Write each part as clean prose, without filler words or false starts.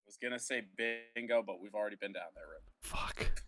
was going to say bingo, but we've already been down that road. Fuck.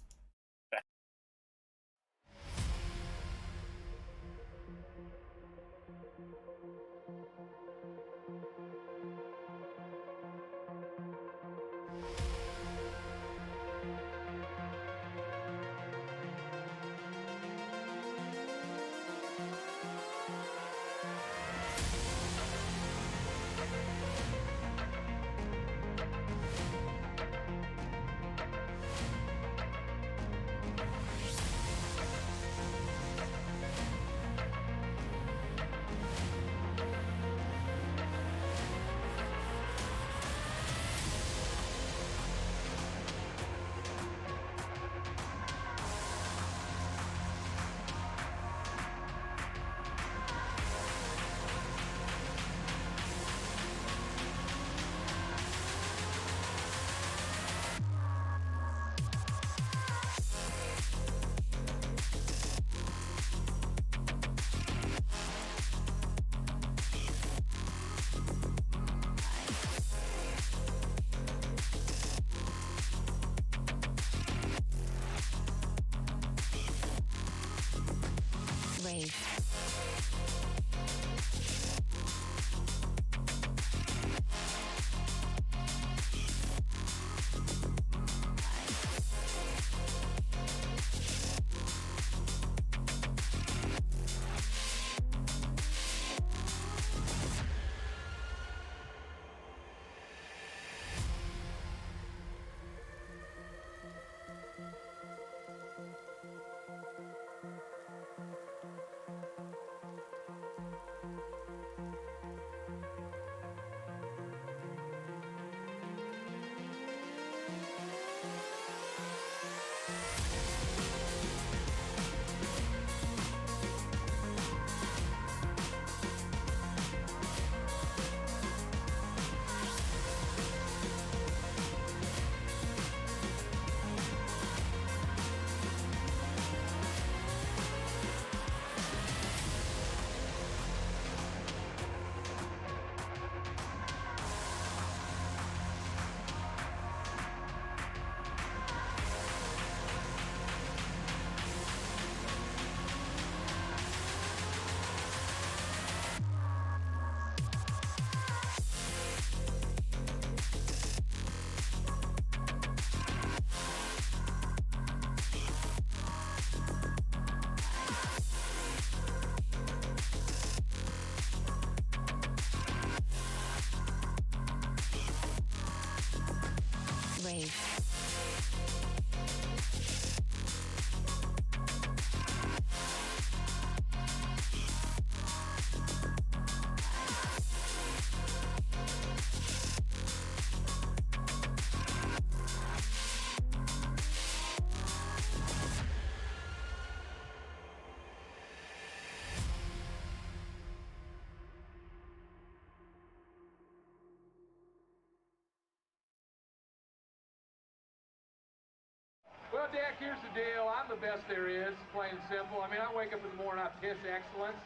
Well, Dak, here's the deal. I'm the best there is, plain and simple. I mean, I wake up in the morning, I piss excellence.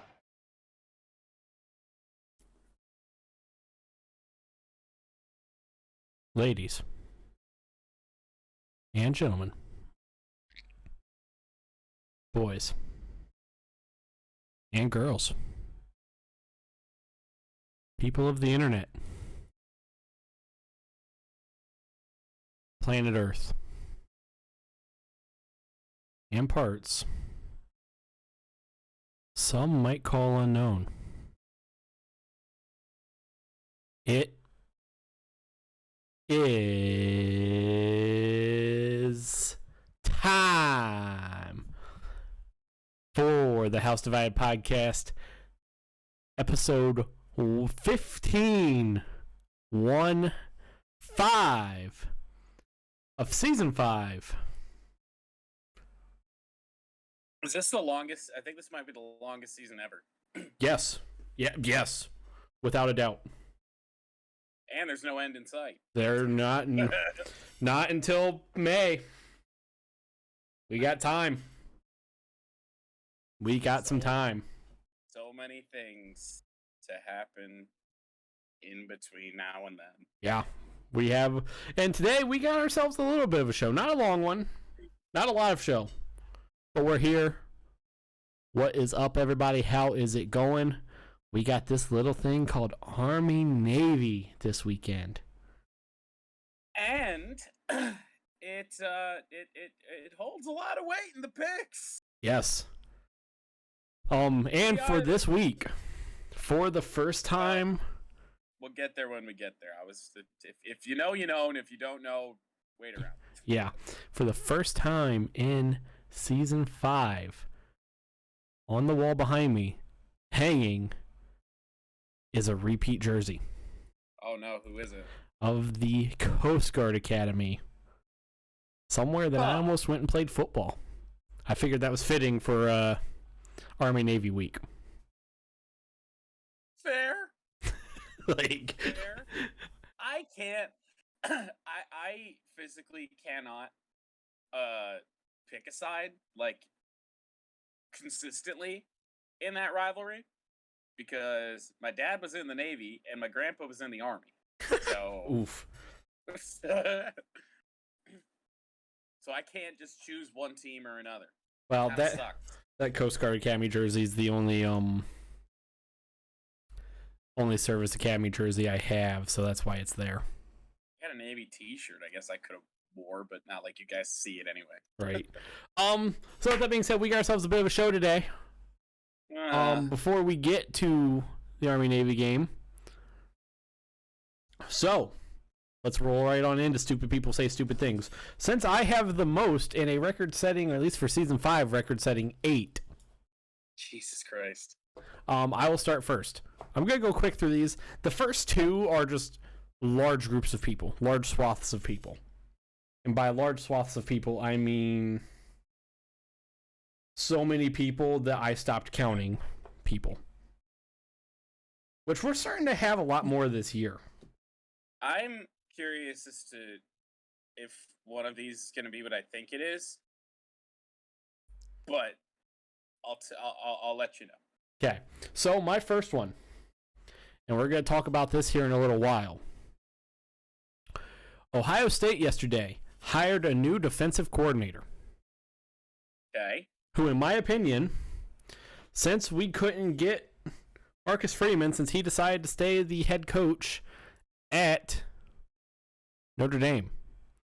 Ladies and gentlemen, boys and girls, people of the internet, planet Earth, and parts some might call unknown. It is time for the House Divided podcast, episode 15, 5 of season 5. Is this the longest? I think this might be the longest season ever. Yes. Yes. Without a doubt. And there's no end in sight. They're not until May. We got time. We got some time. So many things to happen in between now and then. Yeah. We have, and today we got ourselves a little bit of a show. Not a long one, not a lot of show, but we're here. What is up, everybody? How is it going? We got this little thing called Army-Navy this weekend. And it holds a lot of weight in the picks. Yes. And for this week, for the first time, we'll get there when we get there. If you know, you know, and if you don't know, wait around. Yeah, for the first time in season 5, on the wall behind me, hanging, is a repeat jersey. Oh no, who is it? Of the Coast Guard Academy. Somewhere that I almost went and played football. I figured that was fitting for Army-Navy week. Fair. Fair. I can't. I physically cannot pick a side consistently in that rivalry because my dad was in the Navy and my grandpa was in the Army. So oof. So I can't just choose one team or another. Well, that Coast Guard Academy jersey is the only Service Academy jersey I have, so that's why it's there. I had a Navy T-shirt. I guess I could have wore, but not like you guys see it anyway. Right. So with that being said, we got ourselves a bit of a show today. Before we get to the Army-Navy game. So, let's roll right on into Stupid People Say Stupid Things. Since I have the most in a record-setting, or at least for Season 5, record-setting 8. Jesus Christ. I will start first. I'm going to go quick through these. The first 2 are just large groups of people, large swaths of people. And by large swaths of people, I mean so many people that I stopped counting people. Which we're starting to have a lot more this year. I'm curious as to if one of these is going to be what I think it is, but I'll let you know. Okay, so my first one, and we're going to talk about this here in a little while. Ohio State yesterday hired a new defensive coordinator. Okay. Who, in my opinion, since we couldn't get Marcus Freeman, since he decided to stay the head coach at Notre Dame,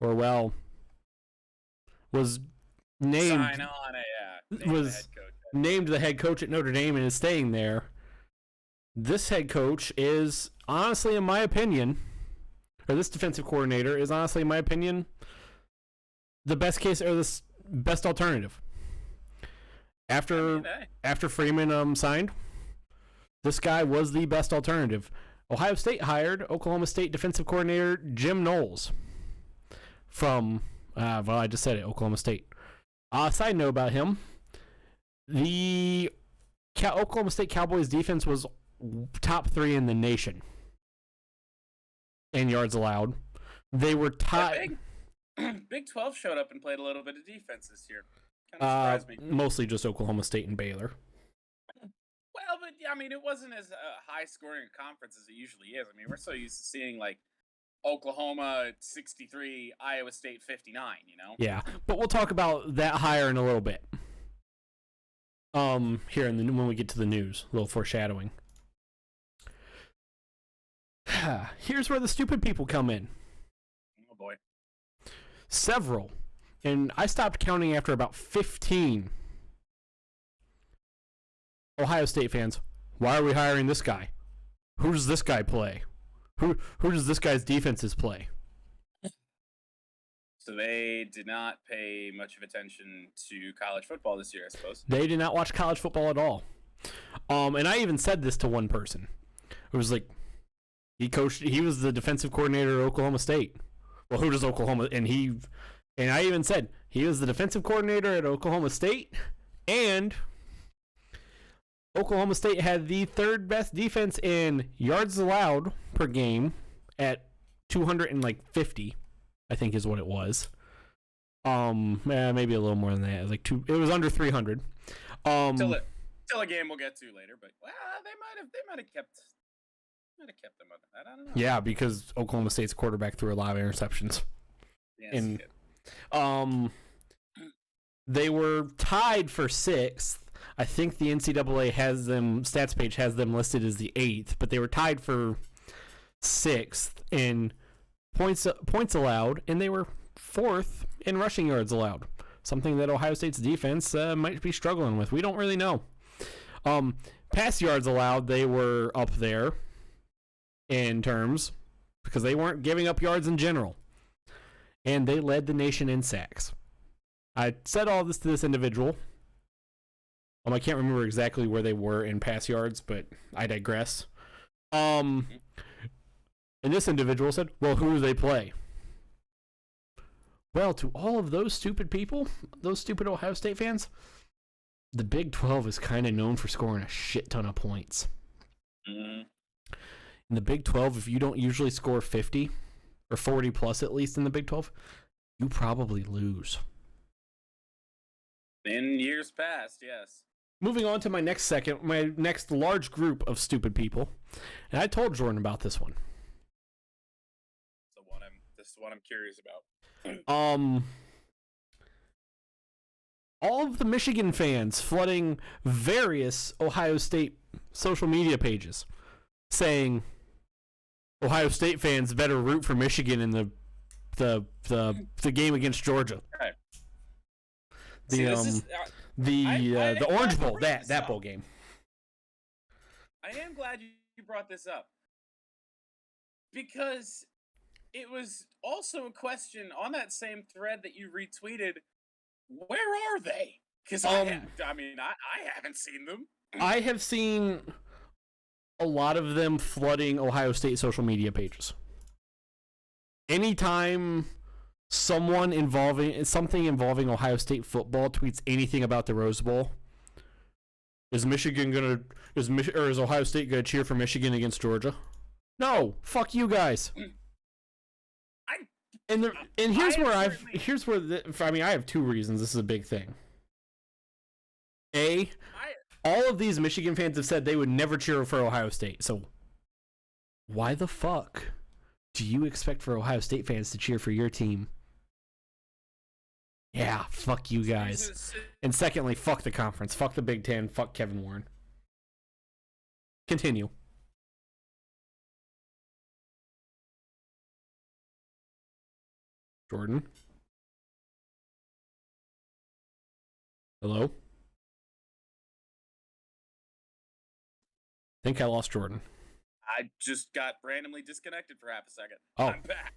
or was named Sign on it, was named the head coach at Notre Dame and is staying there. This head coach is honestly, in my opinion, or this defensive coordinator is honestly, in my opinion, the best case or the best alternative. After Freeman signed, this guy was the best alternative. Ohio State hired Oklahoma State defensive coordinator Jim Knowles from, I just said it, Oklahoma State. Side note about him, the Oklahoma State Cowboys defense was top 3 in the nation in yards allowed. They were tied. Big 12 showed up and played a little bit of defense this year. Kind of surprised me. Mostly just Oklahoma State and Baylor. Well, but I mean, it wasn't as high scoring a conference as it usually is. I mean, we're so used to seeing like Oklahoma 63, Iowa State 59. You know. Yeah, but we'll talk about that hire in a little bit. Here when we get to the news, a little foreshadowing. Here's where the stupid people come in. Oh boy. Several, and I stopped counting after about 15. Ohio State fans, why are we hiring this guy? Who does this guy play? Who does this guy's defenses play? So they did not pay much of attention to college football this year, I suppose. They did not watch college football at all. And I even said this to one person. It was like, he was the defensive coordinator at Oklahoma State. Well, who does Oklahoma, and I even said, he was the defensive coordinator at Oklahoma State, and Oklahoma State had the 3rd best defense in yards allowed per game at 250, I think is what it was. Maybe a little more than that. It was under 300. Still a game we'll get to later, but they might have kept Might have kept them under that. I don't know. Yeah, because Oklahoma State's quarterback threw a lot of interceptions. Yes, And he did. they were tied for 6th. I think the NCAA has them, stats page has them listed as the 8th, but they were tied for 6th in points allowed, and they were 4th in rushing yards allowed. Something that Ohio State's defense might be struggling with. We don't really know. Pass yards allowed, they were up there in terms because they weren't giving up yards in general. And they led the nation in sacks. I said all this to this individual. I can't remember exactly where they were in pass yards, but I digress. And this individual said, well, who do they play? Well, to all of those stupid people, those stupid Ohio State fans, the Big 12 is kind of known for scoring a shit ton of points. Mm-hmm. In the Big 12, if you don't usually score 50 or 40 plus at least in the Big 12, you probably lose. In years past, yes. Moving on to my next large group of stupid people, and I told Jordan about this one. This is what I'm curious about. All of the Michigan fans flooding various Ohio State social media pages, saying Ohio State fans better root for Michigan in the game against Georgia. Right. The Orange Bowl, that bowl game. I am glad you brought this up because it was also a question on that same thread that you retweeted. Where are they? Because I haven't seen them. I have seen a lot of them flooding Ohio State social media pages. Anytime something involving Ohio State football tweets anything about the Rose Bowl, is Ohio State gonna cheer for Michigan against Georgia? No, fuck you guys. I have 2 reasons this is a big thing. All of these Michigan fans have said they would never cheer for Ohio State. So why the fuck do you expect for Ohio State fans to cheer for your team? Yeah, fuck you guys. And secondly, fuck the conference. Fuck the Big Ten. Fuck Kevin Warren. Continue. Jordan? Hello? I think I lost Jordan. I just got randomly disconnected for half a second. Oh. I'm back.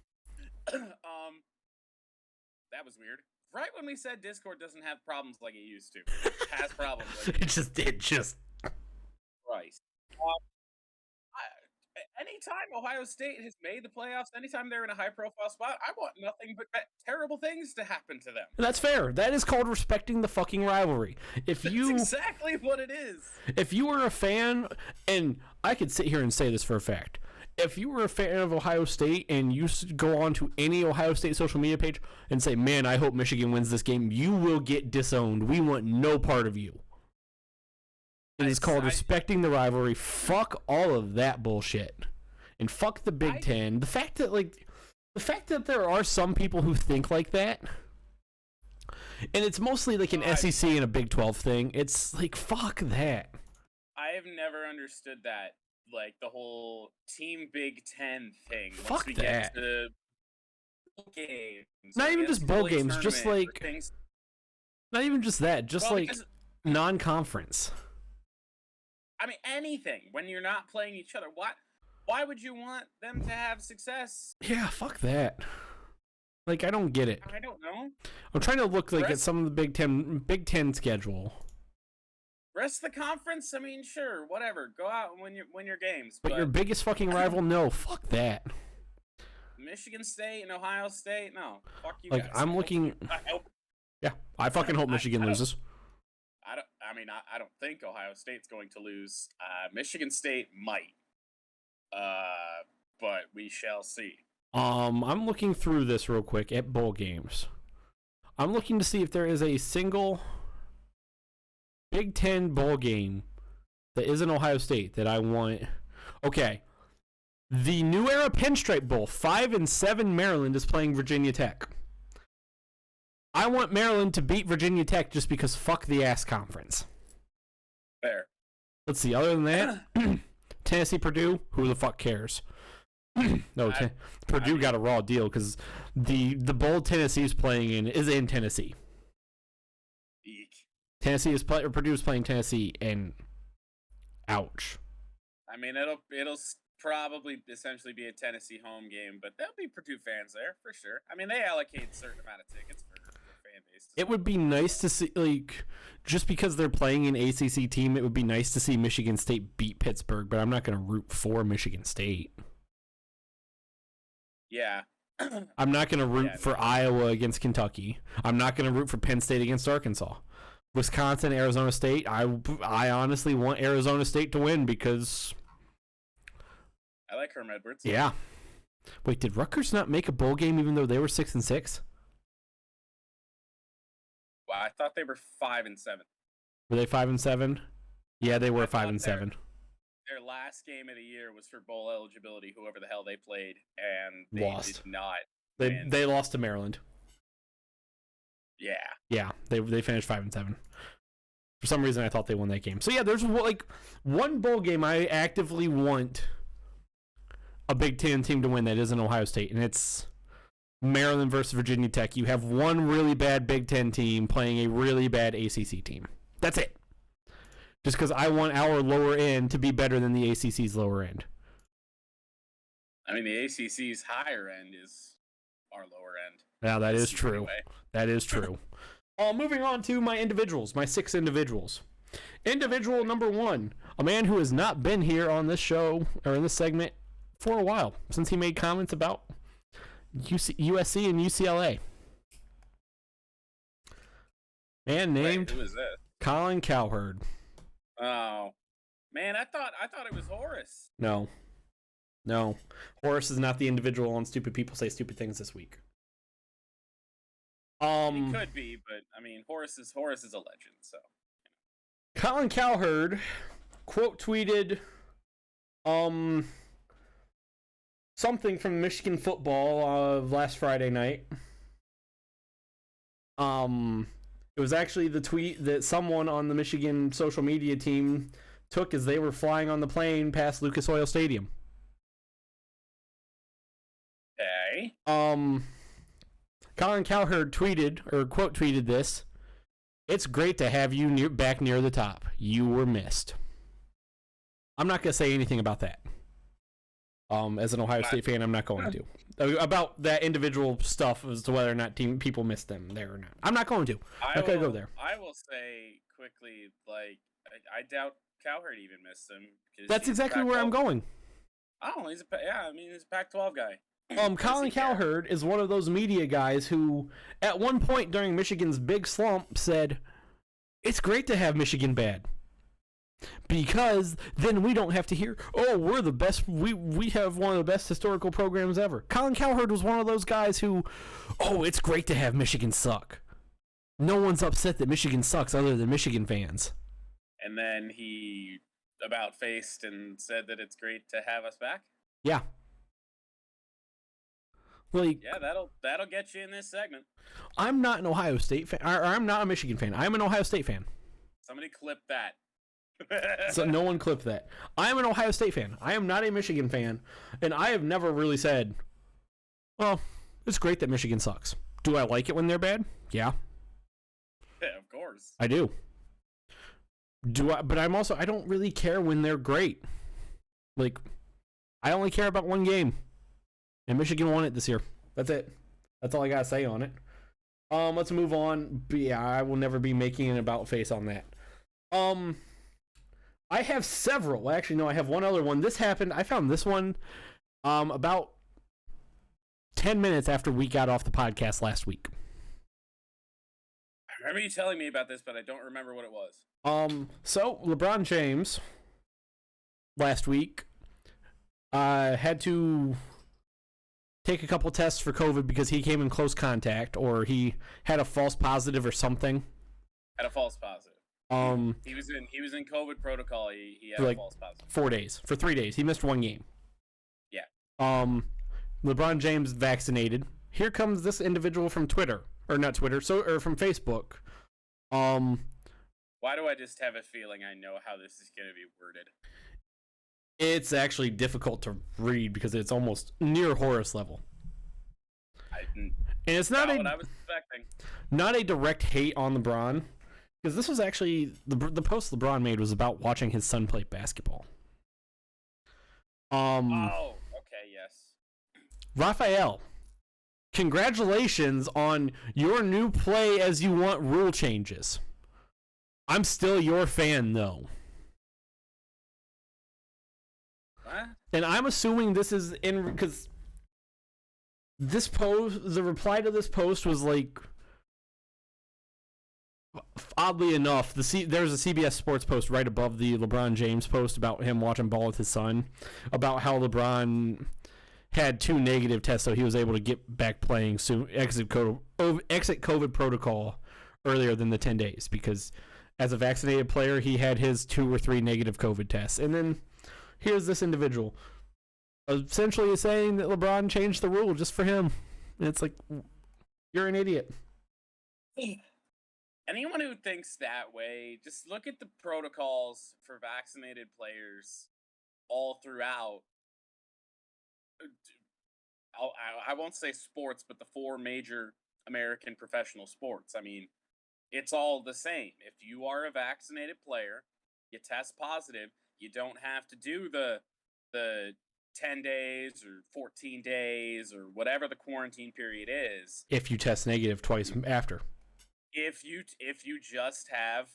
That was weird. Right when we said Discord doesn't have problems like it used to. It has problems like it just. Christ. Anytime Ohio State has made the playoffs, anytime they're in a high-profile spot, I want nothing but terrible things to happen to them. That's fair. That is called respecting the fucking rivalry. That's exactly what it is. If you were a fan, and I could sit here and say this for a fact, if you were a fan of Ohio State and you go on to any Ohio State social media page and say, man, I hope Michigan wins this game, you will get disowned. We want no part of you. It is called respecting the rivalry. Fuck all of that bullshit. And fuck the Big Ten. The fact that there are some people who think like that, and it's mostly like an SEC and a Big 12 thing. It's like, fuck that. I have never understood that. Like the whole Team Big Ten thing. Fuck we that. Get to bowl games, not even just bowl games, just like not even just that, just like non-conference. I mean, anything when you're not playing each other. Why would you want them to have success? Yeah, fuck that. Like, I don't get it. I don't know. I'm trying to look at some of the Big Ten schedule. Rest of the conference, I mean, sure, whatever. Go out and win your games. But your biggest fucking rival, no, fuck that. Michigan State and Ohio State, no, fuck you guys. I'm looking. Yeah, I fucking hope Michigan loses. I don't think Ohio State's going to lose. Michigan State might. But we shall see. I'm looking through this real quick at bowl games. I'm looking to see if there is a single Big Ten bowl game that isn't Ohio State that I want. Okay, The New Era Pinstripe Bowl, 5-7 Maryland is playing Virginia Tech. I want Maryland to beat Virginia Tech just because fuck the ass conference. Fair. Let's see. Other than that, Tennessee, Purdue, who the fuck cares? Purdue got a raw deal because the bowl Tennessee's playing in is in Tennessee. Eek. Purdue is playing Tennessee, and ouch. I mean, it'll probably essentially be a Tennessee home game, but there'll be Purdue fans there for sure. I mean, they allocate a certain amount of tickets for fan base. It would be nice to see, like, just because they're playing an ACC team, it would be nice to see Michigan State beat Pittsburgh, but I'm not going to root for Michigan State. Yeah. I'm not going to root for Iowa against Kentucky. I'm not going to root for Penn State against Arkansas. Wisconsin, Arizona State, I honestly want Arizona State to win because... I like Herm Edwards. Yeah. Wait, did Rutgers not make a bowl game even though they were 6-6? Wow, I thought they were 5-7. Were they 5-7? Yeah, they were 5-7. Their last game of the year was for bowl eligibility, whoever the hell they played, and they lost. Did not. They lost to Maryland. Yeah. Yeah, they finished 5-7. For some reason, I thought they won that game. So yeah, there's like one bowl game I actively want a Big Ten team to win that isn't Ohio State, and it's Maryland versus Virginia Tech. You have one really bad Big Ten team playing a really bad ACC team. That's it. Just because I want our lower end to be better than the ACC's lower end. I mean, the ACC's higher end is our lower end. Yeah, that is true. Anyway. That is true. Moving on to my individuals, my 6 individuals. Individual number 1, a man who has not been here on this show or in this segment for a while, since he made comments about USC and UCLA. Man named who is that? Colin Cowherd. Oh, man, I thought it was Horace. No. Horace is not the individual on Stupid People Say Stupid Things this week. He could be, but I mean, Horace is a legend. So, Colin Cowherd quote tweeted, something from Michigan football last Friday night. It was actually the tweet that someone on the Michigan social media team took as they were flying on the plane past Lucas Oil Stadium. Okay. Colin Cowherd tweeted, or quote tweeted this: "It's great to have you back near the top. You were missed." I'm not going to say anything about that. As an Ohio State fan, I'm not going to. About that individual stuff as to whether or not people missed them there or not. I'm not going to. I'm not going to go there. I will say quickly, like, I doubt Cowherd even missed him. That's exactly where I'm going. Oh, he's a Pac-12 guy. Colin Cowherd is one of those media guys who, at one point during Michigan's big slump, said, "It's great to have Michigan bad. Because then we don't have to hear, oh, we're the best, we have one of the best historical programs ever." Colin Cowherd was one of those guys who, oh, it's great to have Michigan suck. No one's upset that Michigan sucks other than Michigan fans. And then he about-faced and said that it's great to have us back? Yeah. Like, yeah, that'll get you in this segment. I'm not an Ohio State fan, or I'm not a Michigan fan. I'm an Ohio State fan. Somebody clip that. So no one clipped that. I am an Ohio State fan. I am not a Michigan fan, and I have never really said, well, it's great that Michigan sucks. Do I like it when they're bad? Yeah. Yeah, of course. I do. But I don't really care when they're great. Like, I only care about one game. And Michigan won it this year. That's it. That's all I gotta say on it. Let's move on. But yeah, I will never be making an about face on that. I have several. Actually, no, I have one other one. This happened. I found this one about 10 minutes after we got off the podcast last week. I remember you telling me about this, but I don't remember what it was. So LeBron James last week had to take a couple tests for COVID because he came in close contact, or he had a false positive or something. Had a false positive. He was in COVID protocol. He had a false positive. 4 days. For 3 days. He missed one game. Yeah. LeBron James vaccinated. Here comes this individual from Twitter, or not Twitter, or from Facebook. Why do I just have a feeling I know how this is going to be worded? It's actually difficult to read because it's almost near Horus level. And it's not what I was expecting. Not a direct hate on LeBron, because this was actually the post LeBron made was about watching his son play basketball. Oh, okay, yes. Raphael, congratulations on your new play as you want rule changes. I'm still your fan, though. What? And I'm assuming this is because this post, the reply to this post was like, oddly enough, there's a CBS Sports post right above the LeBron James post about him watching ball with his son, about how LeBron had 2 negative tests, so he was able to get back playing soon, exit COVID protocol earlier than the 10 days, because as a vaccinated player, he had his 2 or 3 negative COVID tests. And then here's this individual essentially saying that LeBron changed the rule just for him. And it's like, you're an idiot. Anyone who thinks that way, just look at the protocols for vaccinated players all throughout. I won't say sports, but the 4 major American professional sports. I mean, it's all the same. If you are a vaccinated player, you test positive, you don't have to do the 10 days or 14 days or whatever the quarantine period is. If you test negative twice after. If you just have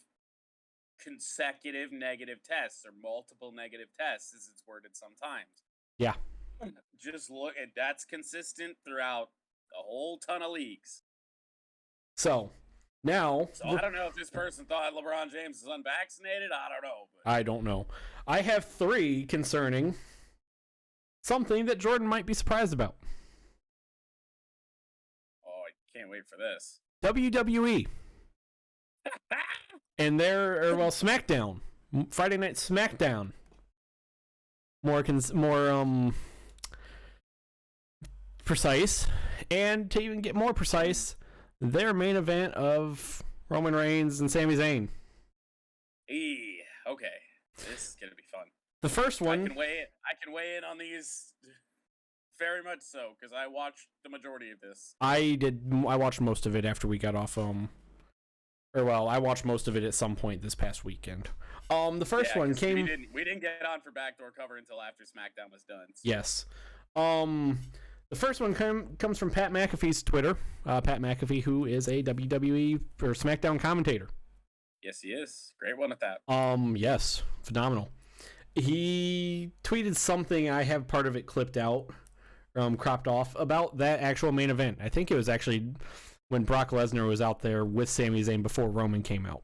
consecutive negative tests or multiple negative tests, as it's worded sometimes. Yeah. Just look at that's consistent throughout a whole ton of leagues. So now, I don't know if this person thought LeBron James is unvaccinated. I don't know. But. I don't know. I have 3 concerning something that Jordan might be surprised about. Oh, I can't wait for this. WWE. And SmackDown. Friday Night SmackDown. More precise. And to even get more precise, their main event of Roman Reigns and Sami Zayn. Okay. This is going to be fun. The first one... I can weigh in on these very much so, because I watched the majority of this. I watched most of it after we got off... I watched most of it at some point this past weekend. The first one came... We didn't get on for Backdoor Cover until after SmackDown was done. So. Yes. The first one comes from Pat McAfee's Twitter. Pat McAfee, who is a WWE or SmackDown commentator. Yes, he is. Great one at that. Yes. Phenomenal. He tweeted something, I have part of it clipped out, cropped off, about that actual main event. I think it was actually when Brock Lesnar was out there with Sami Zayn before Roman came out.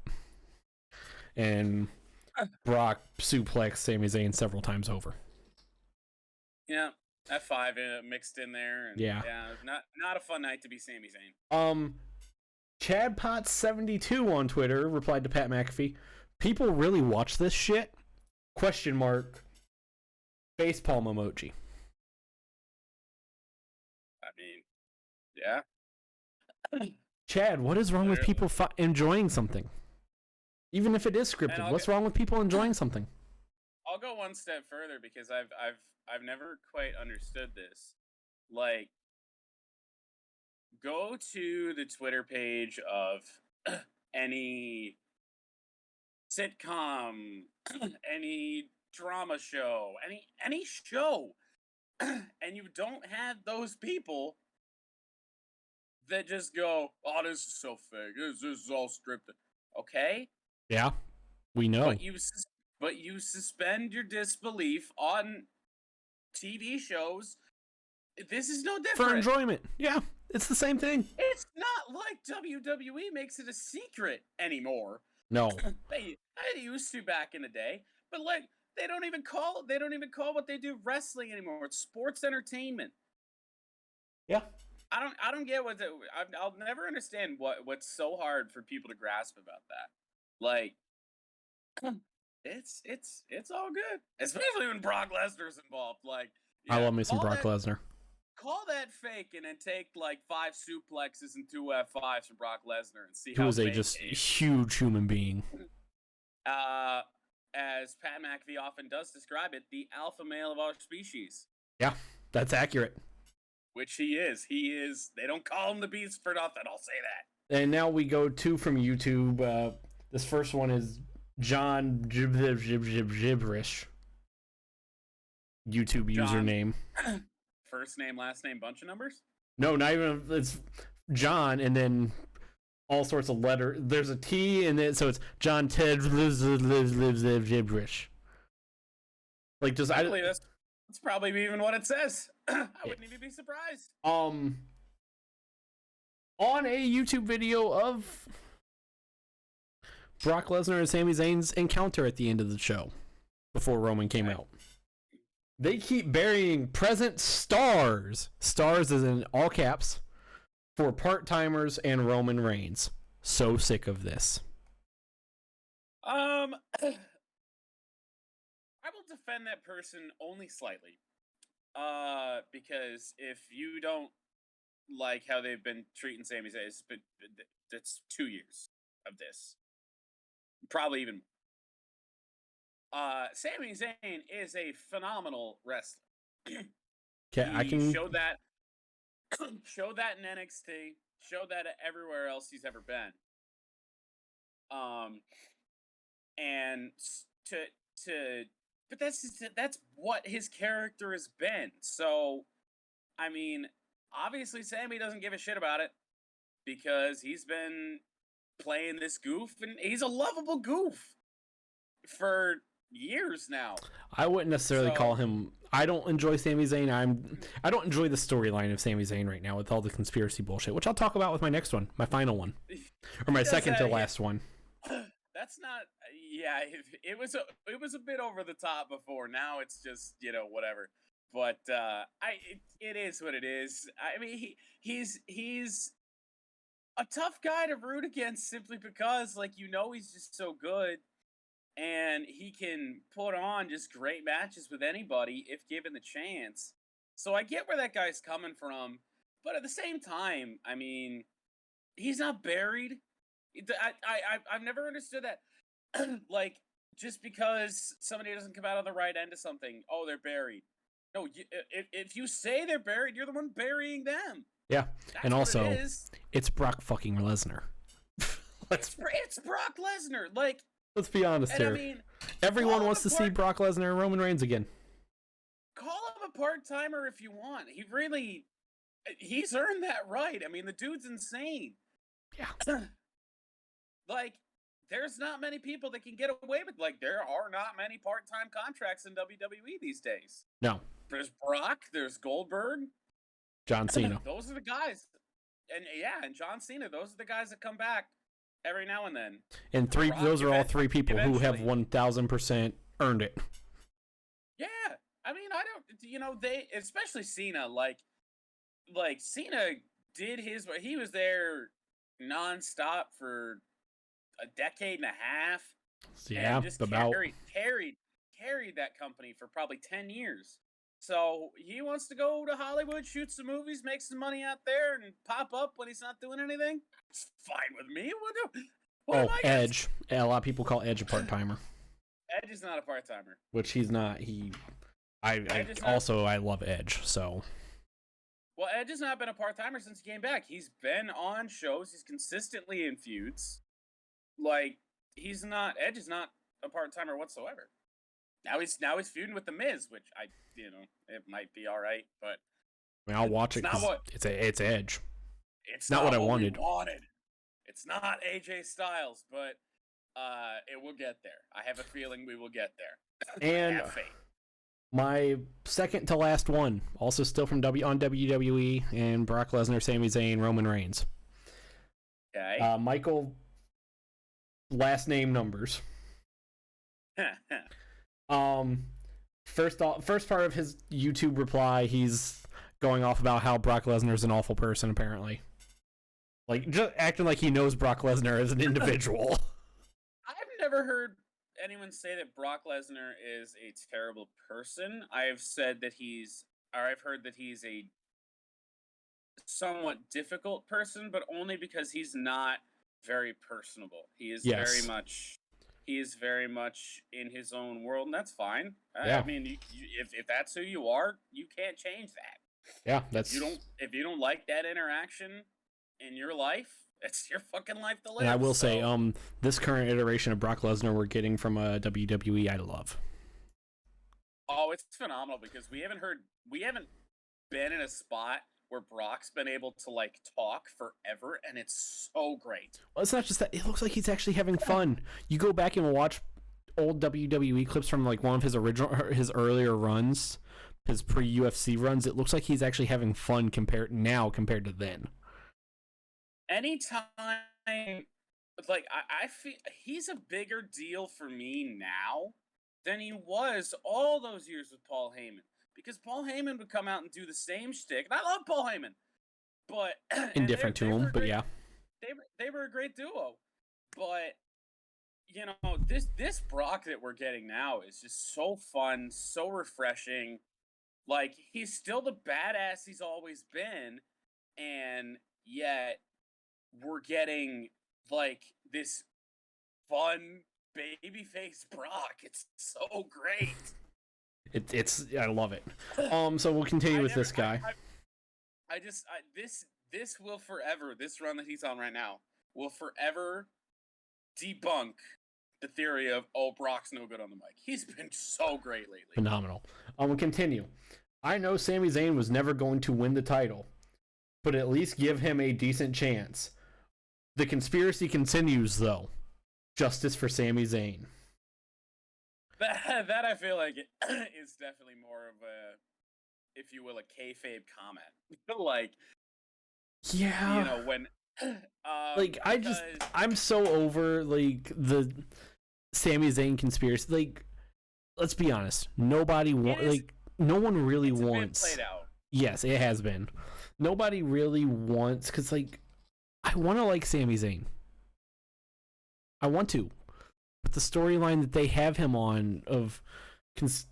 And Brock suplexed Sami Zayn several times over. Yeah. F5 mixed in there. And yeah. Not a fun night to be Sami Zayn. Chad Potts 72 on Twitter replied to Pat McAfee, "People really watch this shit? ? Facepalm emoji." I mean, yeah. Chad, what is wrong with people enjoying something? Even if it is scripted, what's wrong with people enjoying something? I'll go one step further because I've never quite understood this. Like, go to the Twitter page of any sitcom, any drama show, any show, and you don't have those people that just go, "Oh, this is so fake. This is all scripted." Okay? Yeah, we know. But you suspend your disbelief on TV shows. This is no different. For enjoyment. Yeah, it's the same thing. It's not like WWE makes it a secret anymore. No. They used to back in the day, but like they don't even call what they do wrestling anymore. It's sports entertainment. Yeah. I don't get I'll never understand what's so hard for people to grasp about that. Like, it's all good, especially when Brock Lesnar's involved. Like, I love me some Brock Lesnar. Call that fake and then take like 5 suplexes and 2 F5s from Brock Lesnar and see He how was a fake just it is. huge human being. As Pat McAfee often does describe it, the alpha male of our species. Yeah, that's accurate. Which he is. He is. They don't call him the Beast for nothing. I'll say that. And now we go 2 from YouTube. This first one is John Gibberish. YouTube username. First name, last name, bunch of numbers? No, not even. It's John, and then all sorts of letters. There's a T, and then so it's John Ted lives gibberish. Like just I believe that's probably even what it says. I wouldn't even be surprised. On a YouTube video of Brock Lesnar and Sami Zayn's encounter at the end of the show before Roman came out. They keep burying present stars. Stars is in all caps for part-timers and Roman Reigns. So sick of this. I will defend that person only slightly. Because if you don't like how they've been treating Sami Zayn, it's 2 years of this. Probably even more. Sami Zayn is a phenomenal wrestler. Okay, I can show that in NXT, show that everywhere else he's ever been. But that's what his character has been. So, I mean, obviously Sami doesn't give a shit about it because he's been playing this goof, and he's a lovable goof for years now. I wouldn't necessarily call him. I don't enjoy Sami Zayn. I don't enjoy the storyline of Sami Zayn right now with all the conspiracy bullshit, which I'll talk about with my next one, my final one, or my second to last one. That's not. Yeah, it was a bit over the top before. Now it's just whatever. But it is what it is. I mean, he's a tough guy to root against simply because he's just so good. And he can put on just great matches with anybody if given the chance. So I get where that guy's coming from. But at the same time, I mean, he's not buried. I've never understood that. Just because somebody doesn't come out of the right end of something, oh, they're buried. No, if you say they're buried, you're the one burying them. Yeah, That's and also, it is. It's Brock fucking Lesnar. It's Brock Lesnar. Let's be honest here. I mean, everyone wants to see Brock Lesnar and Roman Reigns again. Call him a part-timer if you want. He's earned that right. I mean, the dude's insane. Yeah. There's not many people that can get away with, there are not many part-time contracts in WWE these days. No. There's Brock, there's Goldberg. John Cena. Those are the guys. And John Cena, those are the guys that come back every now and then. And those are all 3 people who have 1,000% earned it. Yeah. I mean, I don't, they, especially Cena, Cena did he was there nonstop for a decade and a half. Yeah, and just carried that company for probably 10 years. So he wants to go to Hollywood, shoot some movies, make some money out there, and pop up when he's not doing anything. It's fine with me. What Edge. A lot of people call Edge a part-timer. Edge is not a part-timer. Which he's not. I love Edge, so. Well, Edge has not been a part-timer since he came back. He's been on shows. He's consistently in feuds. Edge is not a part-timer whatsoever. Now he's feuding with The Miz, which it might be all right, but I mean, I'll watch it because it's Edge. It's not what I wanted. It's not AJ Styles, but it will get there. I have a feeling we will get there. And have faith. My second to last one, also still from WWE, and Brock Lesnar, Sami Zayn, Roman Reigns. Okay. Michael, last name numbers. First part of his YouTube reply, he's going off about how Brock Lesnar is an awful person, apparently. Just acting like he knows Brock Lesnar as an individual. I've never heard anyone say that Brock Lesnar is a terrible person. I've said that he's or I've heard that he's a somewhat difficult person, but only because he's not very personable. He is Yes. very much in his own world, and that's fine. Yeah. I mean, if that's who you are, you can't change that. Yeah, that's If you don't like that interaction in your life, it's your fucking life to live. And I will say, this current iteration of Brock Lesnar we're getting from WWE, I love. Oh, it's phenomenal because we haven't been in a spot where Brock's been able to like talk forever, and it's so great. Well, it's not just that; it looks like he's actually having fun. You go back and watch old WWE clips from like one of his earlier runs, his pre-UFC runs. It looks like he's actually having fun compared to then. Anytime, like I feel he's a bigger deal for me now than he was all those years with Paul Heyman. Because Paul Heyman would come out and do the same shtick, and I love Paul Heyman, but indifferent to him. But yeah, they were a great duo. But you know, this Brock that we're getting now is just so fun, so refreshing. Like he's still the badass he's always been, and yet we're getting like this fun babyface Brock. It's so great. It's I love it. So we'll continue with this guy. This will forever, this run that he's on right now will forever debunk the theory of Brock's no good on the mic. He's been so great lately. Phenomenal. We'll continue. I know Sami Zayn was never going to win the title, but at least give him a decent chance. The conspiracy continues though. Justice for Sami Zayn. That I feel like is definitely more of a, if you will, a kayfabe comment. Like, yeah, you know, when like I'm so over like the Sami Zayn conspiracy. Like, let's be honest, no one really wants. Been played out. Yes, it has been. Nobody really wants, because like I want to like Sami Zayn. I want to. But the storyline that they have him on of it's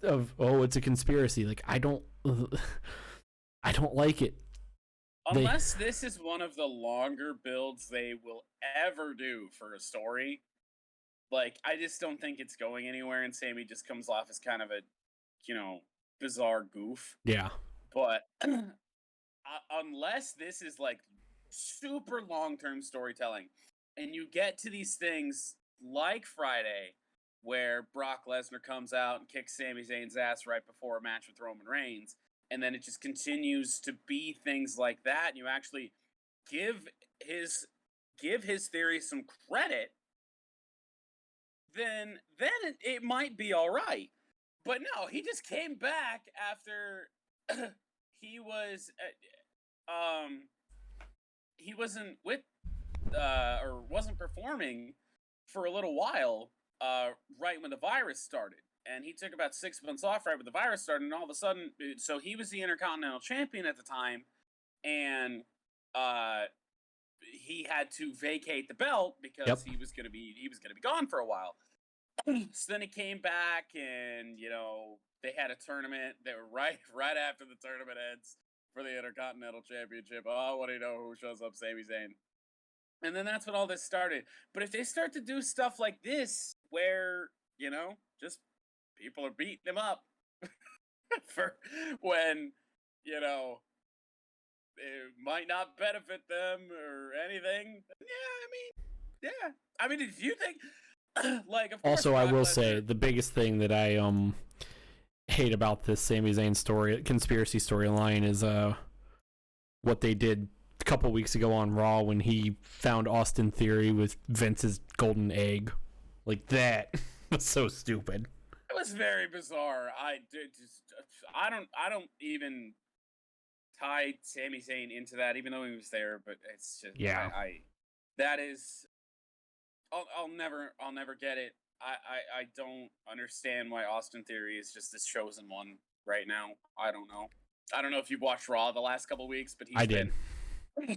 a conspiracy. Like I don't like it. Unless this is one of the longer builds they will ever do for a story. Like I just don't think it's going anywhere, and Sammy just comes off as kind of a, you know, bizarre goof. Yeah. But unless this is like super long-term storytelling, and you get to these things like Friday, where Brock Lesnar comes out and kicks Sami Zayn's ass right before a match with Roman Reigns, and then it just continues to be things like that, and you actually give his theory some credit, then it might be all right. But no, he just came back after he wasn't with or wasn't performing for a little while, right when the virus started. And he took about 6 months off right when the virus started, and all of a sudden, so he was the Intercontinental Champion at the time, and he had to vacate the belt because he was gonna be gone for a while. So then he came back, and you know, they had a tournament. They were right after the tournament ends for the Intercontinental Championship. Oh, what do you know? Who shows up? Sami Zayn. And then that's when all this started. But if they start to do stuff like this, where, you know, just people are beating him up for when, you know, it might not benefit them or anything. Yeah. I mean, if you think, like, of course. Also, I will say the biggest thing that I hate about this Sami Zayn conspiracy storyline is what they did a couple weeks ago on Raw when he found Austin Theory with Vince's golden egg. Like, that was so stupid. It was very bizarre. I don't even tie Sami Zayn into that, even though he was there. But it's just that is. I'll never get it. I don't understand why Austin Theory is just this chosen one right now. I don't know. I don't know if you've watched Raw the last couple of weeks, but he's been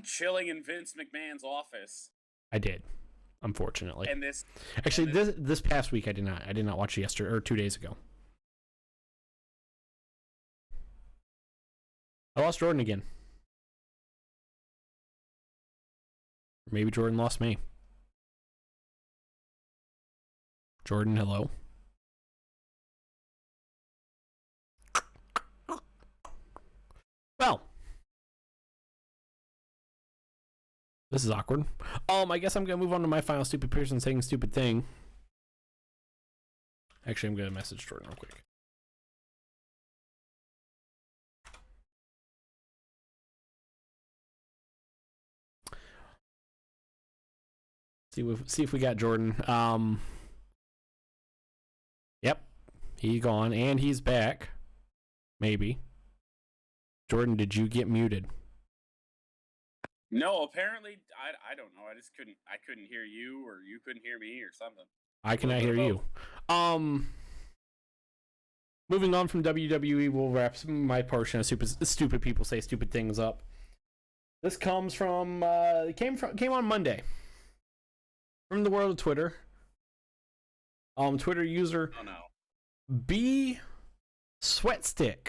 chilling in Vince McMahon's office. I did, unfortunately. And this past week I did not. I did not watch yesterday or 2 days ago. I lost Jordan again. Maybe Jordan lost me. Jordan, hello. Well, this is awkward. I guess I'm gonna move on to my final stupid person saying stupid thing. Actually, I'm gonna message Jordan real quick. See if we got Jordan. Yep, he's gone and he's back. Maybe. Jordan, did you get muted? No, apparently I don't know. I couldn't hear you, or you couldn't hear me, or something. I cannot hear you. Moving on from WWE, we'll wrap my portion of stupid people say stupid things up. This comes from came on Monday from the world of Twitter. Twitter user B Sweatstick.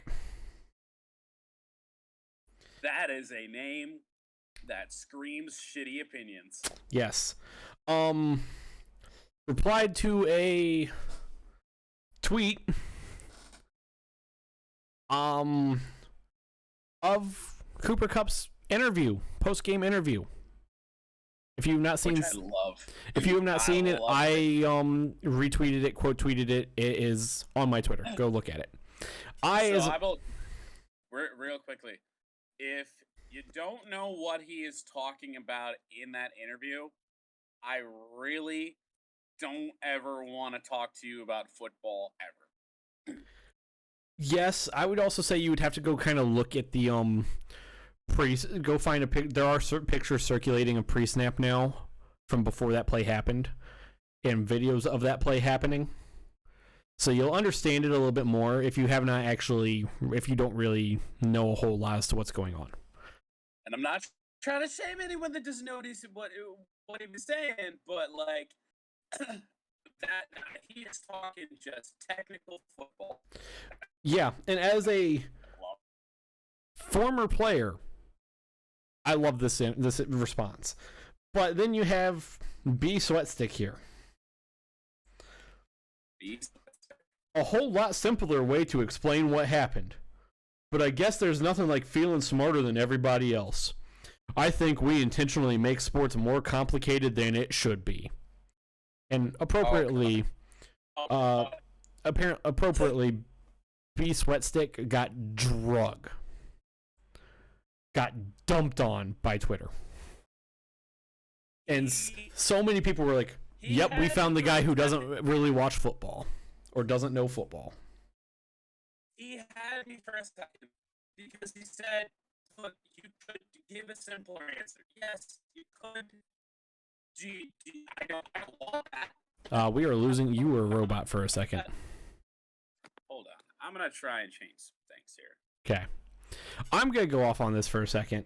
That is a name that screams shitty opinions. Yes. Replied to a tweet of Cooper Kupp's interview, post-game interview. If you've not seen, which I love. If you have not seen it, I retweeted it, quote tweeted it. It is on my Twitter. Go look at it. Real quickly, if you don't know what he is talking about in that interview, I really don't ever want to talk to you about football ever. Yes, I would also say you would have to go kind of look at the go find a pic. There are certain pictures circulating of pre-snap now from before that play happened, and videos of that play happening. So you'll understand it a little bit more if you don't really know a whole lot as to what's going on. And I'm not trying to shame anyone that doesn't know what he was saying, but like that he is talking just technical football. Yeah, and as a former player, I love this response. But then you have B Sweatstick here. A whole lot simpler way to explain what happened. But I guess there's nothing like feeling smarter than everybody else. I think we intentionally make sports more complicated than it should be. And appropriately, appropriately, B Sweatstick got dumped on by Twitter. And so many people were like, yep, we found the guy who doesn't really watch football or doesn't know football. He had me for a second because he said, look, you could give a simpler answer. Yes, you could. I don't want that. We are losing. You were a robot for a second. Hold on. I'm going to try and change some things here. Okay. I'm going to go off on this for a second.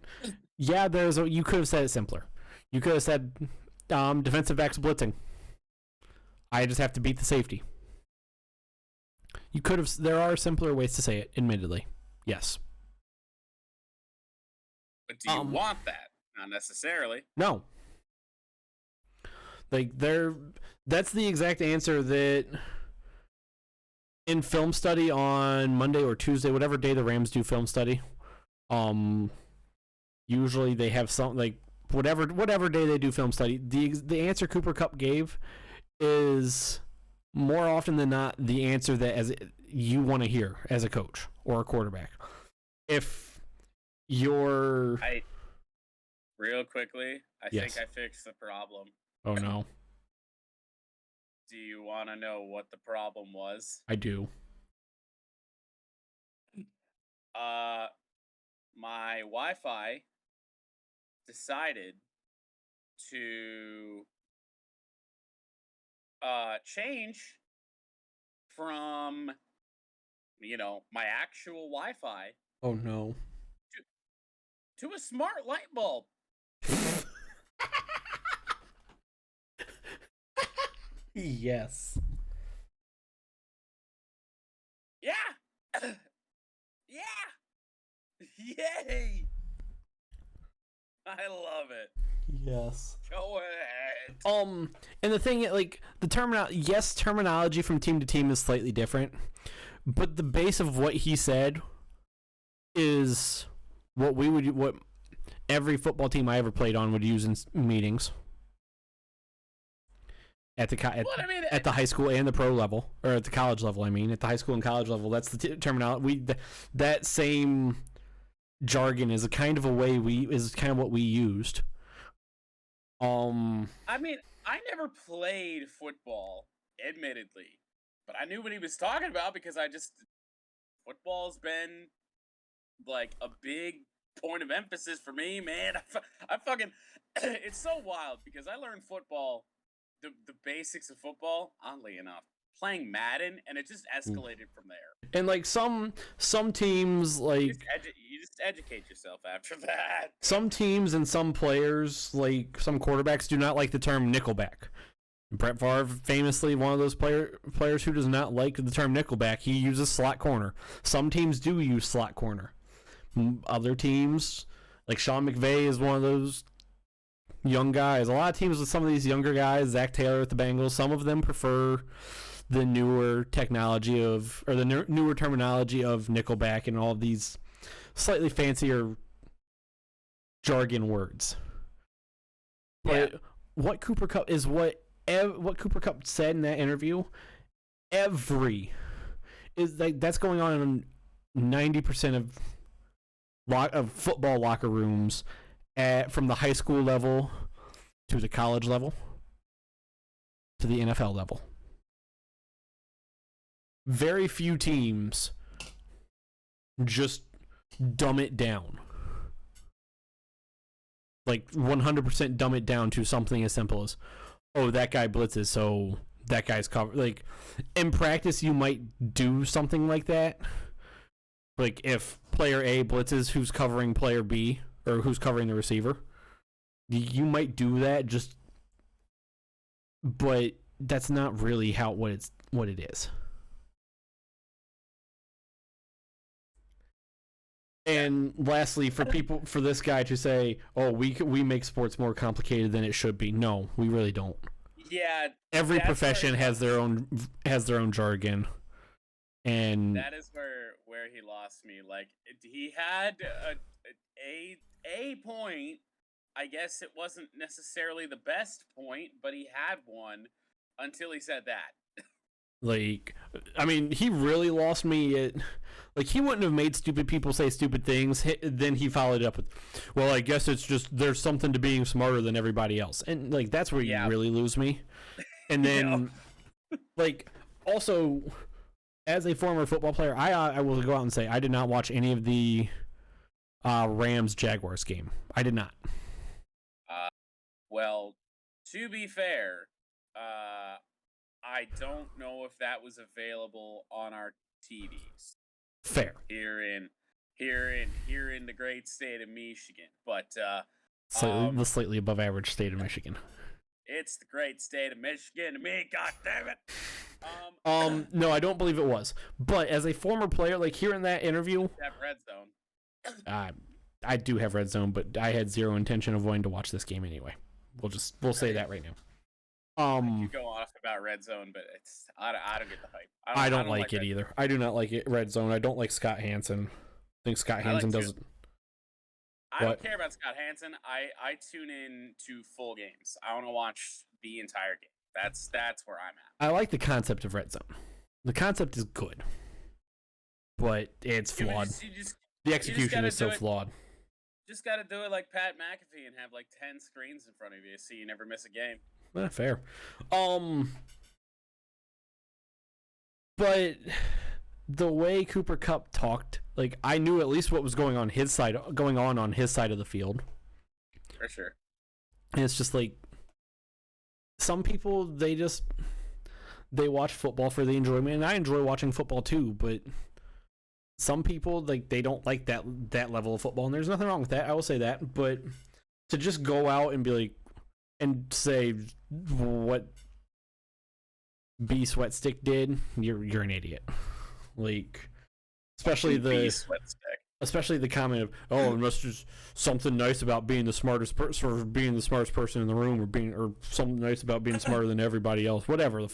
Yeah, you could have said it simpler. You could have said defensive backs blitzing. I just have to beat the safety. You could have. There are simpler ways to say it, admittedly. Yes. But do you want that? Not necessarily. No. That's the exact answer that in film study on Monday or Tuesday, whatever day the Rams do film study, usually they have something like whatever day they do film study. The answer Cooper Kupp gave is more often than not the answer that you want to hear as a coach or a quarterback. If you're real quickly, I Yes. think I fixed the problem. Oh no. Do you want to know what the problem was? I do. My Wi-Fi decided to change from my actual Wi-Fi Oh no. to a smart light bulb. Yes. Yeah. Yeah. Yay! I love it. Yes. Go ahead. And the thing, like, terminology from team to team is slightly different, but the base of what he said is what every football team I ever played on would use in meetings at the high school and the pro level, or at the college level. I mean, at the high school and college level, that's the terminology. That same jargon is kind of what we used. I mean, I never played football, admittedly, but I knew what he was talking about because football's been like a big point of emphasis for me, man. I fucking, it's so wild because I learned football, the basics of football, oddly enough, playing Madden, and it just escalated from there. And like some teams, like you just educate yourself after that. Some teams and some players, like some quarterbacks, do not like the term nickelback. Brett Favre, famously one of those players who does not like the term nickelback. He uses slot corner. Some teams do use slot corner. Other teams, like Sean McVay, is one of those young guys. A lot of teams with some of these younger guys, Zach Taylor with the Bengals, some of them prefer the newer terminology of nickelback and all of these slightly fancier jargon words. But what Cooper Kupp said in that interview, that's going on in 90% of football locker rooms from the high school level to the college level to the NFL level. Very few teams just dumb it down. Like 100% dumb it down to something as simple as, oh, that guy blitzes, so that guy's covered. Like, in practice, you might do something like that. Like, if player A blitzes, who's covering player B, or who's covering the receiver, you might do that, but that's not really what it is. And lastly, for this guy to say, "Oh, we make sports more complicated than it should be," no, we really don't. Yeah, every profession has their own jargon, and that is where he lost me. Like, he had a point. I guess it wasn't necessarily the best point, but he had one until he said that. Like, I mean, he really lost me. Like, he wouldn't have made stupid people say stupid things. Then he followed it up with, well, I guess it's just there's something to being smarter than everybody else. And, like, that's where you really lose me. And then, like, also, as a former football player, I will go out and say I did not watch any of the Rams-Jaguars game. I did not. Well, to be fair, I don't know if that was available on our TVs. Fair. Here in the great state of Michigan, but the slightly above average state of Michigan. It's the great state of Michigan to me, god damn it. No, I don't believe it was. But as a former player, like hearing that interview, have Red Zone. I do have Red Zone, but I had zero intention of wanting to watch this game anyway. We'll say that right now. You go off about Red Zone, but I don't get the hype. I don't like it either. I do not like it. Red Zone. I don't like Scott Hansen. I think Scott Hansen doesn't. I don't care about Scott Hansen. I tune in to full games. I want to watch the entire game. That's where I'm at. I like the concept of Red Zone. The concept is good, but it's flawed. The execution is so flawed. Just got to do it like Pat McAfee and have like 10 screens in front of you so you never miss a game. Fair. But the way Cooper Kupp talked, like I knew at least what was going on his side of the field. For sure. And it's just like some people they watch football for the enjoyment, and I enjoy watching football too, but some people like they don't like that level of football, and there's nothing wrong with that. I will say that, but to just go out and be like and say what B Sweatstick did, you're an idiot. Like, especially the B Sweatstick. Especially the comment of, "Oh, unless there's something nice about being the smartest person, or being the smartest person in the room, or something nice about being smarter than everybody else, whatever."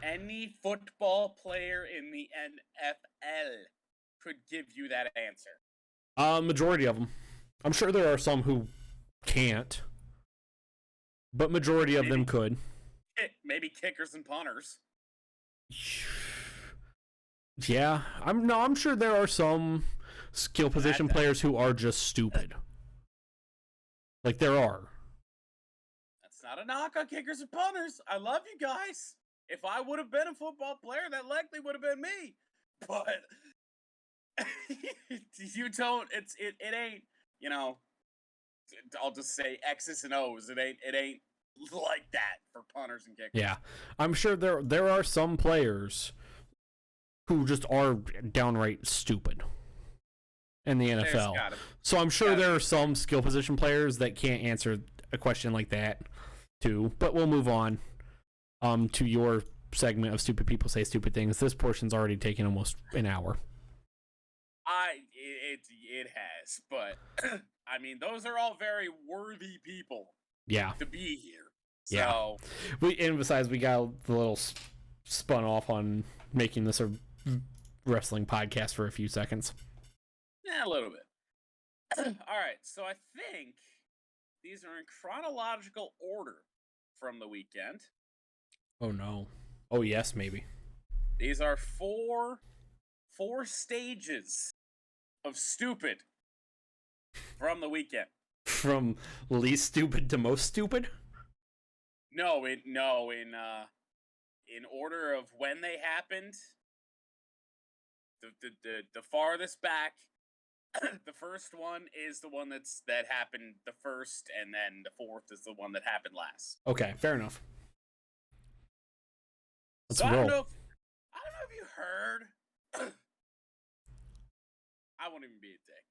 Any football player in the NFL could give you that answer. Majority of them. I'm sure there are some who can't, but majority of them could. Maybe kickers and punters. Yeah, I'm sure there are some skill position players who are just stupid. Like there are. That's not a knock on kickers and punters. I love you guys. If I would have been a football player, that likely would have been me. But you don't. It ain't. You know. I'll just say X's and O's. It ain't like that for punters and kickers. Yeah, I'm sure there are some players who just are downright stupid in the NFL. So I'm sure there are some skill position players that can't answer a question like that too. But we'll move on to your segment of Stupid People Say Stupid Things. This portion's already taken almost an hour. It has, but I mean, those are all very worthy people. Yeah. To be here. Yeah. So and besides, we got a little spun off on making this a wrestling podcast for a few seconds. Yeah, a little bit. All right, so I think these are in chronological order from the weekend. Oh no. Oh yes, maybe. These are four stages of stupid from the weekend. From least stupid to most stupid? No, in order of when they happened. The farthest back, the first one is the one that happened the first, and then the fourth is the one that happened last. Okay, fair enough. So I don't know if you heard. I won't even be a dick.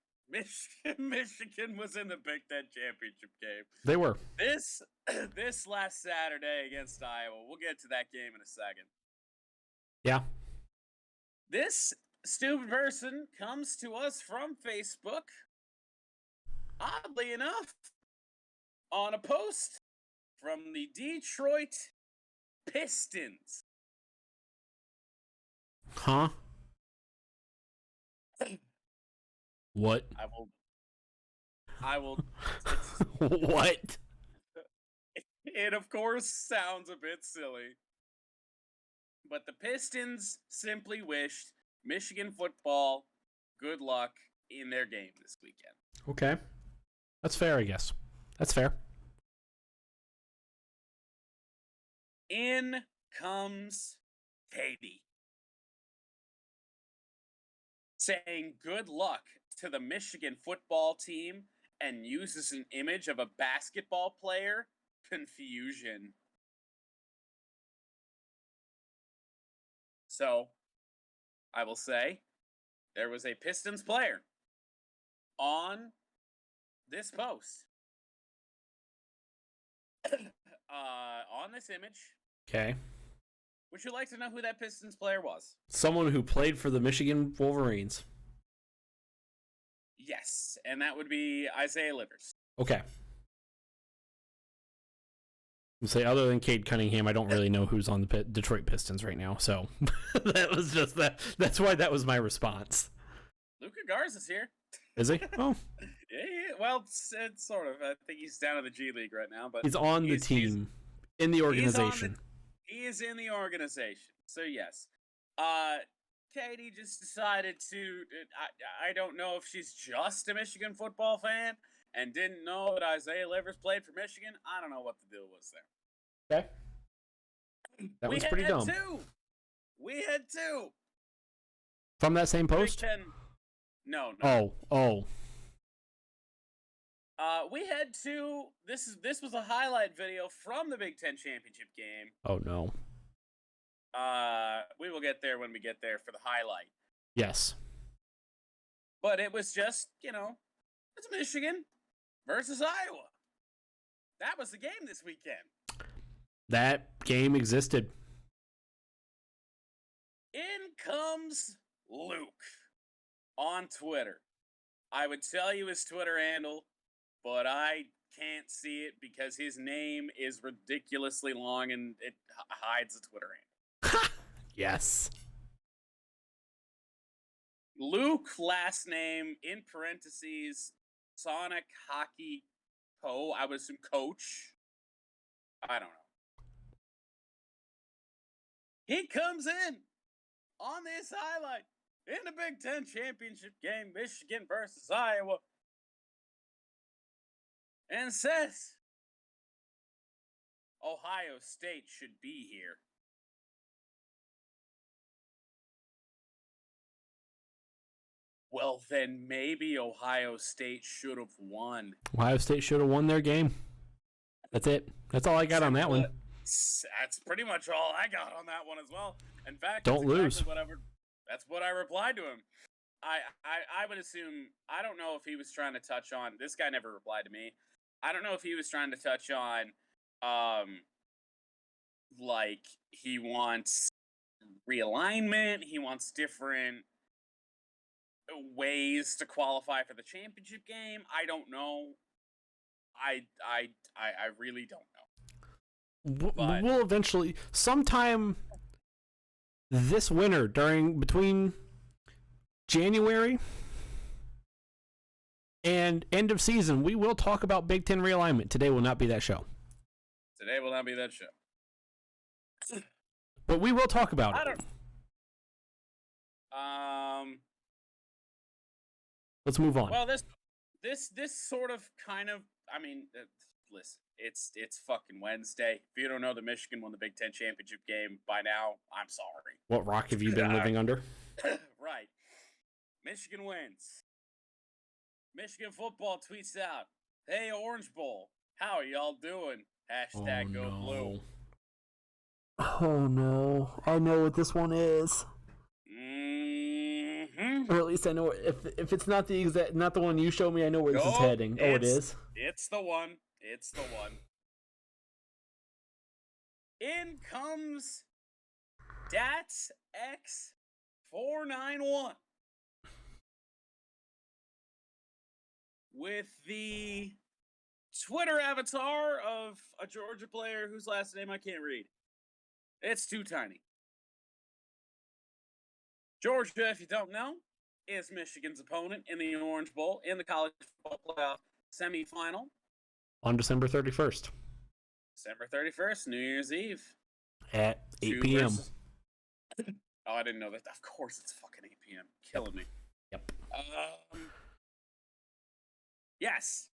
Michigan was in the Big Ten championship game. They were. This last Saturday against Iowa. We'll get to that game in a second. Yeah. This stupid person comes to us from Facebook, oddly enough, on a post from the Detroit Pistons. Huh? What? I will. What? It, of course, sounds a bit silly. But the Pistons simply wished Michigan football good luck in their game this weekend. Okay. That's fair, I guess. That's fair. In comes Katie, saying good luck to the Michigan football team and uses an image of a basketball player. Confusion. So, I will say, there was a Pistons player on this post. On this image. Okay. Would you like to know who that Pistons player was? Someone who played for the Michigan Wolverines. Yes, and that would be Isaiah Livers. Okay. I'll say, other than Cade Cunningham, I don't really know who's on the Detroit Pistons right now, so that was just that. That's why that was my response. Luka Garza's here. Is he? Oh. Yeah, well, it's sort of. I think he's down in the G League right now, but he's on the team, in the organization. He is in the organization, so yes. Katie just decided to. I don't know if she's just a Michigan football fan and didn't know that Isaiah Livers played for Michigan. I don't know what the deal was there. Okay. That was pretty dumb. We had two. From that same post? No. Oh. We had two. This was a highlight video from the Big Ten championship game. Oh no. We will get there when we get there for the highlight. Yes. But it was just, it's Michigan versus Iowa. That was the game this weekend. That game existed. In comes Luke. on Twitter. I would tell you his Twitter handle, but I can't see it because his name is ridiculously long and it hides the Twitter handle. Yes. Luke, last name, in parentheses, Sonic Hockey Co. I would assume coach. I don't know. He comes in on this highlight in the Big Ten Championship game, Michigan versus Iowa, and says, Ohio State should be here. Well, then maybe Ohio State should have won. Ohio State should have won their game. That's it. That's all I got on that one. That's pretty much all I got on that one as well. In fact, don't lose. That's what I replied to him. I would assume, I don't know if he was trying to touch on, this guy never replied to me. I don't know if he was trying to touch on, like, he wants realignment, he wants different ways to qualify for the championship game. I don't know. I really don't know. But we'll eventually, sometime this winter, between January and end of season, we will talk about Big Ten realignment. Today will not be that show. But we will talk about it. Let's move on. Well, this sort of kind of, I mean, listen, it's fucking Wednesday. If you don't know that Michigan won the Big Ten championship game by now, I'm sorry. What rock have you been living under? Right. Michigan wins. Michigan football tweets out, "Hey, Orange Bowl, how are y'all doing? Hashtag go blue." Oh no, I know what this one is. Or at least I know if it's not not the one you showed me, I know where this is heading. Oh, it is. It's the one. In comes Dats X491 with the Twitter avatar of a Georgia player whose last name I can't read. It's too tiny. Georgia, if you don't know, is Michigan's opponent in the Orange Bowl in the college football playoff semifinal. On December 31st. December 31st, New Year's Eve. At 8 p.m. Oh, I didn't know that. Of course it's fucking 8 p.m. Killing me. Yep. Yes.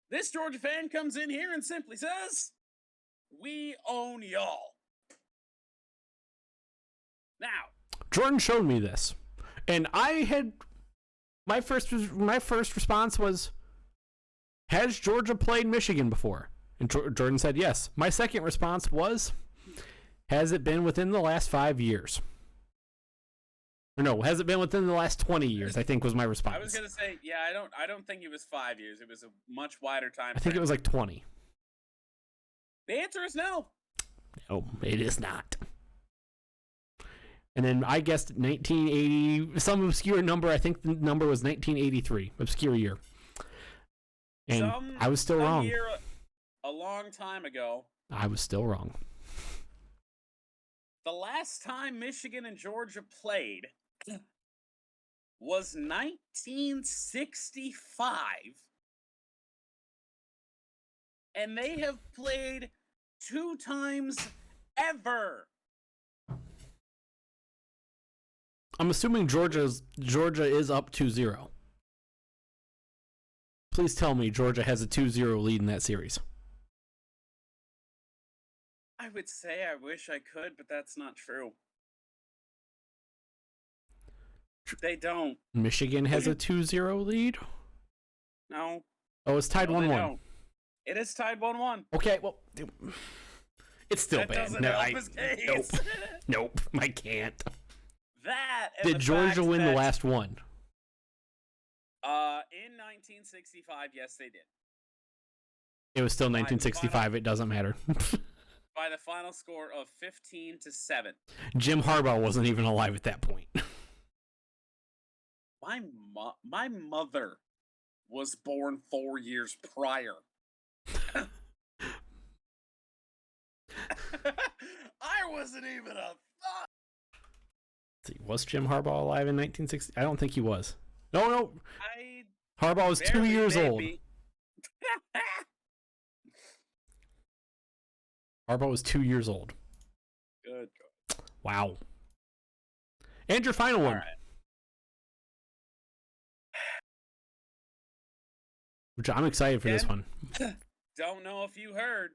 This Georgia fan comes in here and simply says, "We own y'all." Now, Jordan showed me this, and I had my first response was, "Has Georgia played Michigan before?" And Jordan said yes. My second response was, "Has it been within the last 5 years?" Or no, has it been within the last 20 years? I think was my response. I was gonna say, yeah, I don't think it was 5 years. It was a much wider time. I think it was like 20. The answer is no. No, it is not. And then I guessed 1980, some obscure number. I think the number was 1983, obscure year. And I was still wrong. Year, a long time ago. I was still wrong. The last time Michigan and Georgia played was 1965. And they have played 2 times ever. I'm assuming Georgia is up 2-0. Please tell me Georgia has a 2-0 lead in that series. I would say I wish I could, but that's not true. They don't. Michigan has a 2-0 lead? No. Oh, it's tied 1-1. It is tied 1-1. Okay, well, it's still that bad. Doesn't help his case. Nope, I can't. That did Georgia win the last one? In 1965, yes, they did. It was still 1965. It doesn't matter. By the final score of 15-7. Jim Harbaugh wasn't even alive at that point. My mother was born 4 years prior. I wasn't even a thought. Was Jim Harbaugh alive in 1960? I don't think he was. No. I Harbaugh was 2 years old. Harbaugh was 2 years old. Good. Wow. And your final one. Right. Which I'm excited for this one. Don't know if you heard,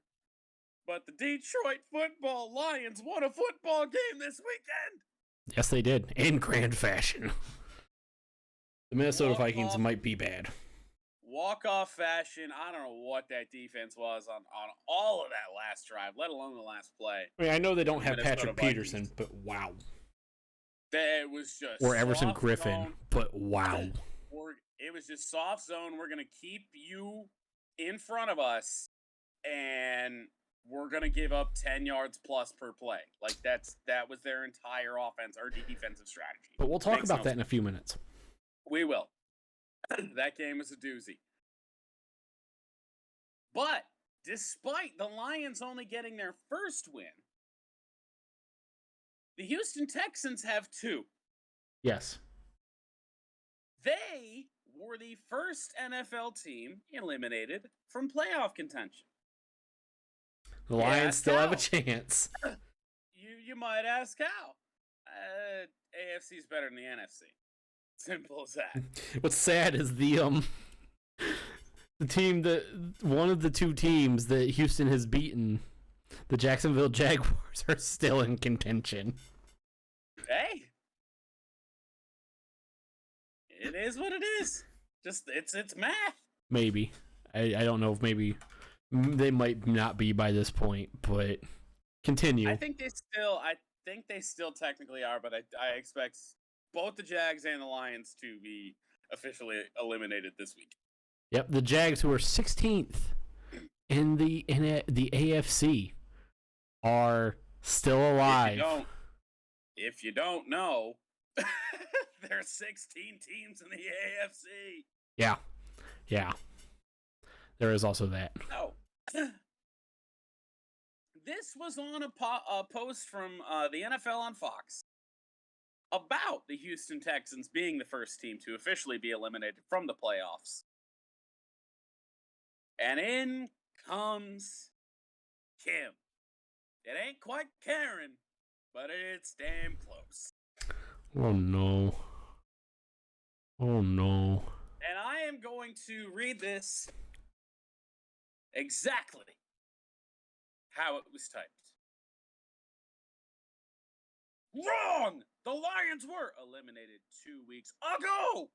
but the Detroit football Lions won a football game this weekend. Yes, they did. In grand fashion. The Minnesota Vikings might be bad. Walk-off fashion. I don't know what that defense was on all of that last drive, let alone the last play. I mean, I know they don't have Minnesota Patrick Vikings. Peterson, but wow. It was just Or Everson soft Griffin, zone. but wow. It was just soft zone. We're going to keep you in front of us, and we're going to give up 10 yards plus per play. Like, that was their entire offense or defensive strategy. But we'll talk about that in a few minutes. We will. That game was a doozy. But despite the Lions only getting their first win, the Houston Texans have 2. Yes. They were the first NFL team eliminated from playoff contention. The Lions still have a chance. You might ask how. AFC is better than the NFC. Simple as that. What's sad is the team that one of the 2 teams that Houston has beaten, the Jacksonville Jaguars, are still in contention. Hey, it is what it is. Just it's math. Maybe. I don't know if maybe they might not be by this point, but continue. I think they still technically are, but I expect both the Jags and the Lions to be officially eliminated this week. Yep, the Jags, who are 16th in the AFC, are still alive. If you don't know, there's 16 teams in the AFC. Yeah. There is also that. Oh. This was on a post from the NFL on Fox about the Houston Texans being the first team to officially be eliminated from the playoffs. And in comes Kim. It ain't quite Karen, but it's damn close. Oh no. And I am going to read this exactly how it was typed. Wrong! The Lions were eliminated 2 weeks ago!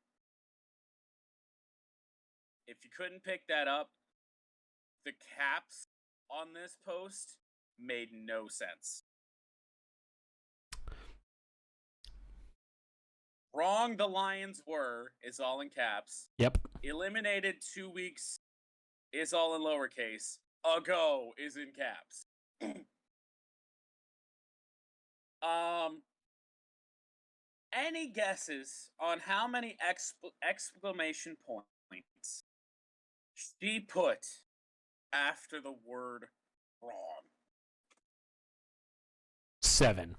If you couldn't pick that up, the caps on this post made no sense. Wrong, the Lions were is all in caps. Yep. Eliminated 2 weeks is all in lowercase. Ago is in caps. Any guesses on how many exclamation points she put after the word wrong? 7.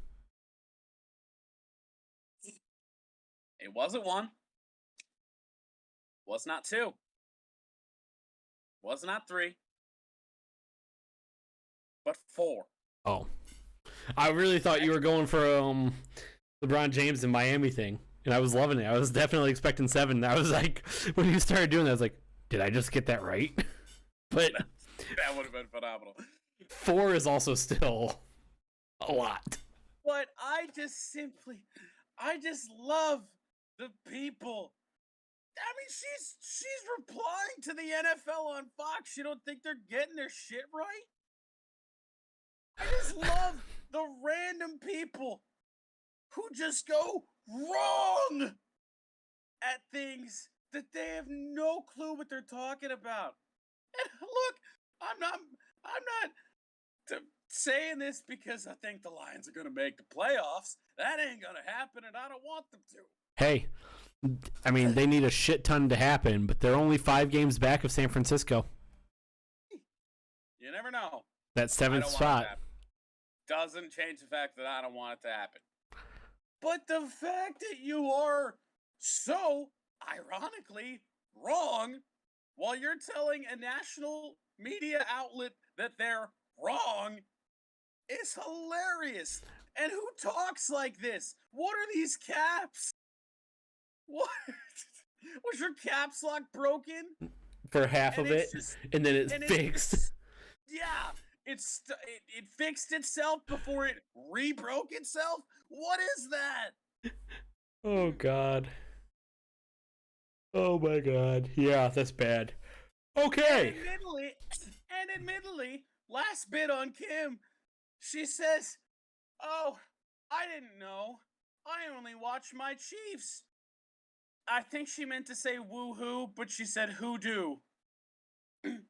It wasn't 1. Was not 2. Was not 3. But 4. Oh. I really thought you were going for LeBron James and Miami thing, and I was loving it. I was definitely expecting 7. I was like, when you started doing that, I was like, did I just get that right? But that would have been phenomenal. 4 is also still a lot. But I just love the people. I mean, she's replying to the NFL on Fox. You don't think they're getting their shit right? I just love the random people who just go wrong at things that they have no clue what they're talking about. And look, I'm not saying this because I think the Lions are going to make the playoffs. That ain't going to happen, and I don't want them to. Hey, I mean, they need a shit ton to happen, but they're only 5 games back of San Francisco. You never know. That 7th spot. Doesn't change the fact that I don't want it to happen. But the fact that you are so, ironically, wrong while you're telling a national media outlet that they're wrong is hilarious. And who talks like this? What are these caps? What? Was your caps lock broken? For half of it, and then it's fixed. It fixed itself before it re-broke itself? What is that? Oh, God. Oh, my God. Yeah, that's bad. Okay. And admittedly, last bit on Kim, she says, "Oh, I didn't know. I only watch my Chiefs." I think she meant to say woo-hoo, but she said hoodoo. That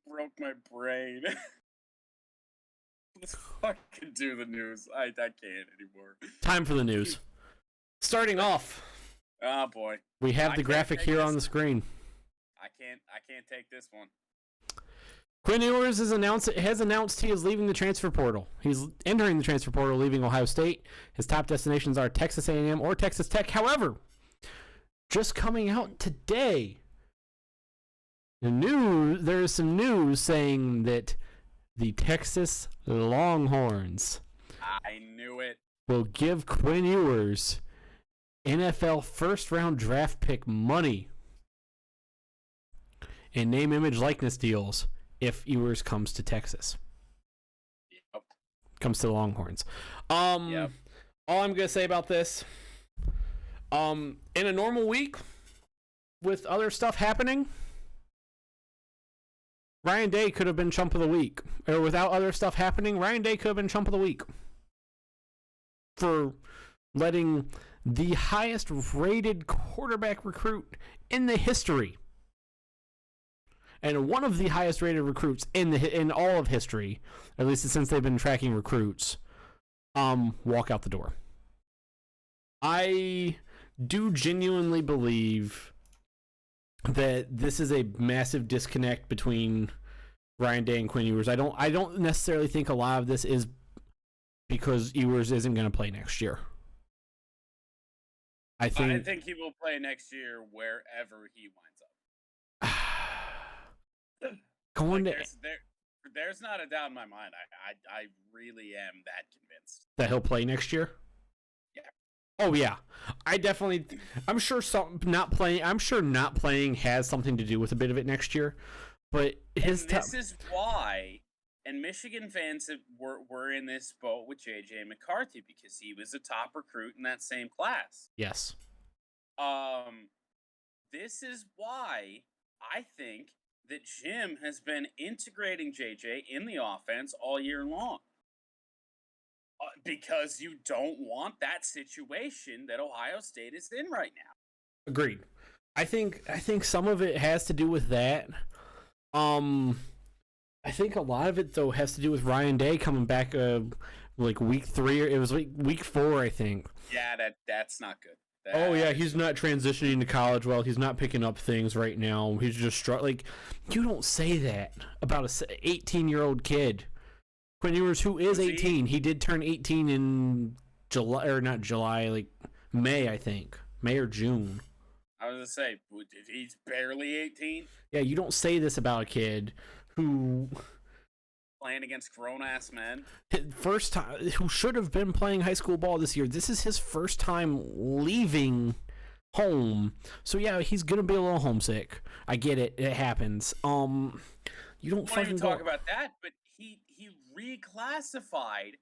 broke my brain. Let's fucking do the news. I can't anymore. Time for the news. Starting off. Oh boy. We have the graphic here on the screen. I can't take this one. Quinn Ewers has announced he is leaving the transfer portal. He's entering the transfer portal, leaving Ohio State. His top destinations are Texas A&M or Texas Tech. However, just coming out today, there is some news saying that the Texas Longhorns I knew it. will give Quinn Ewers NFL first-round draft pick money and name, image, likeness deals if Ewers comes to Texas. Yep. Comes to the Longhorns. Yep. All I'm going to say about this, in a normal week with other stuff happening, Ryan Day could have been chump of the week. Or without other stuff happening, Ryan Day could have been chump of the week for letting the highest rated quarterback recruit in the history and one of the highest rated recruits in all of history, at least since they've been tracking recruits, walk out the door. I do genuinely believe that this is a massive disconnect between Ryan Day and Quinn Ewers. I don't necessarily think a lot of this is because Ewers isn't going to play next year. I think he will play next year wherever he winds up. There's not a doubt in my mind. I really am that convinced that he'll play next year. Yeah. Oh yeah, I'm sure not playing has something to do with a bit of it next year, but this is why. And Michigan fans were in this boat with J.J. McCarthy because he was a top recruit in that same class. Yes. This is why I think that Jim has been integrating J.J. in the offense all year long. Because you don't want that situation that Ohio State is in right now. Agreed. I think some of it has to do with that. I think a lot of it though has to do with Ryan Day coming back like week 3 or it was week 4 I think. Yeah, that's not good. He's not transitioning to college well. He's not picking up things right now. He's just like you don't say that about a 18-year-old kid. Quinn Ewers, who is 18, he did turn 18 in July or not July, like May I think, May or June. I was gonna say he's barely 18. Yeah, you don't say this about a kid who playing against grown-ass men. First time, who should have been playing high school ball this year. This is his first time leaving home. So yeah, he's gonna be a little homesick. I get it. It happens. You don't fucking talk about that, but he reclassified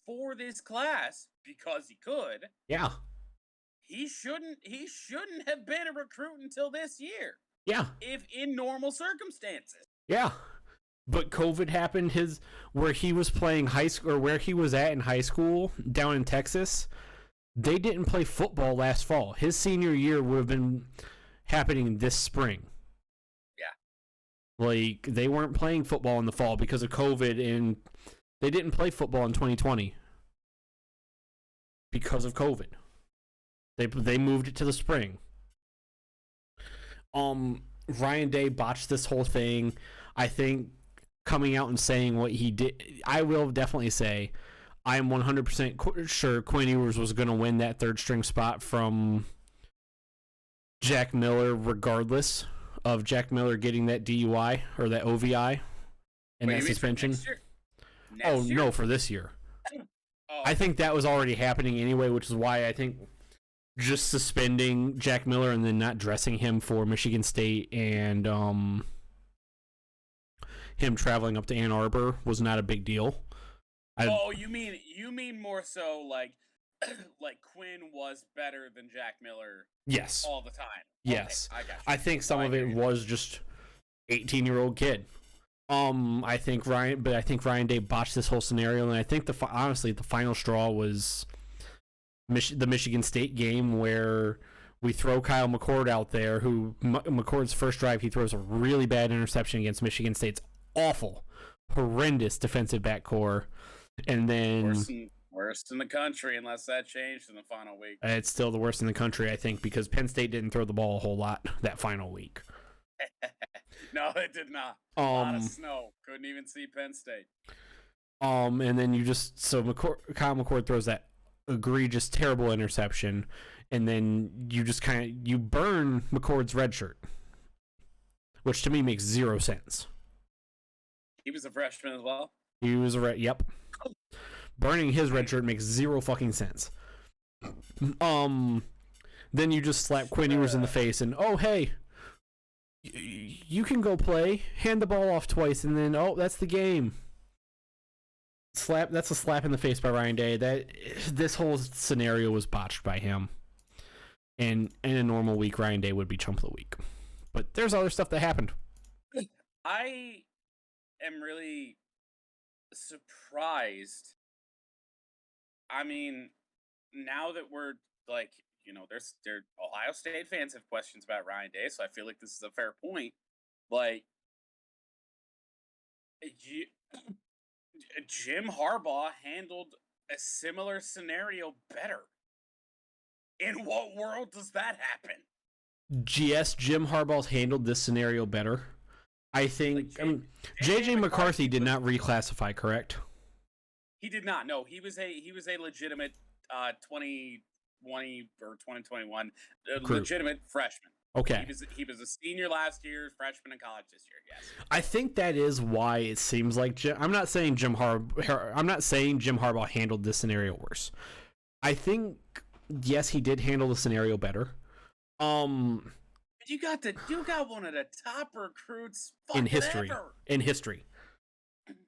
for this class because he could. Yeah. He shouldn't have been a recruit until this year. Yeah. If in normal circumstances. Yeah. But COVID happened where he was playing high school or where he was at in high school down in Texas. They didn't play football last fall. His senior year would have been happening this spring. Yeah. Like, they weren't playing football in the fall because of COVID, and they didn't play football in 2020 because of COVID. They moved it to the spring. Ryan Day botched this whole thing. I think coming out and saying what he did, I will definitely say I am 100% sure Quinn Ewers was going to win that third string spot from Jack Miller, regardless of Jack Miller getting that DUI or that OVI and that suspension. Next year? No, for this year. Oh. I think that was already happening anyway, which is why I think just suspending Jack Miller and then not dressing him for Michigan State and him traveling up to Ann Arbor was not a big deal. You mean more so like Quinn was better than Jack Miller? Yes. All the time. Yes. Okay, I got you. I think some of it was just 18-year-old kid. I think Ryan Day botched this whole scenario, and I think honestly the final straw was the Michigan State game where we throw Kyle McCord out there, who McCord's first drive, he throws a really bad interception against Michigan State's awful, horrendous defensive back core. And then worst in the country, unless that changed in the final week. It's still the worst in the country, I think, because Penn State didn't throw the ball a whole lot that final week. No, it did not. A lot of snow. Couldn't even see Penn State. And then Kyle McCord throws that egregious, terrible interception, and then you just you burn McCord's red shirt, which to me makes zero sense. He was a freshman as well? He was yep. Burning his red shirt makes zero fucking sense. Then you just slap Quinn Ewers in the face and, oh, hey, you can go play. Hand the ball off twice, and then, oh, that's the game. That's a slap in the face by Ryan Day. This whole scenario was botched by him. And in a normal week, Ryan Day would be chump of the week. But there's other stuff that happened. I am really surprised. I mean, now that we're like, there Ohio State fans have questions about Ryan Day, so I feel like this is a fair point. Like, Jim Harbaugh handled a similar scenario better. In what world does that happen? Yes, Jim Harbaugh's handled this scenario better. I think. J.J. McCarthy did not reclassify, correct? He did not. No, he was a legitimate 2020 or 2021 legitimate freshman. Okay. He was a senior last year, freshman in college this year. Yes. I think that is why it seems like I'm not saying Jim Harbaugh handled this scenario worse. I think yes, he did handle the scenario better. You got one of the top recruits in history. Ever. In history.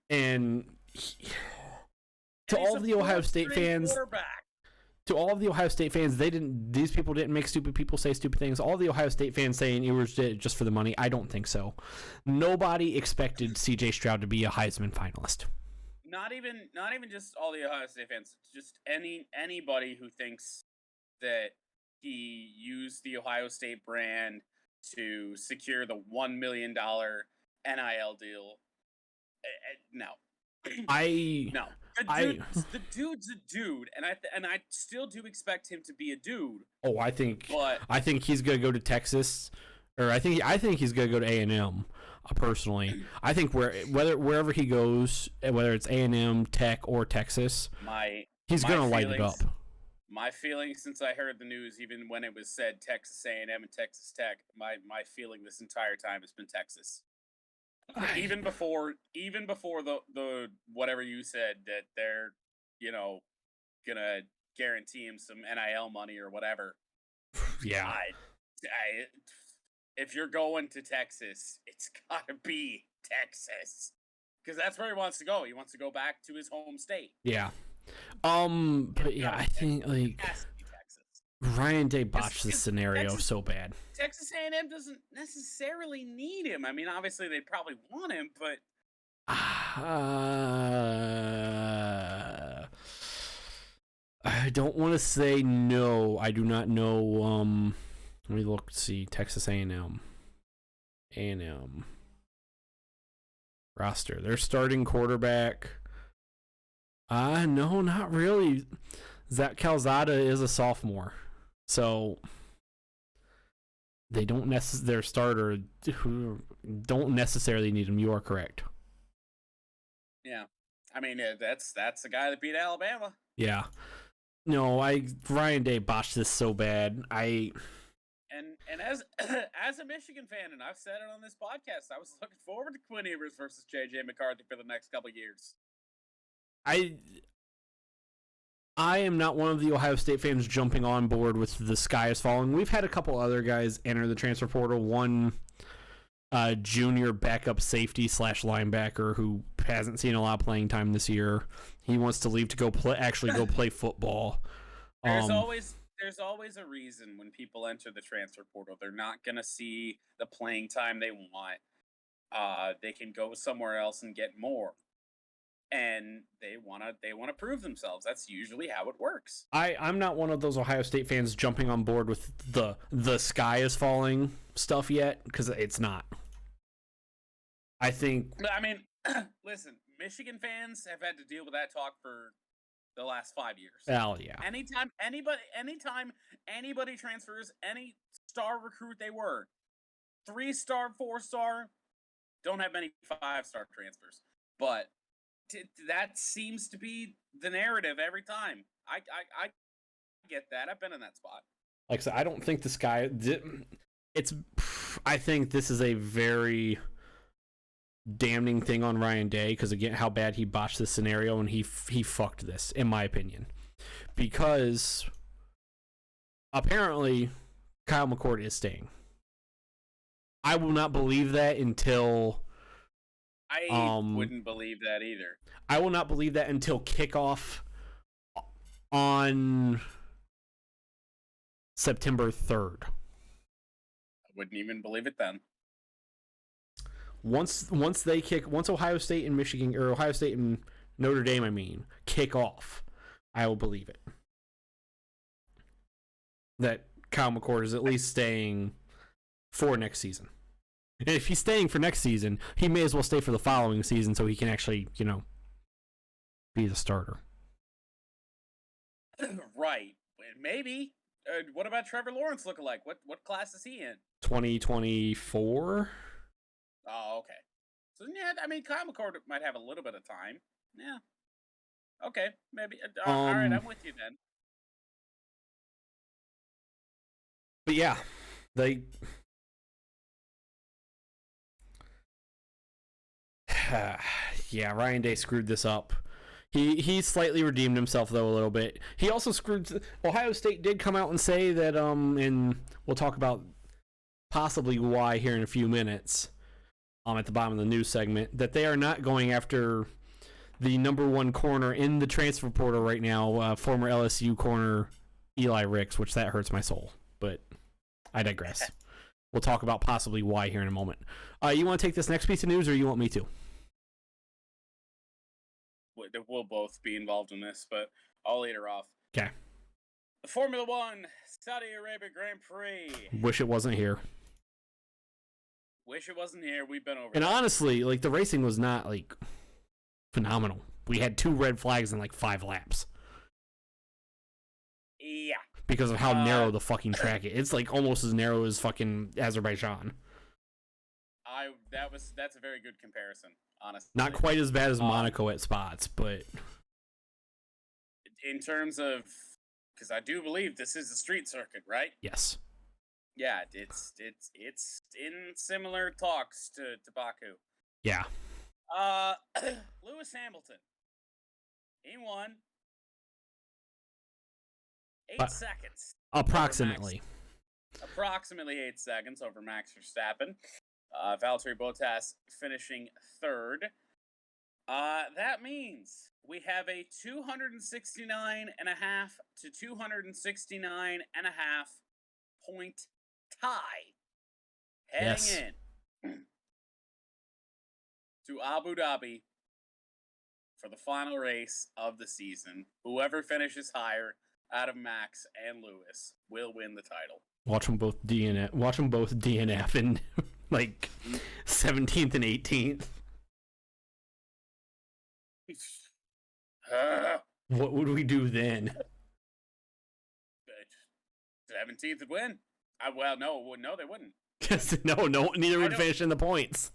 And to all of the Ohio State fans, these people didn't make stupid people say stupid things. All the Ohio State fans saying Ewers did it just for the money. I don't think so. Nobody expected CJ Stroud to be a Heisman finalist. Not even just all the Ohio State fans. Just anybody who thinks that he used the Ohio State brand to secure the $1 million NIL deal. No. The dude's a dude, and I still do expect him to be a dude. Oh, I think he's gonna go to Texas, or I think he's gonna go to A&M. Personally, I think wherever he goes, whether it's A&M, Tech, or Texas, he's gonna light it up. My feeling since I heard the news, even when it was said Texas A&M and Texas Tech, my feeling this entire time has been Texas. Even before the whatever you said that they're gonna guarantee him some NIL money or whatever. Yeah. If you're going to Texas, it's gotta be Texas, because that's where he wants to go. He wants to go back to his home state. Yeah. But yeah, I think Ryan Day botched this scenario so bad. Texas A&M doesn't necessarily need him. I mean, obviously they probably want him, but I don't want to say no. I do not know. Let me look. See, Texas A&M. roster. Their starting quarterback. No, not really. Zach Calzada is a sophomore, so they don't their starter don't necessarily need him. You are correct. Yeah, I mean that's the guy that beat Alabama. Yeah. No, Ryan Day botched this so bad. And as as a Michigan fan, and I've said it on this podcast, I was looking forward to Quinn Ewers versus J.J. McCarthy for the next couple of years. I am not one of the Ohio State fans jumping on board with the sky is falling. We've had a couple other guys enter the transfer portal. One junior backup safety / linebacker who hasn't seen a lot of playing time this year. He wants to leave to go play football. There's always a reason when people enter the transfer portal. They're not going to see the playing time they want. They can go somewhere else and get more. And they want to prove themselves. That's usually how it works. I'm not one of those Ohio State fans jumping on board with the sky is falling stuff yet, because it's not. I mean, listen, Michigan fans have had to deal with that talk for the last 5 years. Hell yeah. Anytime anybody transfers, any star recruit they were, 3-star, 4-star, don't have many 5-star transfers. But that seems to be the narrative every time. I get that. I've been in that spot. Like I said, I don't think the sky. I think this is a very damning thing on Ryan Day, because again, how bad he botched this scenario, and he fucked this, in my opinion, because apparently Kyle McCord is staying. I will not believe that until. I wouldn't believe that either. I will not believe that until kickoff on September 3rd. I wouldn't even believe it then. Once Ohio State and Michigan, or Ohio State and Notre Dame, kick off, I will believe it. That Kyle McCord is at least staying for next season. And if he's staying for next season, he may as well stay for the following season so he can actually, be the starter. Right. Maybe. What about Trevor Lawrence lookalike? What class is he in? 2024? Oh, okay. So, yeah, I mean, Kyle McCord might have a little bit of time. Yeah. Okay, maybe. All right, I'm with you then. But yeah, yeah, Ryan Day screwed this up. He slightly redeemed himself, though, a little bit. He also screwed. Ohio State did come out and say that, and we'll talk about possibly why here in a few minutes, at the bottom of the news segment, that they are not going after the number one corner in the transfer portal right now, former LSU corner Eli Ricks, which that hurts my soul. But I digress. We'll talk about possibly why here in a moment. You want to take this next piece of news, or you want me to? We'll both be involved in this, but I'll lead her off. Okay. The Formula One Saudi Arabia Grand Prix. Wish it wasn't here. Wish it wasn't here. We've been over. And honestly, the racing was not phenomenal. We had 2 red flags in 5 laps. Yeah. Because of how narrow the fucking track is. It's almost as narrow as fucking Azerbaijan. That's a very good comparison, honestly. Not quite as bad as Monaco at spots, but in terms of, because I do believe this is a street circuit, right? Yes. Yeah, it's in similar talks to Baku. Yeah. Lewis Hamilton. He won 8 seconds. Approximately. Approximately 8 seconds over Max Verstappen. Valtteri Bottas finishing 3rd. That means we have a 269.5 to 269.5 point tie heading in to Abu Dhabi for the final race of the season. Whoever finishes higher out of Max and Lewis will win the title. Watch them both DNF in 17th and 18th. What would we do then? 17th would win. No, they wouldn't. No, neither would finish in the points.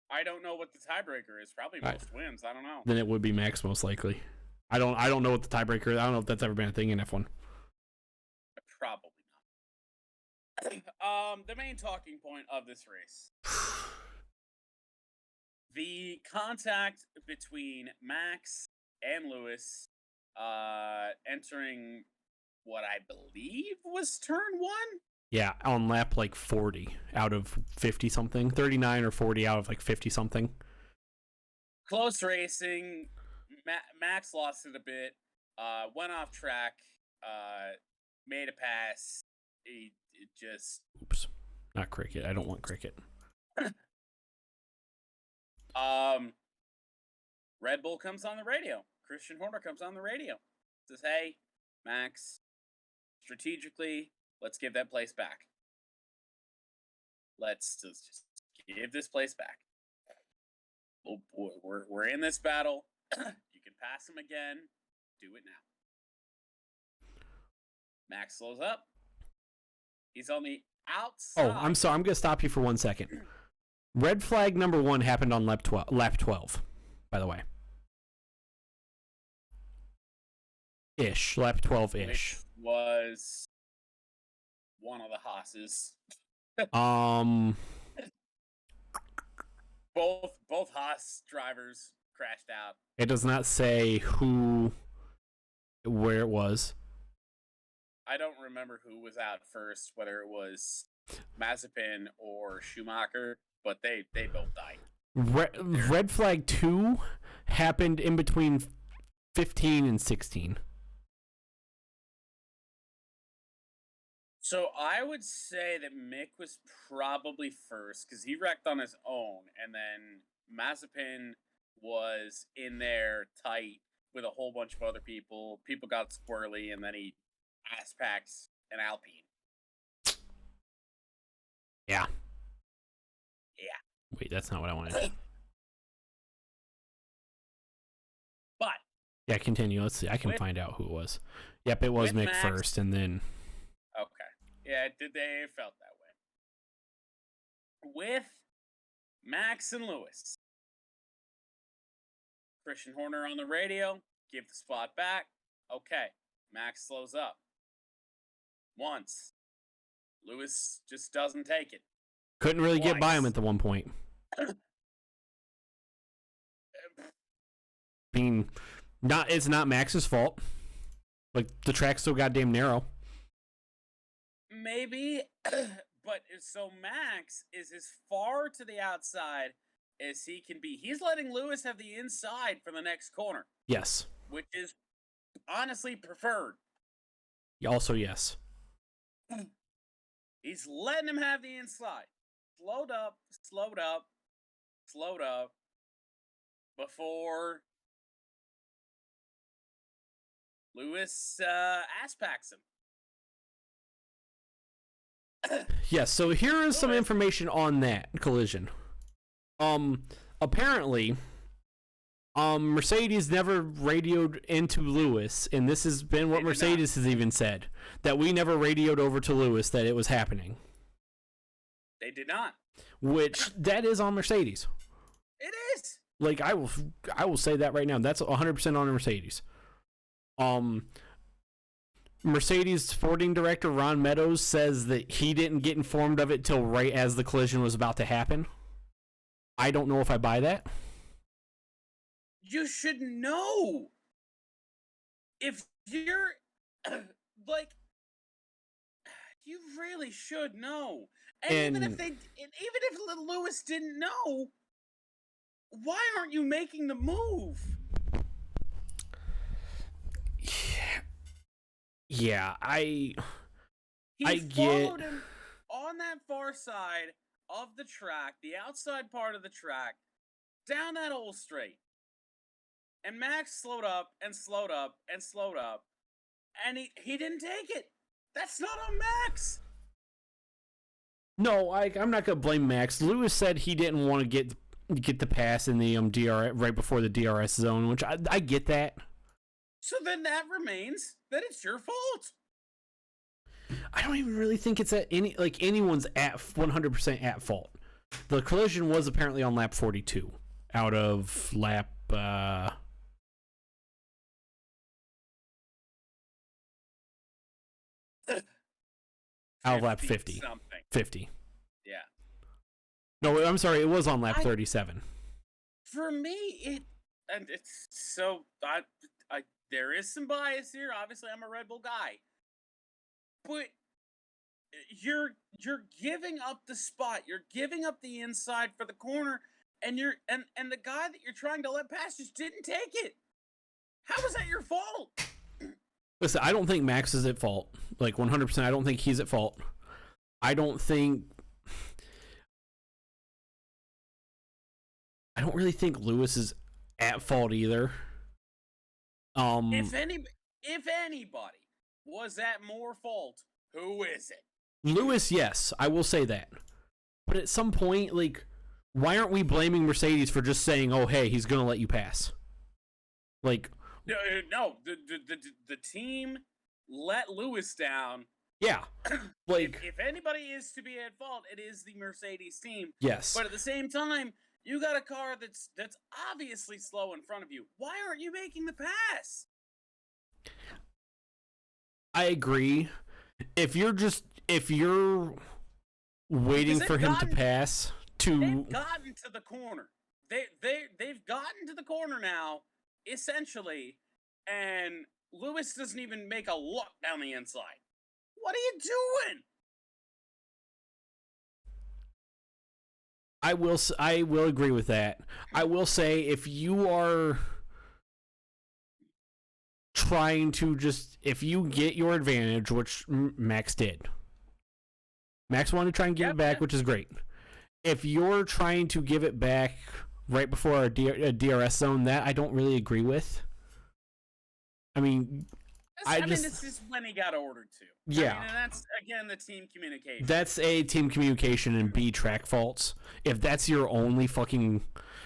I don't know what the tiebreaker is. Probably most wins. I don't know. Then it would be Max most likely. I don't know what the tiebreaker is. I don't know if that's ever been a thing in F1. Probably not. The main talking point of this race. The contact between Max and Lewis entering what I believe was turn 1. Yeah, on lap like 40 out of 50 something, 39 or 40 out of like 50 something. Close racing. Max lost it a bit. Went off track. Made a pass. It just. Oops, not cricket. I don't want cricket. Red Bull comes on the radio. Christian Horner comes on the radio. Says, "Hey, Max, strategically, let's give that place back. Let's just give this place back. Oh boy, we're in this battle. You can pass him again. Do it now." Max slows up. He's on the outside. Oh, I'm sorry. I'm going to stop you for 1 second. Red flag number 1 happened on lap 12, by the way. Lap 12-ish. Which was one of the Haas's. Both Haas drivers crashed out. It does not say where it was. I don't remember who was out first, whether it was Mazepin or Schumacher, but they both died. Red flag 2 happened in between 15 and 16. So I would say that Mick was probably first because he wrecked on his own, and then Mazepin was in there tight with a whole bunch of other people. People got squirrely, and then he ass-packed an Alpine. Yeah. Yeah. Wait, that's not what I wanted. But. Yeah, continue. Let's see. I can find out who it was. Yep, it was Mick Max, first, and then. Okay. Yeah, they felt that way. With Max and Lewis. Christian Horner on the radio. Give the spot back. Okay. Max slows up. Once. Lewis just doesn't take it. Couldn't really Twice. get by him at the one point. I mean, it's not Max's fault. Like, the track's so goddamn narrow. Maybe, but so Max is as far to the outside as he can be. He's letting Lewis have the inside for the next corner. Yes. Which is honestly preferred. Also, yes. He's letting him have the inside. Slowed up before Lewis ass packs him. Yes, so here is some information on that collision. Apparently, Mercedes never radioed into Lewis, and this has been what Mercedes has even said, that we never radioed over to Lewis that it was happening. They did not. Which, that is on Mercedes. It is. Like, I will say that right now. That's 100% on Mercedes. Mercedes sporting director Ron Meadows says that he didn't get informed of it till right as the collision was about to happen. I don't know if I buy that. You should know. If you're like, you really should know. And even if Lewis didn't know, why aren't you making the move? Yeah, I get. Followed him on that far side of the track, the outside part of the track, down that old straight. And Max slowed up, and he didn't take it. That's not on Max. No, I'm not going to blame Max. Lewis said he didn't want to get get the pass in the DRS right before the DRS zone, which I get that. So then that remains that it's your fault. I don't even really think it's at anyone's at 100% at fault. The collision was apparently on lap 42 out of lap out of lap 50. Something. 50. Yeah. No, I'm sorry. It was on lap 37. For me, it's so there is some bias here. Obviously, I'm a Red Bull guy, but you're giving up the spot. You're giving up the inside for the corner, and the guy that you're trying to let pass just didn't take it. How is that your fault? Listen, I don't think Max is at fault. Like 100%, I don't think he's at fault. I don't really think Lewis is at fault either. If anybody was at more fault, who is it? Lewis, yes, I will say that. But at some point, like, why aren't we blaming Mercedes for just saying, "Oh, hey, he's gonna let you pass"? Like, no, the team let Lewis down. Yeah, like if anybody is to be at fault, it is the Mercedes team. Yes, but at the same time, you got a car that's obviously slow in front of you. Why aren't you making the pass? I agree. If you're waiting for him to pass, they've gotten to the corner. They've gotten to the corner now, essentially, and Lewis doesn't even make a look down the inside. What are you doing? I will agree with that. I will say if you are trying to if you get your advantage, which Max did. Max wanted to try and give it back, which is great. If you're trying to give it back right before a DRS zone, that I don't really agree with. I mean, this is when he got ordered to. Yeah. And that's, again, the team communication. That's A, team communication, and B, track faults. If that's your only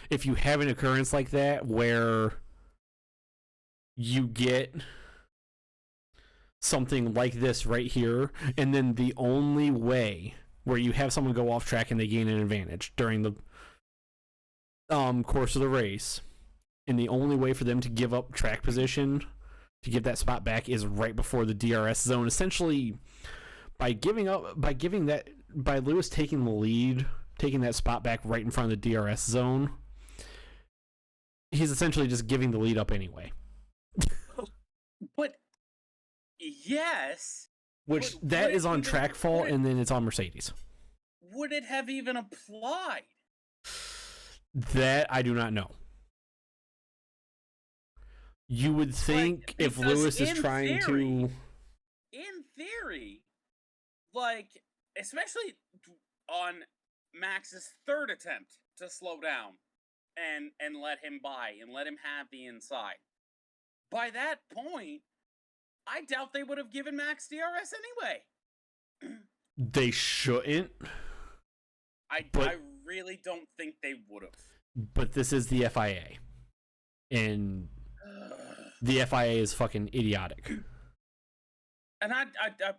if you have an occurrence like that where you get something like this right here, and then the only way where you have someone go off track and they gain an advantage during the course of the race, and the only way for them to give up track position to give that spot back is right before the DRS zone. Essentially, by Lewis taking the lead, taking that spot back right in front of the DRS zone, he's essentially just giving the lead up anyway. But yes, which that is on track fault, and then it's on Mercedes. Would it have even applied? That I do not know. You would think if Lewis is trying to... In theory, especially on Max's third attempt to slow down and let him by and let him have the inside, by that point, I doubt they would have given Max DRS anyway. They shouldn't. I really don't think they would have. But this is the FIA. And... the FIA is fucking idiotic. And I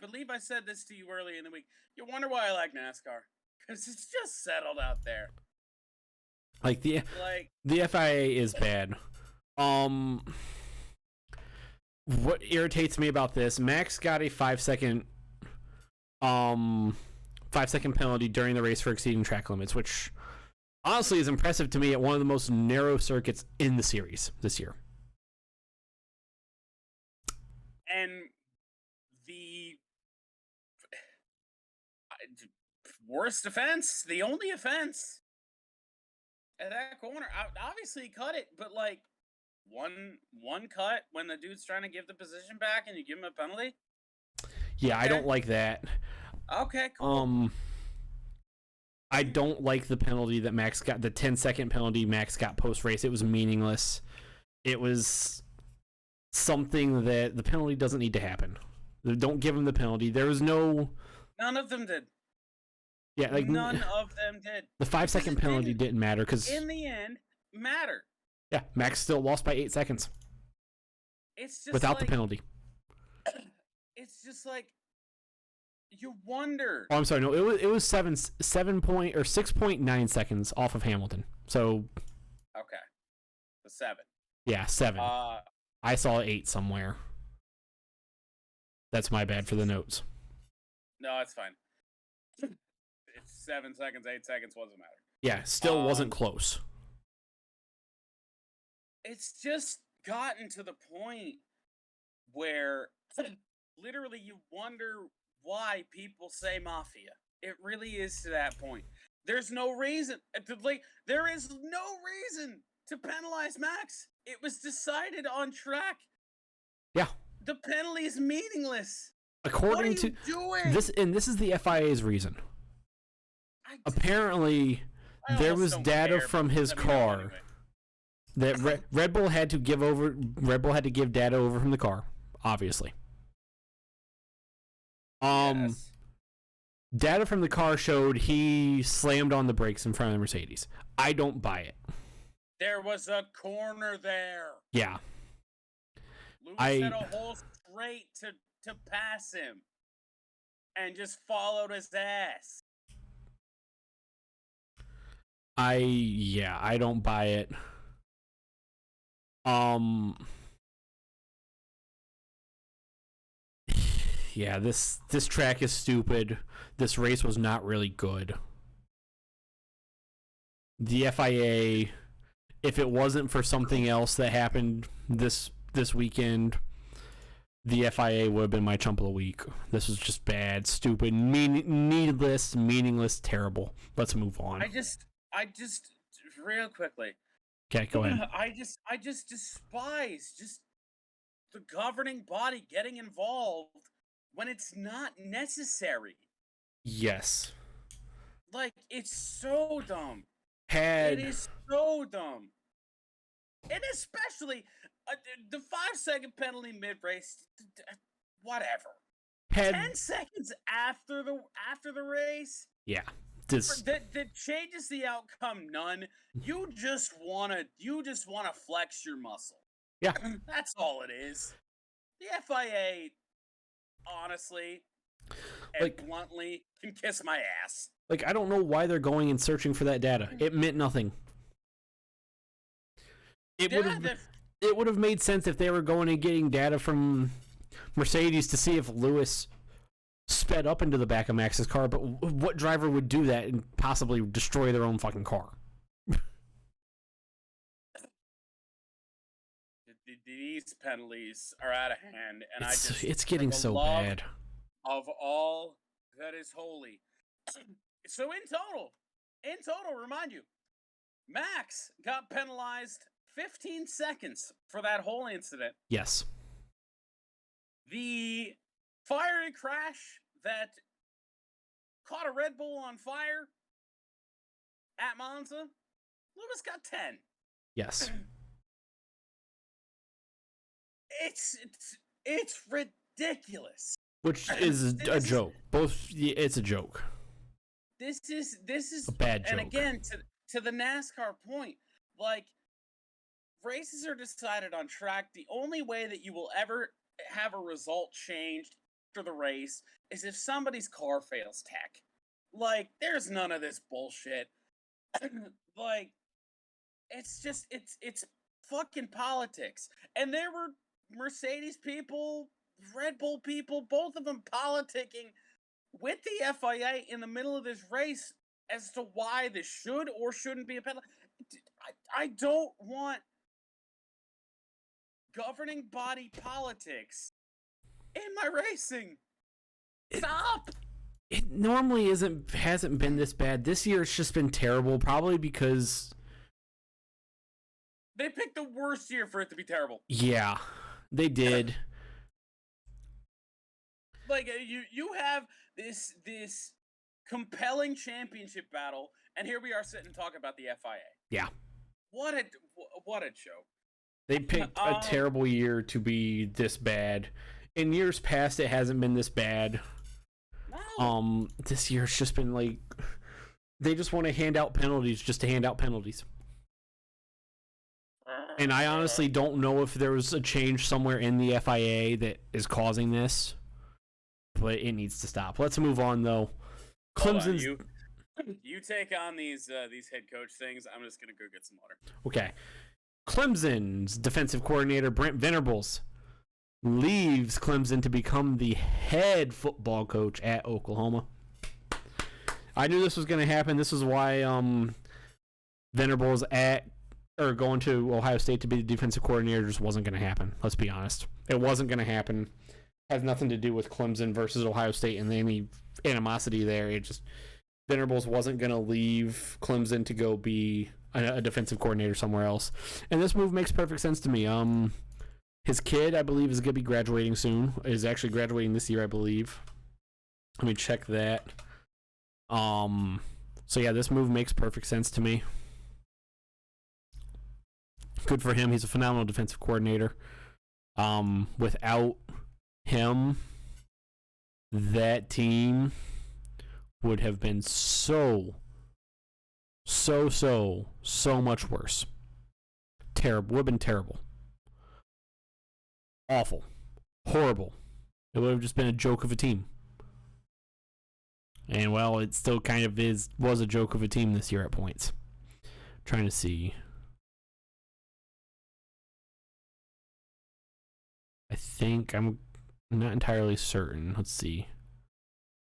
believe I said this to you earlier in the week. You wonder why I like NASCAR. Because it's just settled out there. The FIA is bad. What irritates me about this, Max got a 5-second penalty during the race for exceeding track limits, which honestly is impressive to me at one of the most narrow circuits in the series this year. And the worst offense, the only offense at that corner, obviously he cut it, but one cut when the dude's trying to give the position back and you give him a penalty? Yeah, okay. I don't like that. Okay, cool. I don't like the penalty that Max got, the 10-second penalty Max got post-race. It was meaningless. It was something that the penalty doesn't need to happen. Don't give him the penalty. There was no... None of them did. Yeah, like none of them did. The 5-second penalty didn't matter because in the end, matter. Yeah, Max still lost by 8 seconds. It's just without the penalty. It's just like you wonder. Oh, I'm sorry. No, it was 6.9 seconds off of Hamilton. So okay, the 7. Yeah, 7. I saw 8 somewhere. That's my bad for the notes. No, it's fine. It's 7 seconds, 8 seconds, doesn't matter. Yeah, still wasn't close. It's just gotten to the point where literally you wonder why people say mafia. It really is to that point. There's no reason there is no reason to penalize Max. It was decided on track. Yeah. The penalty is meaningless. According what are you doing? This is the FIA's reason. Apparently, there was data from his car that Red Bull had to give over. Red Bull had to give data over from the car, obviously. Yes. Data from the car showed he slammed on the brakes in front of the Mercedes. I don't buy it. There was a corner there. Yeah. Lewis had a whole straight to pass him and just followed his ass. I don't buy it. Yeah, this track is stupid. This race was not really good. The FIA, if it wasn't for something else that happened this weekend, the FIA would have been my chump of the week. This was just bad, stupid, needless, meaningless, terrible. Let's move on. I just real quickly. Okay, go ahead. I just despise just the governing body getting involved when it's not necessary. Yes. Like, it's so dumb. It is so dumb. And especially the 5-second penalty mid-race, whatever. 10 seconds after the race? Yeah. That changes the outcome none. You just wanna flex your muscle. Yeah. That's all it is. The FIA, honestly, and bluntly, can kiss my ass. I don't know why they're going and searching for that data. It meant nothing. It would have made sense if they were going and getting data from Mercedes to see if Lewis sped up into the back of Max's car, but what driver would do that and possibly destroy their own fucking car? These penalties are out of hand, and it's getting so bad. Of all that is holy. So in total, remind you, Max got penalized 15 seconds for that whole incident. Yes. The fiery crash that caught a Red Bull on fire at Monza, Lewis got 10. Yes. It's ridiculous. Which is a joke. It's a joke. This is a bad joke. And again, to the NASCAR point, races are decided on track. The only way that you will ever have a result changed after the race is if somebody's car fails tech. There's none of this bullshit. It's fucking politics. And there were Mercedes people, Red Bull people, both of them politicking with the FIA in the middle of this race as to why this should or shouldn't be a penalty. I don't want governing body politics in my racing. Stop! It normally hasn't been this bad. This year it's just been terrible, probably because they picked the worst year for it to be terrible. Yeah, they did. You have this compelling championship battle, and here we are sitting and talking about the FIA. Yeah. What a show. They picked a terrible year to be this bad. In years past, it hasn't been this bad. This year it's just been like they just want to hand out penalties just to hand out penalties. And I honestly don't know if there was a change somewhere in the FIA that is causing this, but it needs to stop. Let's move on, though. Clemson's... You take on these head coach things. I'm just going to go get some water. Okay. Clemson's defensive coordinator, Brent Venables, leaves Clemson to become the head football coach at Oklahoma. I knew this was going to happen. This is why Venables going to Ohio State to be the defensive coordinator just wasn't going to happen. Let's be honest. It wasn't going to happen. Has nothing to do with Clemson versus Ohio State and any animosity there. It just Venables wasn't going to leave Clemson to go be a defensive coordinator somewhere else. And this move makes perfect sense to me. His kid, I believe, is going to be graduating soon. Is actually graduating this year, I believe. Let me check that. So yeah, this move makes perfect sense to me. Good for him. He's a phenomenal defensive coordinator. Without him, that team would have been so much worse. Terrible. Would have been terrible. Awful. Horrible. It would have just been a joke of a team. And, well, it still kind of was a joke of a team this year at points. Trying to see. I think I'm not entirely certain. Let's see.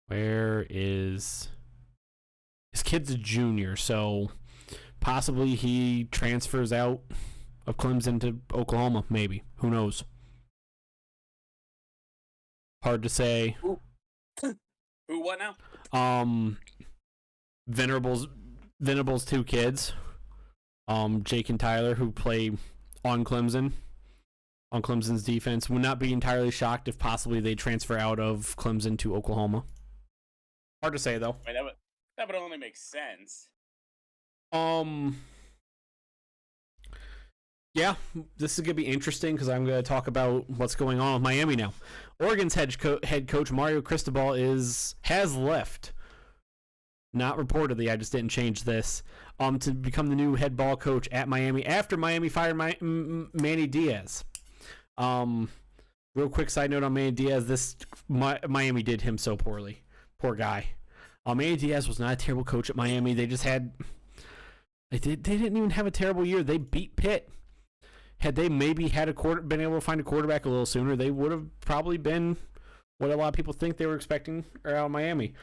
Where is... His kid's a junior, so possibly he transfers out of Clemson to Oklahoma, maybe. Who knows? Hard to say. Who what now? Venables' two kids, Jake and Tyler, who play on Clemson's defense. Would not be entirely shocked if possibly they transfer out of Clemson to Oklahoma. Hard to say, though. I mean, that would only make sense. Yeah, this is going to be interesting because I'm going to talk about what's going on with Miami now. Oregon's head coach Mario Cristobal has left. Not reportedly, I just didn't change this. To become the new head ball coach at Miami after Miami fired Manny Diaz. Real quick side note on Manny Diaz: Miami did him so poorly. Poor guy. Manny Diaz was not a terrible coach at Miami. They didn't even have a terrible year. They beat Pitt. Had they maybe been able to find a quarterback a little sooner, they would have probably been what a lot of people think they were expecting out of Miami.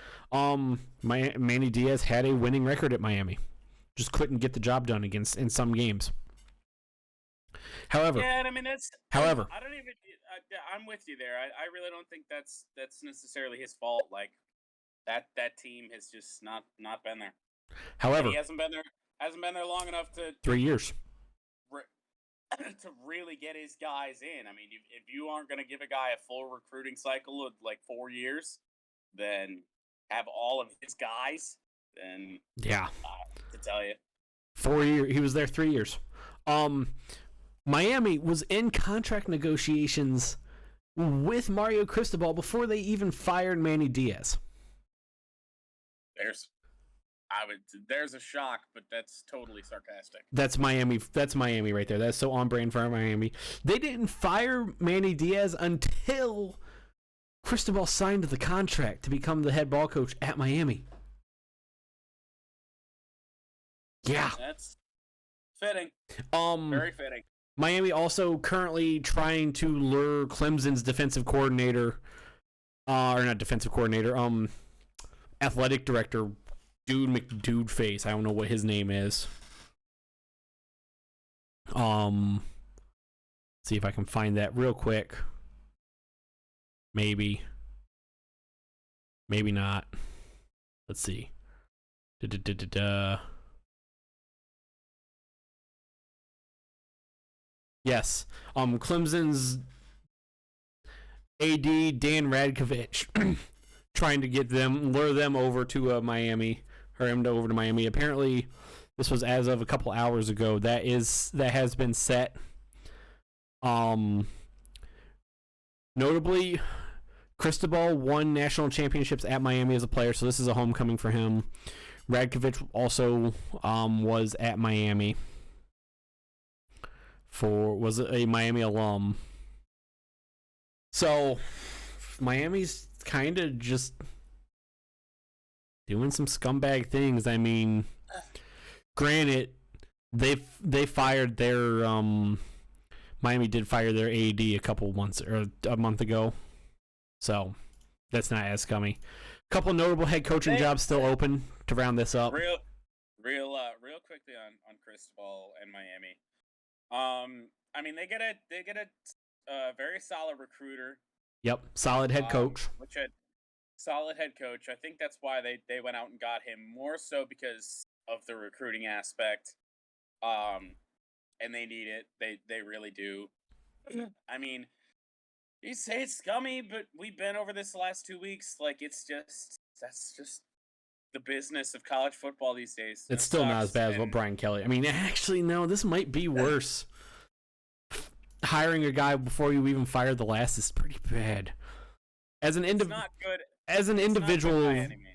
Manny Diaz had a winning record at Miami, just couldn't get the job done in some games. However, yeah, I mean I don't even. I'm with you there. I really don't think that's necessarily his fault. Like that team has just not been there. However, he hasn't been there long enough to 3 years. To really get his guys in. I mean, if you aren't going to give a guy a full recruiting cycle of like 4 years, then have all of his guys, then yeah, to tell you, 4 years. He was there 3 years. Miami was in contract negotiations with Mario Cristobal before they even fired Manny Diaz. There's a shock, but that's totally sarcastic. That's Miami right there. That's so on brand for Miami. They didn't fire Manny Diaz until Cristobal signed the contract to become the head ball coach at Miami. Yeah. That's fitting. Very fitting. Miami also currently trying to lure Clemson's defensive coordinator, or not defensive coordinator, athletic director, Dude McDudeface. I don't know what his name is. See if I can find that real quick. Maybe not. Let's see. Yes. Clemson's AD Dan Radkovich trying to lure them over to Miami, or him over to Miami. Apparently, this was as of a couple hours ago. That has been set. Notably, Cristobal won national championships at Miami as a player, so this is a homecoming for him. Radkovic also was at Miami. Was a Miami alum. So Miami's kind of just doing some scumbag things. I mean, granted, they fired their Miami did fire their AD a month ago. So that's not as scummy. A couple notable head coaching jobs still open to round this up. Real quickly on Cristobal and Miami. I mean, they get a very solid recruiter. Yep, solid head coach. Solid head coach. I think that's why they went out and got him, more so because of the recruiting aspect. And they need it. They really do. I mean, you say it's scummy, but we've been over this the last 2 weeks. Like, that's just the business of college football these days. It's still not as bad as what Brian Kelly. I mean, actually, no, this might be worse. Hiring a guy before you even fired the last is pretty bad. As an individual,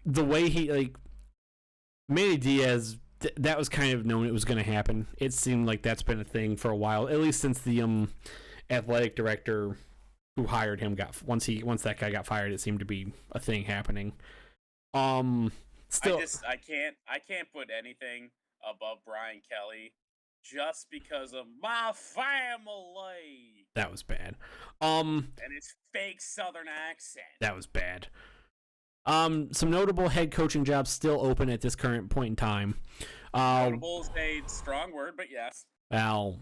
the way he Manny Diaz, that was kind of known it was going to happen. It seemed like that's been a thing for a while, at least since the athletic director who hired him once that guy got fired. It seemed to be a thing happening. Still, I can't put anything above Brian Kelly just because of my family. That was bad. And his fake Southern accent. That was bad. Some notable head coaching jobs still open at this current point in time. Notable is a strong word, but yes. Well,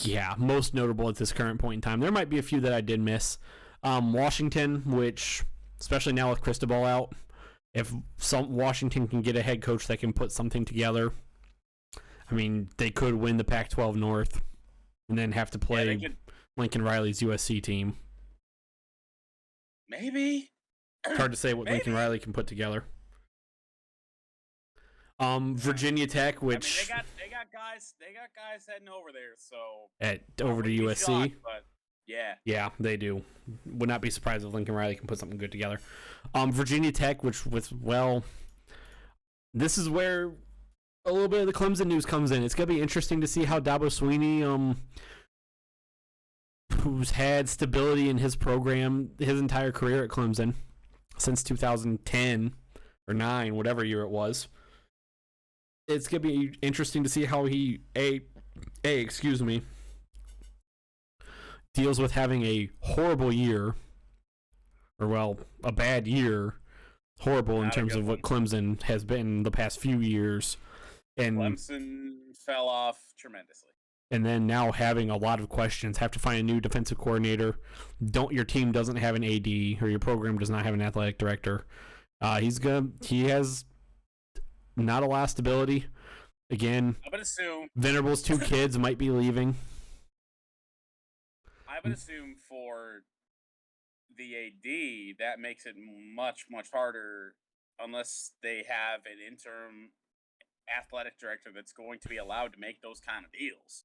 yeah, most notable at this current point in time. There might be a few that I did miss. Washington, which, especially now with Cristobal out, if Washington can get a head coach that can put something together, I mean, they could win the Pac-12 North and then have to play Lincoln Riley's USC team. Maybe. It's hard to say what Lincoln Riley can put together. Virginia Tech, which they got guys heading over there, so over to USC. Shocked, but yeah, they do. Would not be surprised if Lincoln Riley can put something good together. Virginia Tech, this is where a little bit of the Clemson news comes in. It's gonna be interesting to see how Dabo Swinney, who's had stability in his program his entire career at Clemson since 2010 or 9, whatever year it was. It's going to be interesting to see how he deals with having a horrible year, or a bad year, horrible in terms of what Clemson has been the past few years. And Clemson fell off tremendously. And then now having a lot of questions, have to find a new defensive coordinator. Your team doesn't have an AD, or your program does not have an athletic director. He has not a lot of stability. Again, I would assume Venerable's 2 kids might be leaving. I would assume for the AD, that makes it much, much harder unless they have an interim athletic director that's going to be allowed to make those kind of deals.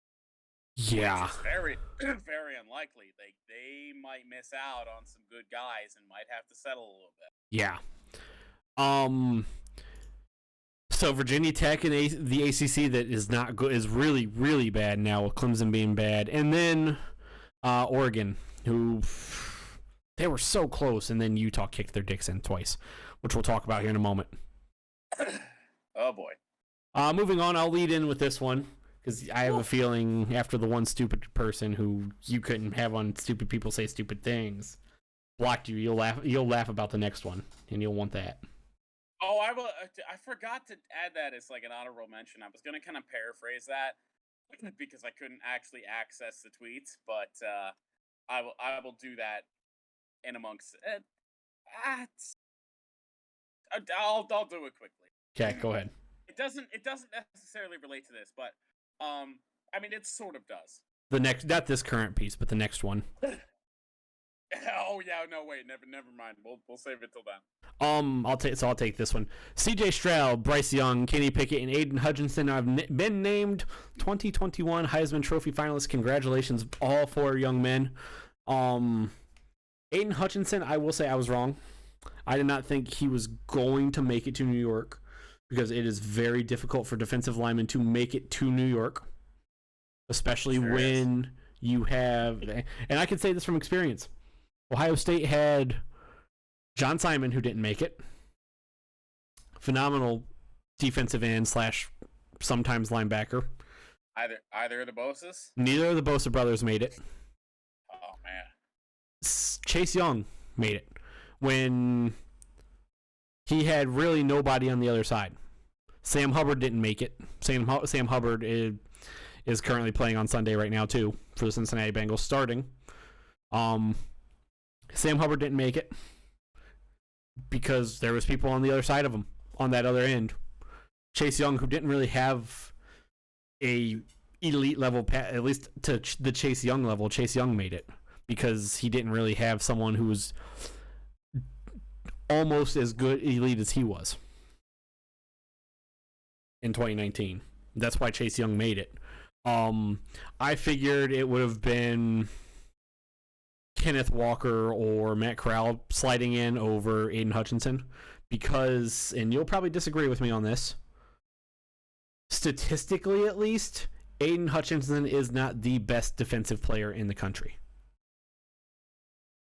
Yeah. It's very, very unlikely. They might miss out on some good guys and might have to settle a little bit. Yeah. So Virginia Tech and the ACC that is not good is really, really bad now, with Clemson being bad. And then Oregon, who they were so close, and then Utah kicked their dicks in twice, which we'll talk about here in a moment. Oh, boy. Moving on, I'll lead in with this one, because I have a feeling after the one stupid person who you couldn't have on Stupid People Say Stupid Things blocked you, you'll laugh about the next one, and you'll want that. Oh, I forgot to add that as like an honorable mention. I was going to kind of paraphrase that because I couldn't actually access the tweets, but I will do that in amongst it. I'll do it quickly. Okay, go ahead. It doesn't necessarily relate to this, but I mean it sort of does. Not this current piece, but the next one. Oh yeah, no wait, never mind. We'll save it till then. I'll take this one. C.J. Stroud, Bryce Young, Kenny Pickett, and Aiden Hutchinson have been named 2021 Heisman Trophy finalists. Congratulations, all 4 young men. Aiden Hutchinson, I will say I was wrong. I did not think he was going to make it to New York because it is very difficult for defensive linemen to make it to New York, especially when you have, and I can say this from experience. Ohio State had John Simon, who didn't make it. Phenomenal defensive end / sometimes linebacker. Either of the Boses? Neither of the Bosa brothers made it. Oh, man. Chase Young made it when he had really nobody on the other side. Sam Hubbard didn't make it. Sam Hubbard is currently playing on Sunday right now, too, for the Cincinnati Bengals, starting. Sam Hubbard didn't make it because there was people on the other side of him, on that other end. Chase Young, who didn't really have a elite level, at least to the Chase Young level, Chase Young made it because he didn't really have someone who was almost as good elite as he was in 2019. That's why Chase Young made it. I figured it would have been Kenneth Walker or Matt Corral sliding in over Aiden Hutchinson because, and you'll probably disagree with me on this, statistically at least, Aiden Hutchinson is not the best defensive player in the country.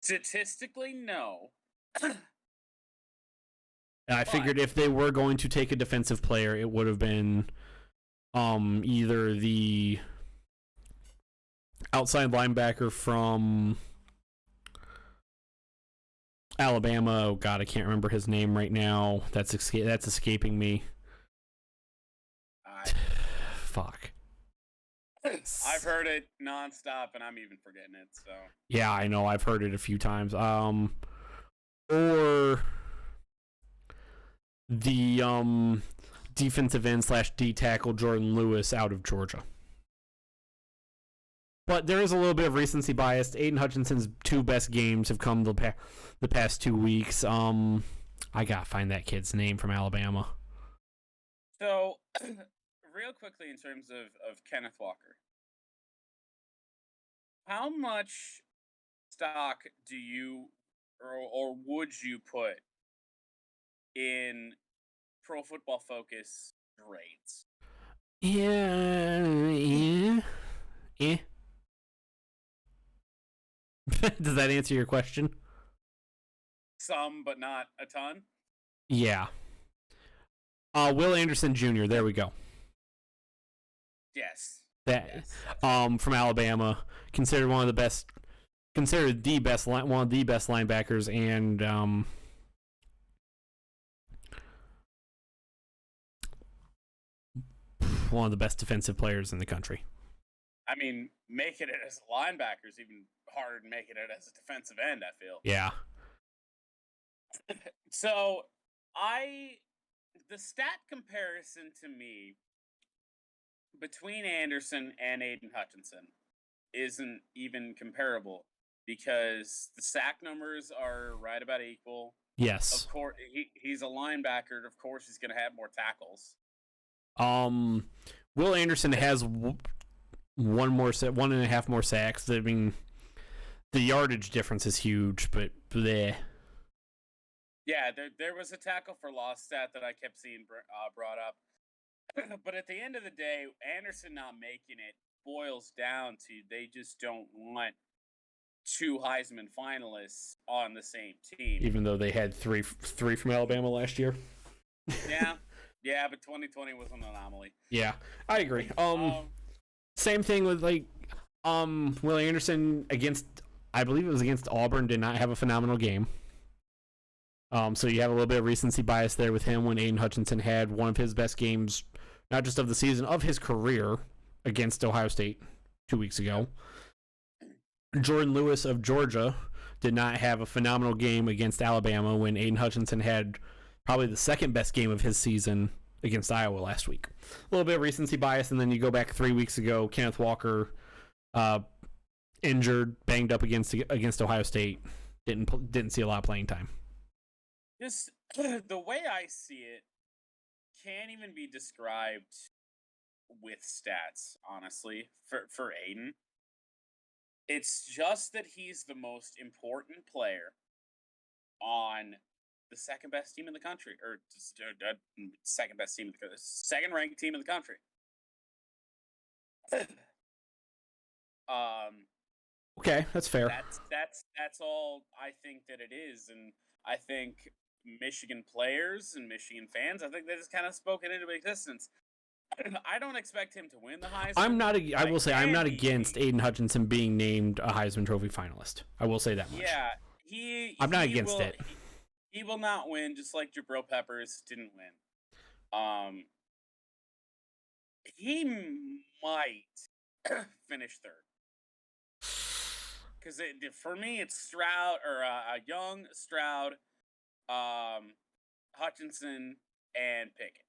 Statistically, no. I figured if they were going to take a defensive player, it would have been either the outside linebacker from Alabama. Oh God, I can't remember his name right now. That's escaping me. Fuck. I've heard it nonstop, and I'm even forgetting it. So yeah, I know. I've heard it a few times. Or the defensive end / D tackle Jordan Lewis out of Georgia. But there is a little bit of recency bias. Aiden Hutchinson's 2 best games have come the past 2 weeks. I gotta find that kid's name from Alabama. So, real quickly, in terms of Kenneth Walker, how much stock do you or would you put in Pro Football Focus grades? Yeah. Does that answer your question? Some, but not a ton. Yeah. Will Anderson Jr. There we go. Yes. That from Alabama, considered one of the best, one of the best linebackers, and one of the best defensive players in the country. I mean, making it as a linebacker is even harder than making it as a defensive end, I feel. Yeah. So, the stat comparison to me between Anderson and Aiden Hutchinson isn't even comparable because the sack numbers are right about equal. Yes. Of course, he's a linebacker. Of course, he's going to have more tackles. Will Anderson has 1.5 more sacks. I mean, the yardage difference is huge, but bleh. Yeah, there was a tackle for loss stat that I kept seeing brought up. But at the end of the day, Anderson not making it boils down to they just don't want 2 Heisman finalists on the same team. Even though they had three from Alabama last year. Yeah, but 2020 was an anomaly. Yeah, I agree. Same thing with Will Anderson I believe it was against Auburn, did not have a phenomenal game. So you have a little bit of recency bias there with him when Aiden Hutchinson had one of his best games, not just of the season, of his career against Ohio State 2 weeks ago. Jordan Lewis of Georgia did not have a phenomenal game against Alabama when Aiden Hutchinson had probably the second best game of his season against Iowa last week. A little bit of recency bias, and then you go back 3 weeks ago, Kenneth Walker injured, banged up against Ohio State, didn't see a lot of playing time. Just the way I see it can't even be described with stats, honestly, for Aiden. It's just that he's the most important player on the second best team in the country, or second best team in the country, second ranked team in the country. Okay, that's fair. That's all I think that it is, and I think Michigan players and Michigan fans, I think they just kind of spoken into existence. I don't expect him to win the Heisman. I will say I'm not against Aiden Hutchinson being named a Heisman Trophy finalist. I will say that much. Yeah, I'm not against it. He will not win, just like Jabril Peppers didn't win. He might finish third. Because for me, it's Stroud or Young, Stroud, Hutchinson, and Pickett.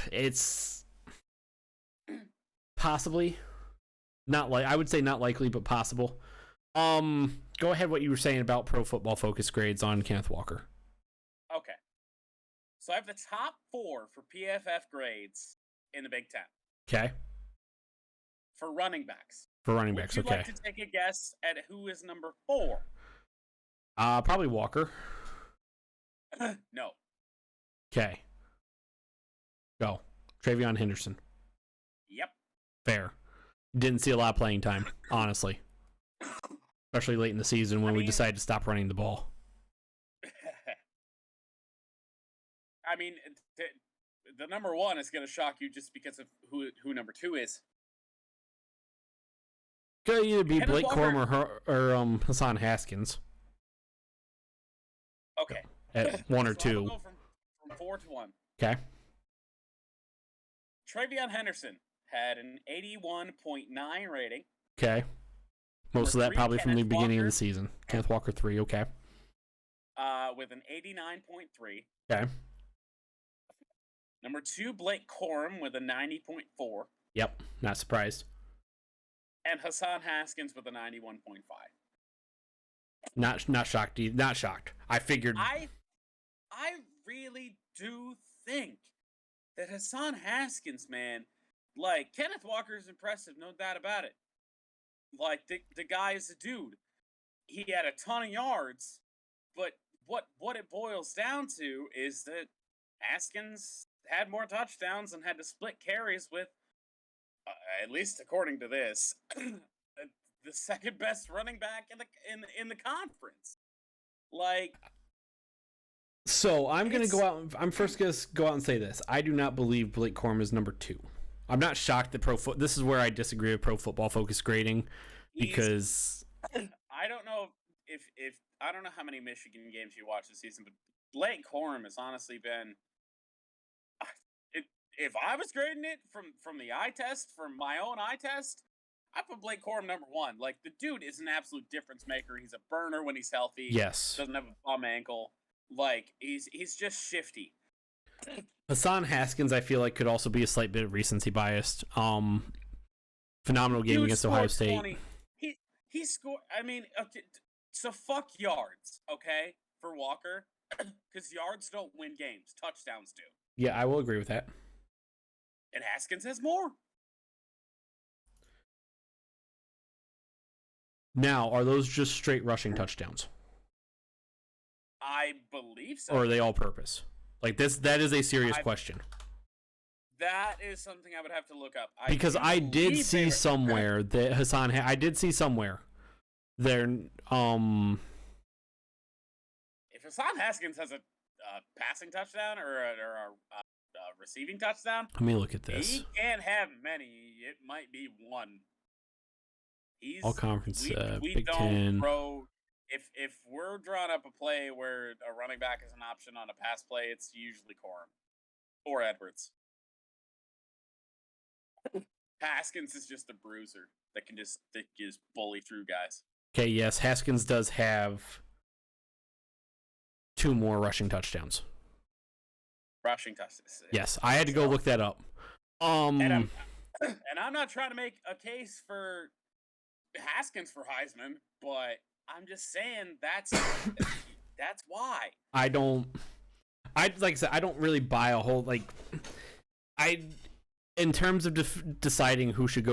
It's possibly not like I would say not likely, but possible. Go ahead. What you were saying about Pro Football Focus grades on Kenneth Walker? Okay, so I have the top 4 for PFF grades in the Big Ten. Okay. For running backs. Okay. Would you like to take a guess at who is number 4? Probably Walker. No. Okay. Go. Travion Henderson. Yep. Fair. Didn't see a lot of playing time, honestly. Especially late in the season when we decided to stop running the ball. I mean, the number 1 is going to shock you just because of who number 2 is. Could either be Blake Corum or Hassan Haskins. Okay. At 1 or 2. I'll go from 4 to 1. Okay. Travion Henderson had an 81.9 rating. Okay. Most of that probably from the beginning of the season. Kenneth Walker 3, okay. With an 89.3. Okay. Number 2, Blake Corum with a 90.4. Yep, not surprised. And Hassan Haskins with a 91.5. Not shocked. Not shocked. I figured. I really do think that Hassan Haskins, man, like Kenneth Walker is impressive, no doubt about it. Like the guy is a dude. He had a ton of yards, but what it boils down to is that Haskins had more touchdowns and had to split carries with, at least according to this, the second best running back in the conference. Like, so I'm gonna go out. I'm first gonna go out and say this. I do not believe Blake Corum is number 2. I'm not shocked that this is where I disagree with Pro Football Focus grading, because I don't know if I don't know how many Michigan games you watch this season, but Blake Corum has honestly been. If I was grading it from the eye test, from my own eye test, I put Blake Corum number 1. Like, the dude is an absolute difference maker. He's a burner when he's healthy. Yes. Doesn't have a bum ankle. Like, he's just shifty. Hassan Haskins, I feel like, could also be a slight bit of recency biased. Phenomenal game against Ohio State. 20. He scored. I mean, okay, so fuck yards, okay, for Walker, because yards don't win games. Touchdowns do. Yeah, I will agree with that. And Haskins has more. Now, are those just straight rushing touchdowns? I believe so. Or are they all purpose? Like that is a serious question. That is something I would have to look up. Because I did see somewhere that Hassan I did see somewhere there if Hassan Haskins has a passing touchdown or a receiving touchdown, let me look at this. He can't have many. It might be 1. All conference we Big don't Ten. throw. If we're drawing up a play where a running back is an option on a pass play, it's usually Corum or Edwards. Haskins is just a bruiser that can just bully through guys. Okay, yes, Haskins does have 2 more rushing touchdowns. Rushing touchdowns. Yes, I had to go look that up. And I'm not trying to make a case for Haskins for Heisman, but I'm just saying that's why. like I said, I don't really buy a whole in terms of deciding who should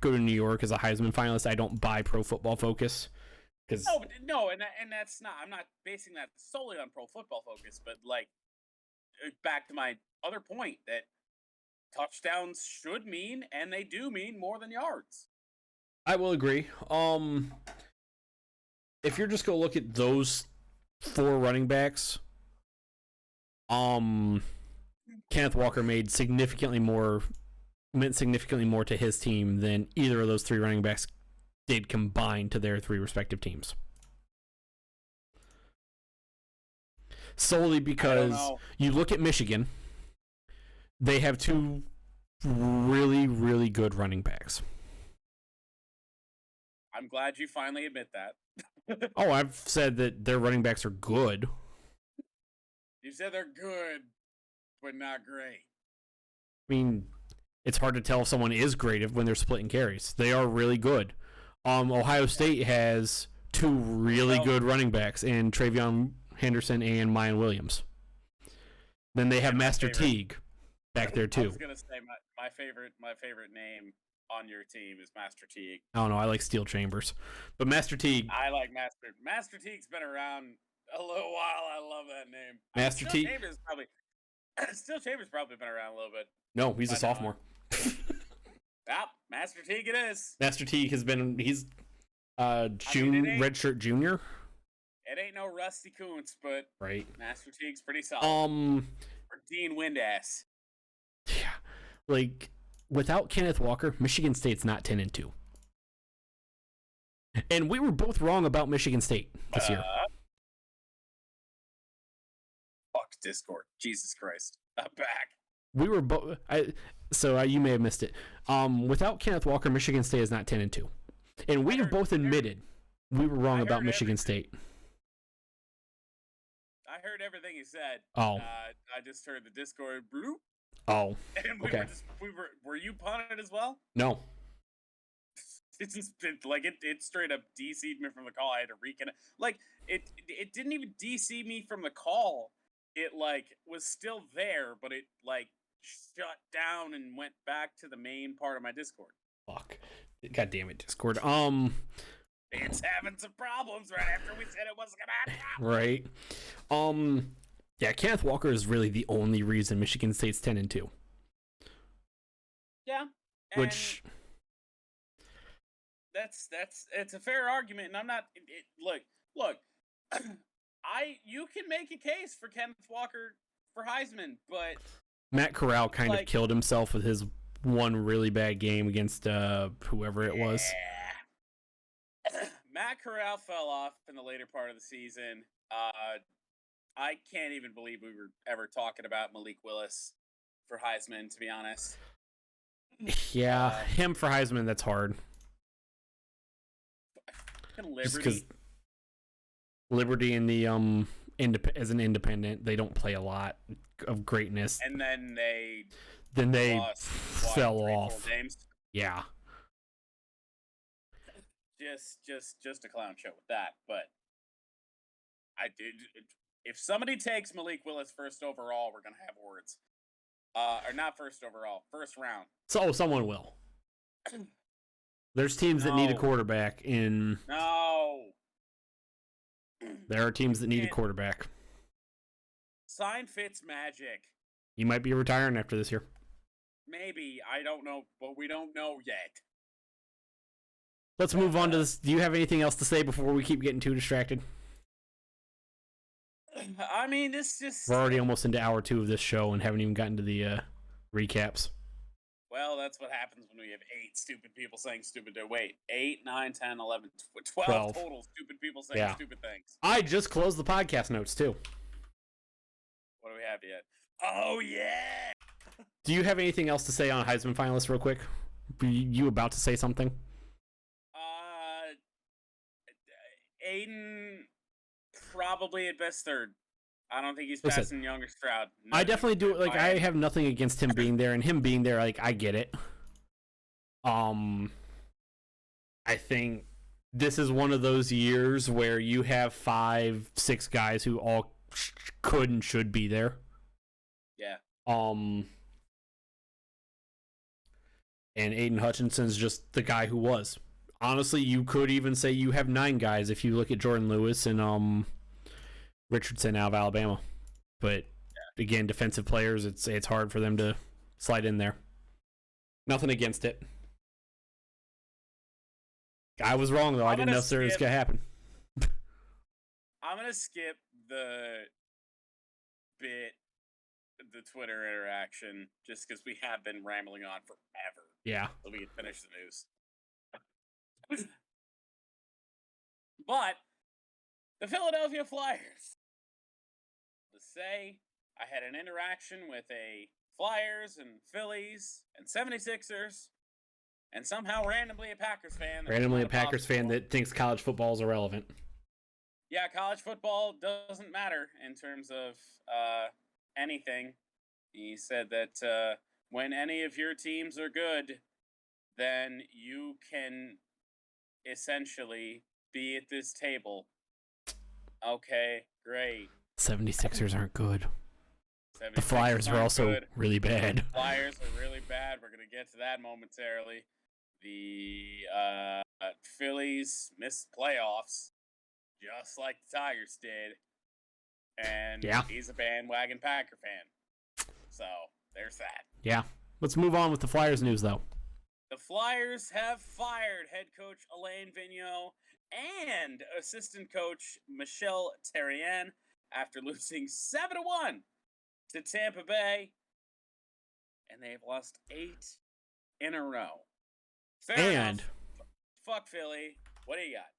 go to New York as a Heisman finalist. I don't buy Pro Football Focus. No, and that's not. I'm not basing that solely on Pro Football Focus, but like back to my other point that touchdowns should mean, and they do mean, more than yards. I will agree. If you're just gonna look at those 4 running backs, Kenneth Walker meant significantly more to his team than either of those 3 running backs did combined to their 3 respective teams. Solely because you look at Michigan, they have 2 really, really good running backs. I'm glad you finally admit that. Oh, I've said that their running backs are good. You said they're good, but not great. I mean, it's hard to tell if someone is great when they're splitting carries. They are really good. Ohio State has 2 really good running backs in Travion Henderson and Mayan Williams. Then they have Master Teague back there too. I was gonna say my favorite name on your team is Master Teague. I don't know. I like Steel Chambers, but Master Teague. I like Master Teague's been around a little while. I love that name. Master Teague. Steel Chambers probably been around a little bit. No, he's a sophomore. Master Teague it is. Master Teague he's redshirt junior. It ain't no Rusty Kuntz, but right. Master Teague's pretty solid. Or Dean Windass. Yeah, like without Kenneth Walker, Michigan State's not 10-2. And we were both wrong about Michigan State this year. Fuck Discord. Jesus Christ. I'm back. We were both. You may have missed it. Without Kenneth Walker, Michigan State is not 10-2, and we have both admitted we were wrong about Michigan State. I heard everything you said. Oh. I just heard the Discord bloop. Oh. And were you punted as well? No. It's just like it straight up DC'd me from the call. I had to reconnect. Like it didn't even DC me from the call. It like was still there, but it like shut down and went back to the main part of my Discord. Fuck. God damn it, Discord. It's having some problems right after we said it wasn't gonna happen. Right. Yeah, Kenneth Walker is really the only reason Michigan State's 10-2. Yeah. Which it's a fair argument, and I'm not look. You can make a case for Kenneth Walker for Heisman, but Matt Corral kind of killed himself with his one really bad game against whoever it was. Matt Corral fell off in the later part of the season. I can't even believe we were ever talking about Malik Willis for Heisman, to be honest. Yeah, him for Heisman, that's hard. Just because Liberty in the as an independent, they don't play a lot of greatness, and then they fell off. Yeah, just a clown show with that. But if somebody takes Malik Willis first overall, we're gonna have words. Or not first overall, first round. So someone will. There's teams that need a quarterback in. No. There are teams that need a quarterback. Sign Fitzmagic. He might be retiring after this year. Maybe. I don't know, but we don't know yet. Let's move on to this. Do you have anything else to say before we keep getting too distracted? I mean, we're already almost into hour 2 of this show and haven't even gotten to the recaps. Well, that's what happens when we have 8 stupid people saying stupid. Wait, 8, 9, 10, 11, 12 total stupid people saying stupid things. I just closed the podcast notes, too. What do we have yet? Oh, yeah! Do you have anything else to say on Heisman finalists real quick? Were you about to say something? Aiden, probably at best third. I don't think he's passing Younger Stroud. No, I definitely do. Like, I have nothing against him being there, and him being there, like, I get it. I think this is one of those years where you have 5, 6 guys who all could and should be there. Yeah. And Aiden Hutchinson's just the guy who was. Honestly, you could even say you have 9 guys if you look at Jordan Lewis and Richardson out of Alabama. But again, defensive players, it's hard for them to slide in there. Nothing against it. I was wrong though. I didn't know it was gonna happen. I'm gonna skip the Twitter interaction just because we have been rambling on forever. Yeah. So we can finish the news. But the Philadelphia Flyers. To say I had an interaction with a Flyers and Phillies and 76ers and somehow randomly a Packers fan. Randomly a Packers fan that thinks college football is irrelevant. Yeah, college football doesn't matter in terms of anything. He said that when any of your teams are good, then you can essentially be at this table. Okay, great. 76ers aren't good. 76ers The Flyers are also good. really bad. The Flyers are really bad. We're going to get to that momentarily. The Phillies missed playoffs, just like the Tigers did. And he's a bandwagon Packer fan. So, there's that. Yeah. Let's move on with the Flyers news, though. The Flyers have fired head coach Alain Vigneault and assistant coach Michel Therrien after losing 7-1 to Tampa Bay. And they've lost 8 in a row. Fair enough. Fuck Philly. What do you got?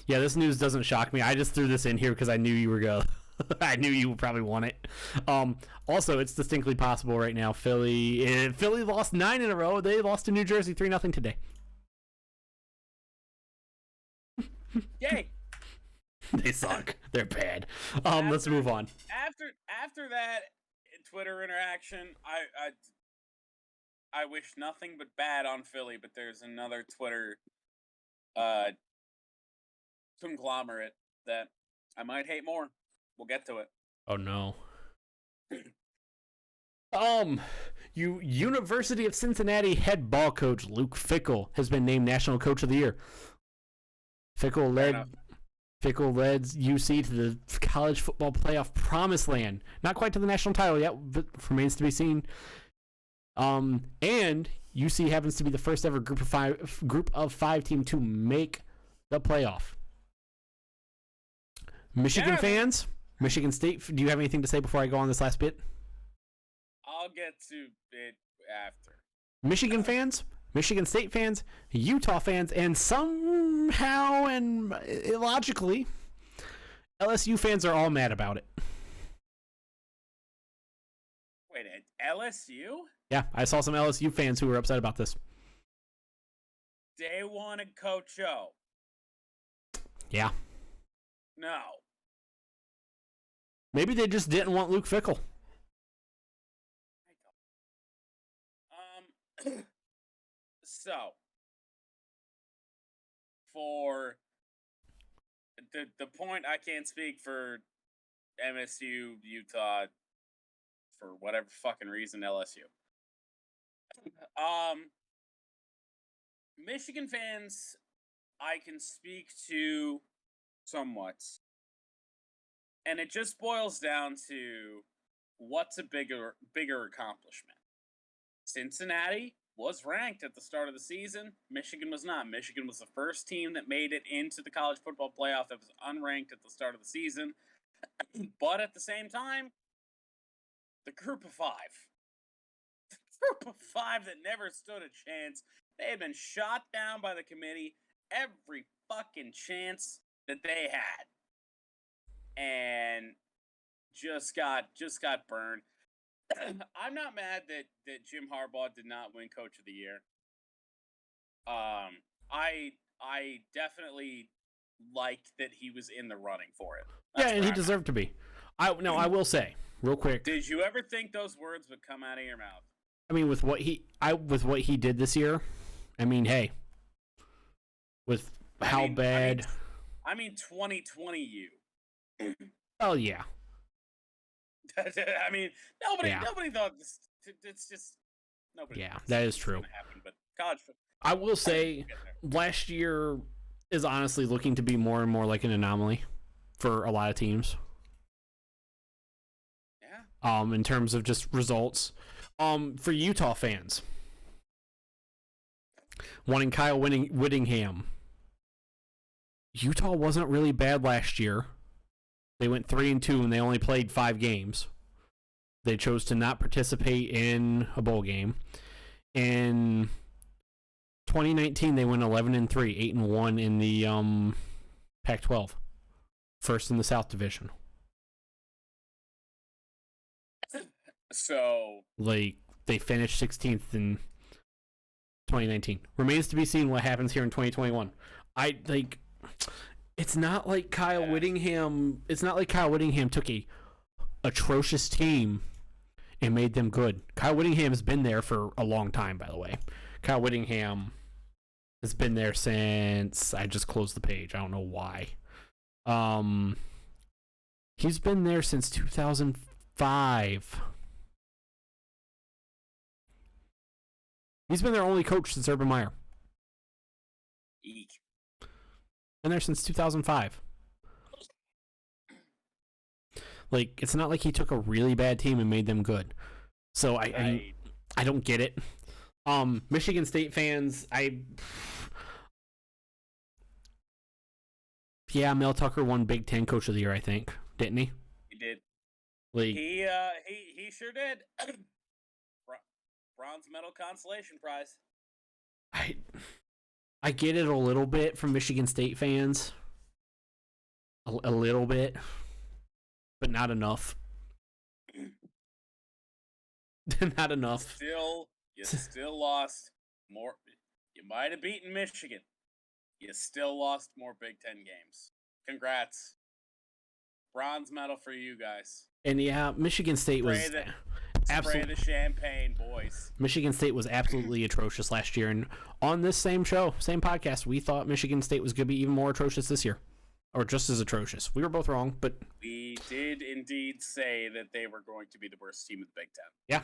Yeah, this news doesn't shock me. I just threw this in here because I knew you were going. I knew you would probably want it. Also, it's distinctly possible right now. Philly lost 9 in a row. They lost to New Jersey 3-0 today. Yay! They suck. They're bad. Let's move on. After that Twitter interaction, I wish nothing but bad on Philly, but there's another Twitter conglomerate that I might hate more. We'll get to it. Oh no. University of Cincinnati head ball coach Luke Fickell has been named National Coach of the Year. Fickell led UC to the college football playoff promised land. Not quite to the national title yet, but remains to be seen. And UC happens to be the first ever group of five team to make the playoff. Michigan fans, Michigan State, do you have anything to say before I go on this last bit? I'll get to it after. Michigan fans, Michigan State fans, Utah fans, and somehow and illogically, LSU fans are all mad about it. Wait, LSU? Yeah, I saw some LSU fans who were upset about this. They wanted Coach O. Yeah. No. Maybe they just didn't want Luke Fickell. So, for the point, I can't speak for MSU, Utah, for whatever fucking reason, LSU. Michigan fans, I can speak to somewhat. And it just boils down to what's a bigger accomplishment. Cincinnati was ranked at the start of the season. Michigan was not. Michigan was the first team that made it into the college football playoff that was unranked at the start of the season. But at the same time, the group of five that never stood a chance. They had been shot down by the committee every fucking chance that they had. And just got burned. I'm not mad that Jim Harbaugh did not win Coach of the Year. I definitely liked that he was in the running for it. That's and he deserved to be. I will say real quick. Did you ever think those words would come out of your mouth? I mean, with what he did this year, I mean, hey, with how bad. I mean, 2020 you. Oh yeah. I mean, nobody thought this. It's just Nobody. Yeah, that is true. Happen, but college. I will say, last year is honestly looking to be more and more like an anomaly for a lot of teams. Yeah. In terms of just results. For Utah fans, wanting Kyle Whittingham. Utah wasn't really bad last year. They went 3-2 and they only played 5 games. They chose to not participate in a bowl game. In 2019, they went 11-3, 8-1 in the Pac-12, first in the South Division. So, like, they finished 16th in 2019. Remains to be seen what happens here in 2021. It's not like Kyle Whittingham. It's not like Kyle Whittingham took a atrocious team and made them good. Kyle Whittingham has been there for a long time, by the way. Kyle Whittingham has been there since I just closed the page. I don't know why. He's been there since 2005. He's been their only coach since Urban Meyer. Eek. Been there since 2005. Like, it's not like he took a really bad team and made them good. So I don't get it. Michigan State fans, Mel Tucker won Big Ten Coach of the Year, I think, didn't he? He did. Like, he sure did. Bronze medal consolation prize. I get it a little bit from Michigan State fans. A little bit. But not enough. Not enough. You still lost more. You might have beaten Michigan. You still lost more Big Ten games. Congrats. Bronze medal for you guys. And yeah, Michigan State was spray the champagne, boys. Michigan State was absolutely atrocious last year, and on this same show, same podcast, we thought Michigan State was going to be even more atrocious this year, or just as atrocious. We were both wrong, but we did indeed say that they were going to be the worst team in the Big Ten. Yeah.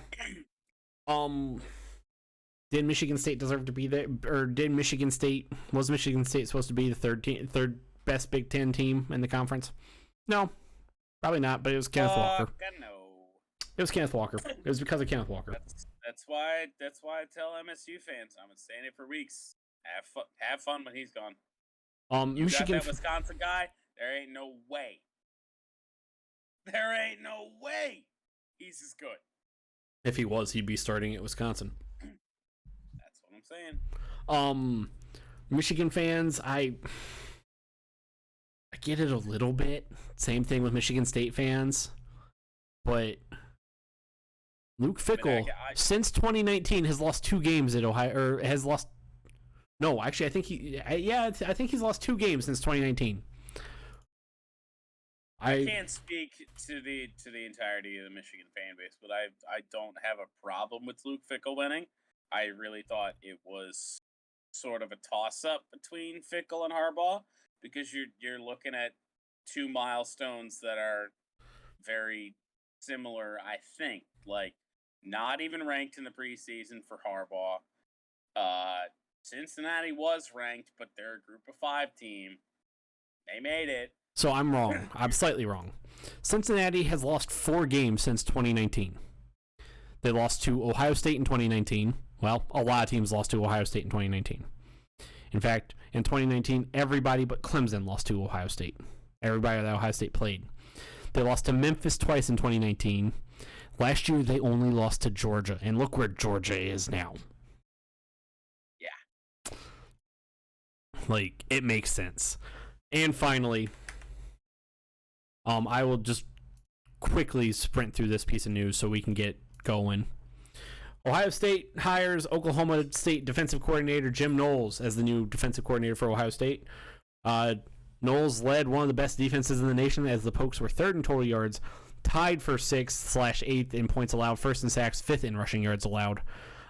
Did Michigan State deserve to be there, or was Michigan State supposed to be the third best Big Ten team in the conference? No, probably not. But it was Kenneth Walker. No. It was Kenneth Walker. It was because of Kenneth Walker. That's why I tell MSU fans, I've been saying it for weeks. Have fun when he's gone. You Michigan, got that Wisconsin guy. There ain't no way. He's as good. If he was, he'd be starting at Wisconsin. That's what I'm saying. Michigan fans, I get it a little bit. Same thing with Michigan State fans, but Luke Fickell, since 2019, has lost 2 games at Ohio, or has lost. No, actually, I think he's lost 2 games since 2019. I can't speak to the entirety of the Michigan fan base, but I don't have a problem with Luke Fickell winning. I really thought it was sort of a toss-up between Fickell and Harbaugh, because you're looking at 2 milestones that are very similar, I think. Like, not even ranked in the preseason for Harbaugh. Cincinnati was ranked, but they're a group of 5 team. They made it. So I'm wrong. I'm slightly wrong. Cincinnati has lost 4 games since 2019. They lost to Ohio State in 2019. Well, a lot of teams lost to Ohio State in 2019. In fact, in 2019, everybody but Clemson lost to Ohio State. Everybody that Ohio State played. They lost to Memphis twice in 2019. Last year, they only lost to Georgia. And look where Georgia is now. Yeah. Like, it makes sense. And finally, I will just quickly sprint through this piece of news so we can get going. Ohio State hires Oklahoma State defensive coordinator Jim Knowles as the new defensive coordinator for Ohio State. Knowles led one of the best defenses in the nation as the Pokes were 3rd in total yards, tied for 6th/8th in points allowed, 1st in sacks, 5th in rushing yards allowed.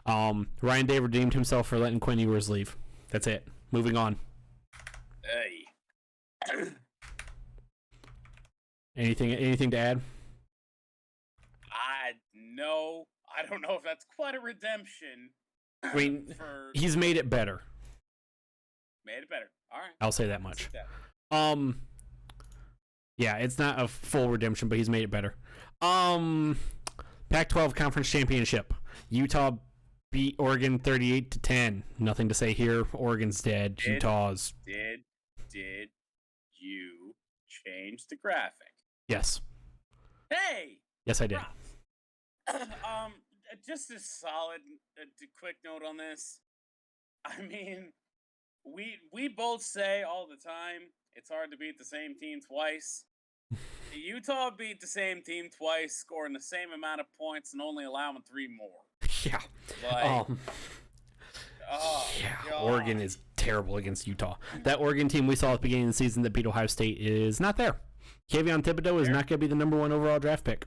Ryan Day redeemed himself for letting Quinn Ewers leave. That's it. Moving on. Hey. Anything to add? No, I don't know if that's quite a redemption. I mean, he's made it better. Made it better. All right. I'll say that much. Yeah, it's not a full redemption, but he's made it better. Pac-12 Conference Championship. Utah beat Oregon 38-10. Nothing to say here. Oregon's dead. Utah's. Did you change the graphic? Yes. Hey. Yes, I did. Just a solid, quick note on this. I mean, we both say all the time it's hard to beat the same team twice. Utah beat the same team twice, scoring the same amount of points and only allowing 3 more. Yeah. Oregon is terrible against Utah. That Oregon team we saw at the beginning of the season that beat Ohio State is not there. Kayvon Thibodeau is not going to be the number 1 overall draft pick.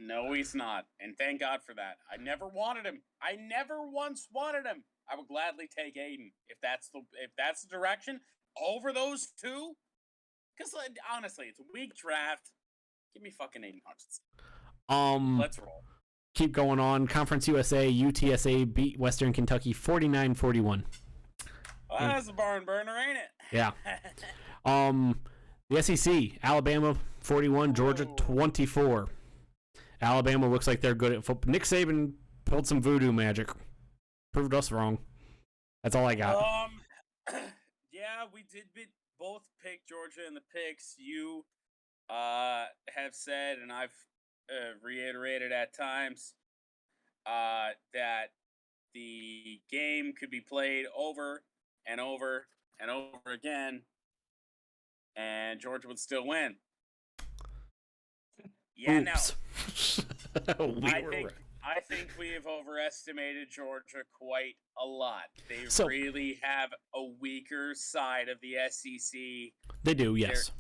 No, he's not. And thank God for that. I never wanted him. I never once wanted him. I would gladly take Aiden if that's the direction over those two. Because honestly, it's a weak draft. Give me fucking Aiden Hutchinson. Let's roll. Keep going on. Conference USA, UTSA beat Western Kentucky 49-41. Well, that's a barn burner, ain't it? Yeah. The SEC, Alabama 41, Georgia 24. Alabama looks like they're good at football. Nick Saban pulled some voodoo magic. Proved us wrong. That's all I got. Yeah, we did both pick Georgia in the picks. You have said, and I've reiterated at times, that the game could be played over and over and over again, and Georgia would still win. Yeah, Oops. no. I think we have overestimated Georgia quite a lot. They really have a weaker side of the SEC. They do, yes.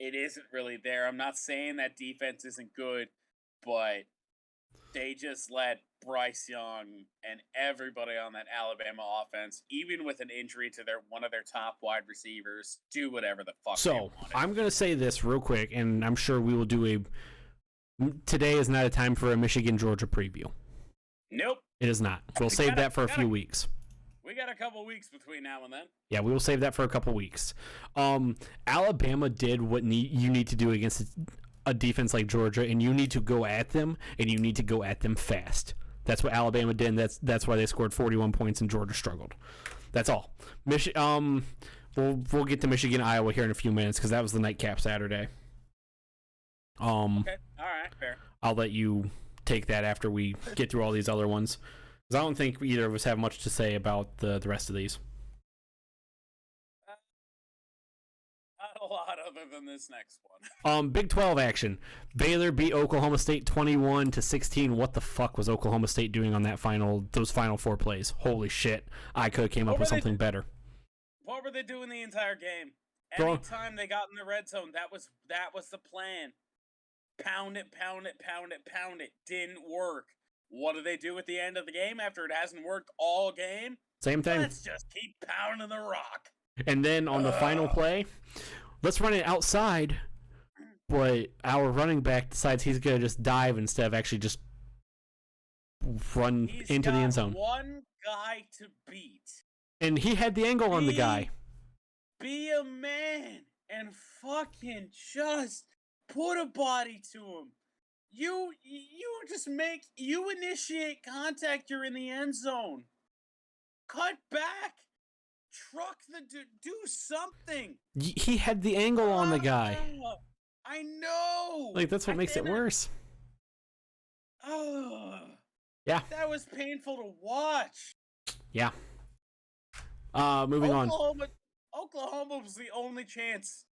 It isn't really there. I'm not saying that defense isn't good, but they just let Bryce Young and everybody on that Alabama offense, even with an injury to one of their top wide receivers, do whatever the fuck they wanted. I'm going to say this real quick, and I'm sure we will do today is not a time for a Michigan-Georgia preview. Nope. It is not. We'll save that for a few weeks. We got a couple weeks between now and then. Yeah, we will save that for a couple weeks. Alabama did what you need to do against a defense like Georgia, and you need to go at them, and you need to go at them fast. That's what Alabama did, and that's why they scored 41 points and Georgia struggled. That's all. We'll get to Michigan, Iowa here in a few minutes because that was the nightcap Saturday. Okay. All right. Fair. I'll let you take that after we get through all these other ones because I don't think either of us have much to say about the rest of these. Not a lot other than this next one. Big 12 action. Baylor beat Oklahoma State 21-16. What the fuck was Oklahoma State doing on those final 4 plays? Holy shit. I could have came up with something better. What were they doing the entire game? Anytime they got in the red zone, that was the plan. Pound it. Didn't work. What do they do at the end of the game after it hasn't worked all game? Same thing. Let's just keep pounding the rock. And then on the final play, let's run it outside, but our running back decides he's going to just dive instead of actually just run into the end zone. One guy to beat. And he had the angle on the guy. Be a man and fucking just put a body to him. You initiate contact, you're in the end zone. Cut back. Truck do something. He had the angle on the guy. I know. Like that's what makes it worse. Yeah. That was painful to watch. Yeah. Moving on. Oklahoma was the only chance,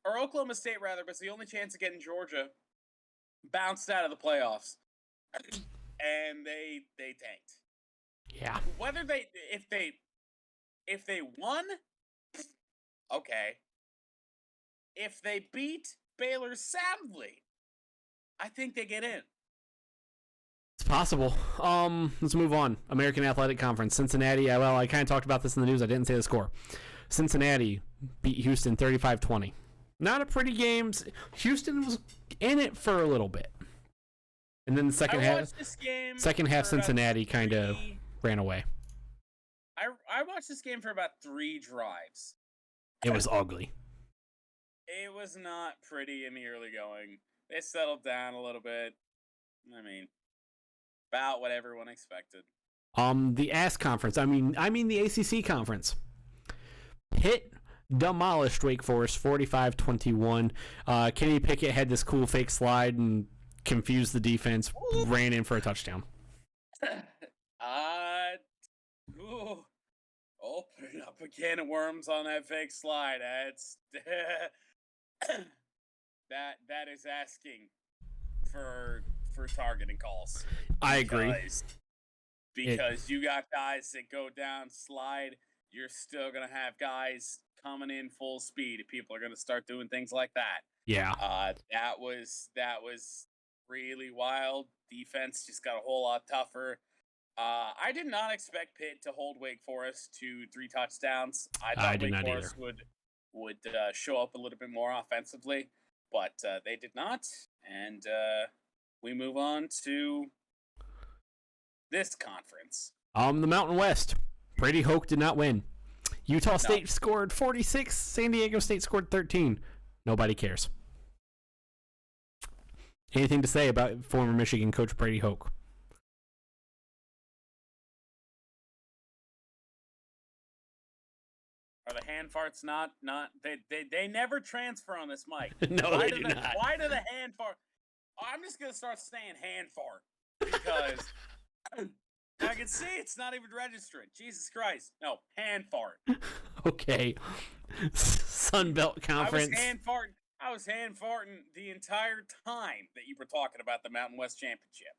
or Oklahoma State rather, was the only chance of getting Georgia bounced out of the playoffs, and they tanked. Yeah. If they won, okay. If they beat Baylor soundly, I think they get in. It's possible. Let's move on. American Athletic Conference. Cincinnati. Well, I kind of talked about this in the news. I didn't say the score. Cincinnati beat Houston 35-20. Not a pretty game. Houston was in it for a little bit. And then the second half, Cincinnati kind of ran away. I watched this game for about 3 drives. It was ugly. It was not pretty in the early going. They settled down a little bit. I mean, about what everyone expected. The ASC conference. I mean the ACC conference. Pitt demolished Wake Forest 45-21. Kenny Pickett had this cool fake slide and confused the defense, ran in for a touchdown. Opening up a can of worms on that fake slide. That's that is asking for targeting calls. I agree. Because you got guys that go down, slide, you're still gonna have guys coming in full speed. People are gonna start doing things like that. Yeah. That was really wild. Defense just got a whole lot tougher. I did not expect Pitt to hold Wake Forest to 3 touchdowns. I thought Wake Forest would show up a little bit more offensively, but they did not. And we move on to this conference. The Mountain West. Brady Hoke did not win. Utah State scored 46. San Diego State scored 13. Nobody cares. Anything to say about former Michigan coach Brady Hoke? Are the hand farts not they never transfer on this mic? No, they do not. Why do the hand fart? I'm just gonna start saying hand fart because I can see it's not even registering. Jesus Christ. No, hand fart. Okay. Sun Belt Conference. I was hand farting the entire time that you were talking about the Mountain West Championship.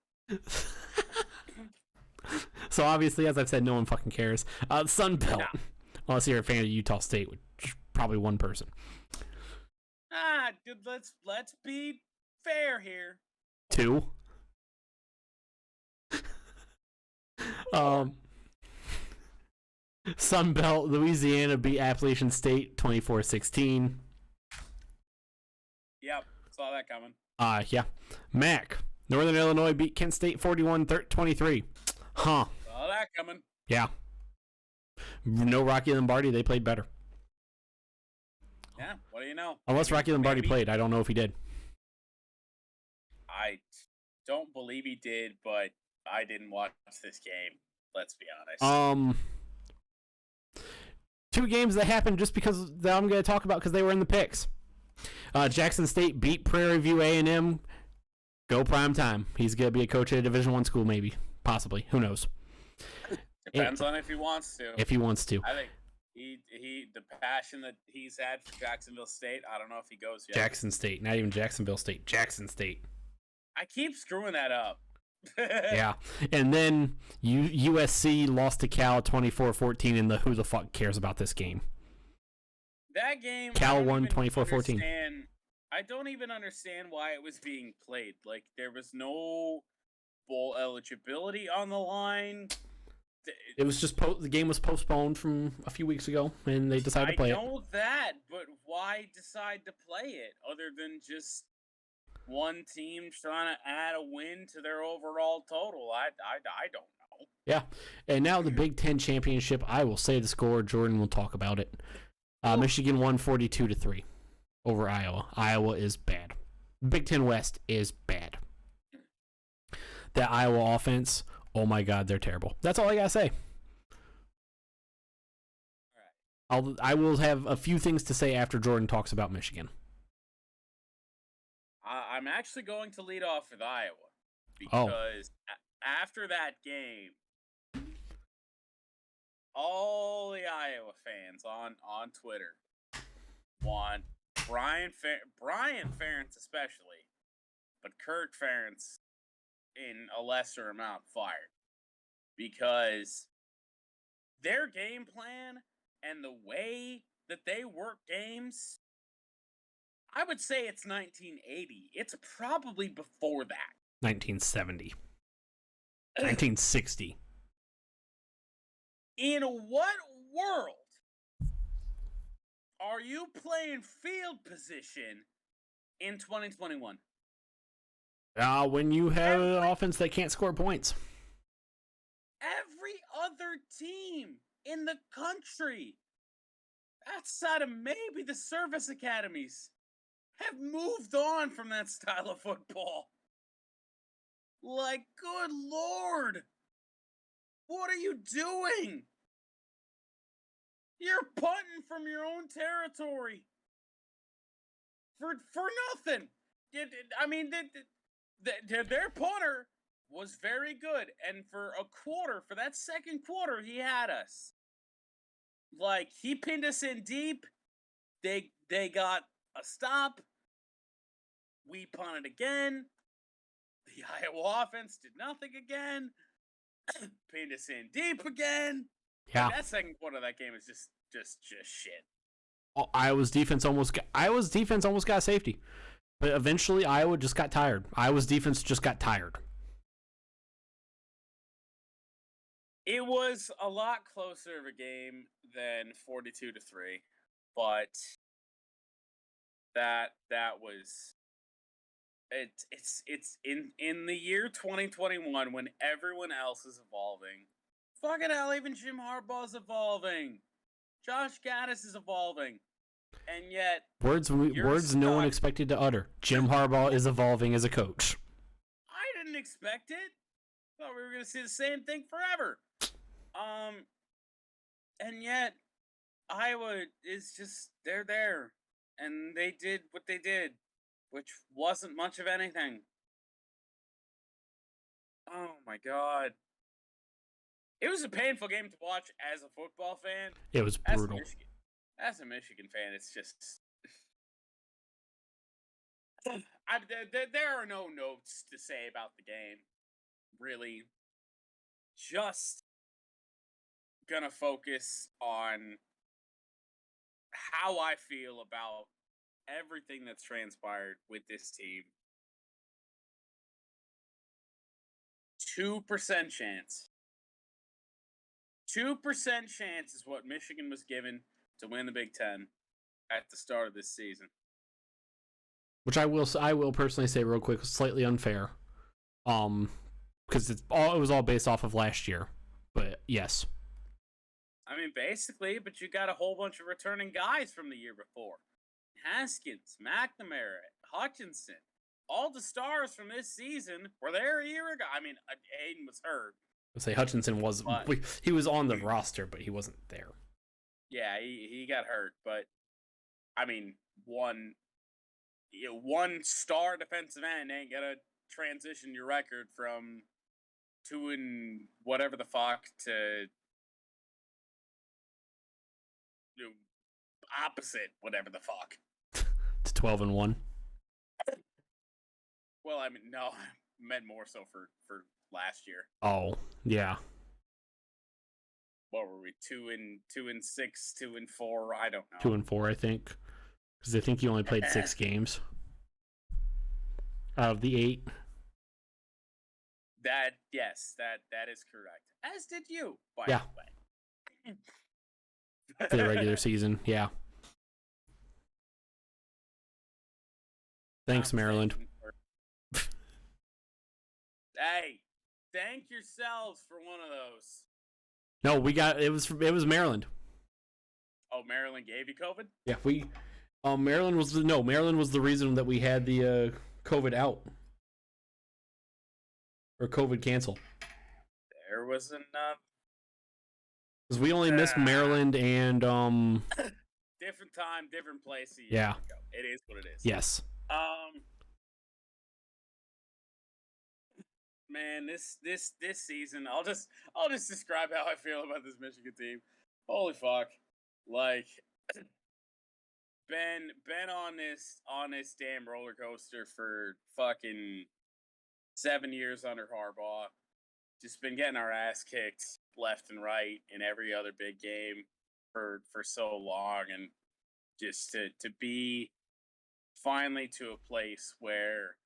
So obviously, as I've said, no one fucking cares. Sun Belt. No. Unless you're a fan of Utah State, which is probably one person. Dude, let's be fair here. 2. Sun Belt, Louisiana beat Appalachian State 24-16. Yep, saw that coming. Yeah. MAC, Northern Illinois beat Kent State 41-23. Huh. Saw that coming. Yeah. No Rocky Lombardi, they played better. Yeah, what do you know? Unless Rocky Lombardi played, I don't know if he did. I don't believe he did, but I didn't watch this game. Let's be honest. 2 games that happened just because that I'm going to talk about because they were in the picks. Jackson State beat Prairie View A&M. Go prime time. He's going to be a coach at a Division I school, maybe, possibly. Who knows? Depends on if he wants to. If he wants to. I think he the passion that he's had for Jacksonville State. I don't know if he goes yet. Jackson State, not even Jacksonville State. Jackson State. I keep screwing that up. Yeah, and then USC lost to Cal 24-14 in the who the fuck cares about this game? That game, Cal won 24-14. I don't even understand why it was being played. Like, there was no bowl eligibility on the line. It was just the game was postponed from a few weeks ago, and they decided to play it. I know that, but why decide to play it other than just one team trying to add a win to their overall total? I don't know. Yeah, and now the Big Ten Championship. I will say the score. Jordan will talk about it. Michigan won 42-3 over Iowa. Iowa is bad. Big Ten West is bad. That Iowa offense, oh my God, they're terrible. That's all I gotta say. All right. I will have a few things to say after Jordan talks about Michigan. I'm actually going to lead off with Iowa because after that game, all the Iowa fans on Twitter want Brian Ferentz especially, but Kirk Ferentz in a lesser amount fired because their game plan and the way that they work games, I would say it's 1980. It's probably before that. 1970. 1960. In what world are are you playing field position in 2021? When you have an offense that can't score points. Every other team in the country, outside of maybe the service academies, have moved on from that style of football. Like, good Lord. What are you doing? You're punting from your own territory. For nothing. I mean, their punter was very good. And for that second quarter, he had us. Like, he pinned us in deep. They got a stop. We punted again. The Iowa offense did nothing again. Pinned us in deep again. Yeah. That second quarter of that game is just shit. Iowa's defense almost got safety. But eventually Iowa just got tired. Iowa's defense just got tired. It was a lot closer of a game than 42-3, but that was it's in the year 2021 when everyone else is evolving. Fucking hell, even Jim Harbaugh's evolving. Josh Gaddis is evolving. And yet words no one expected to utter. Jim Harbaugh is evolving as a coach. I didn't expect it. Thought we were going to see the same thing forever. And yet Iowa is just they're there, and they did what they did, which wasn't much of anything. Oh my God. It was a painful game to watch as a football fan. It was brutal. As a Michigan fan, it's just... there are no notes to say about the game, really. Just gonna focus on how I feel about everything that's transpired with this team. 2% chance. 2% chance is what Michigan was given to win the Big Ten at the start of this season. Which I will personally say real quick was slightly unfair. Because it was all based off of last year. But yes. I mean, basically, but you got a whole bunch of returning guys from the year before. Haskins, McNamara, Hutchinson. All the stars from this season were there a year ago. I mean, Hayden was hurt. I'll say Hutchinson was... He was on the roster, but he wasn't there. Yeah, he got hurt. But, I mean, one star defensive end ain't gonna transition your record from 2 and whatever the fuck to... opposite whatever the fuck. To 12-1. Well, I mean, no, I meant more so for last year. Oh, yeah. What were we? 2-6, 2-4? I don't know. 2-4, I think, because I think he only played 6 games out of the 8. That is correct. As did you, by the way. For the regular season, yeah. Thanks, Maryland. Hey, thank yourselves for one of those. No, it was Maryland. Oh, Maryland gave you COVID? Yeah, Maryland was the reason that we had the COVID out. Or COVID cancel. There was enough. Because we only missed Maryland and different time, different place. Yeah. It is what it is. Yes. Man, this season, I'll just describe how I feel about this Michigan team. Holy fuck. Like been on this damn roller coaster for fucking 7 years under Harbaugh. Just been getting our ass kicked left and right in every other big game for so long, and just to be finally to a place where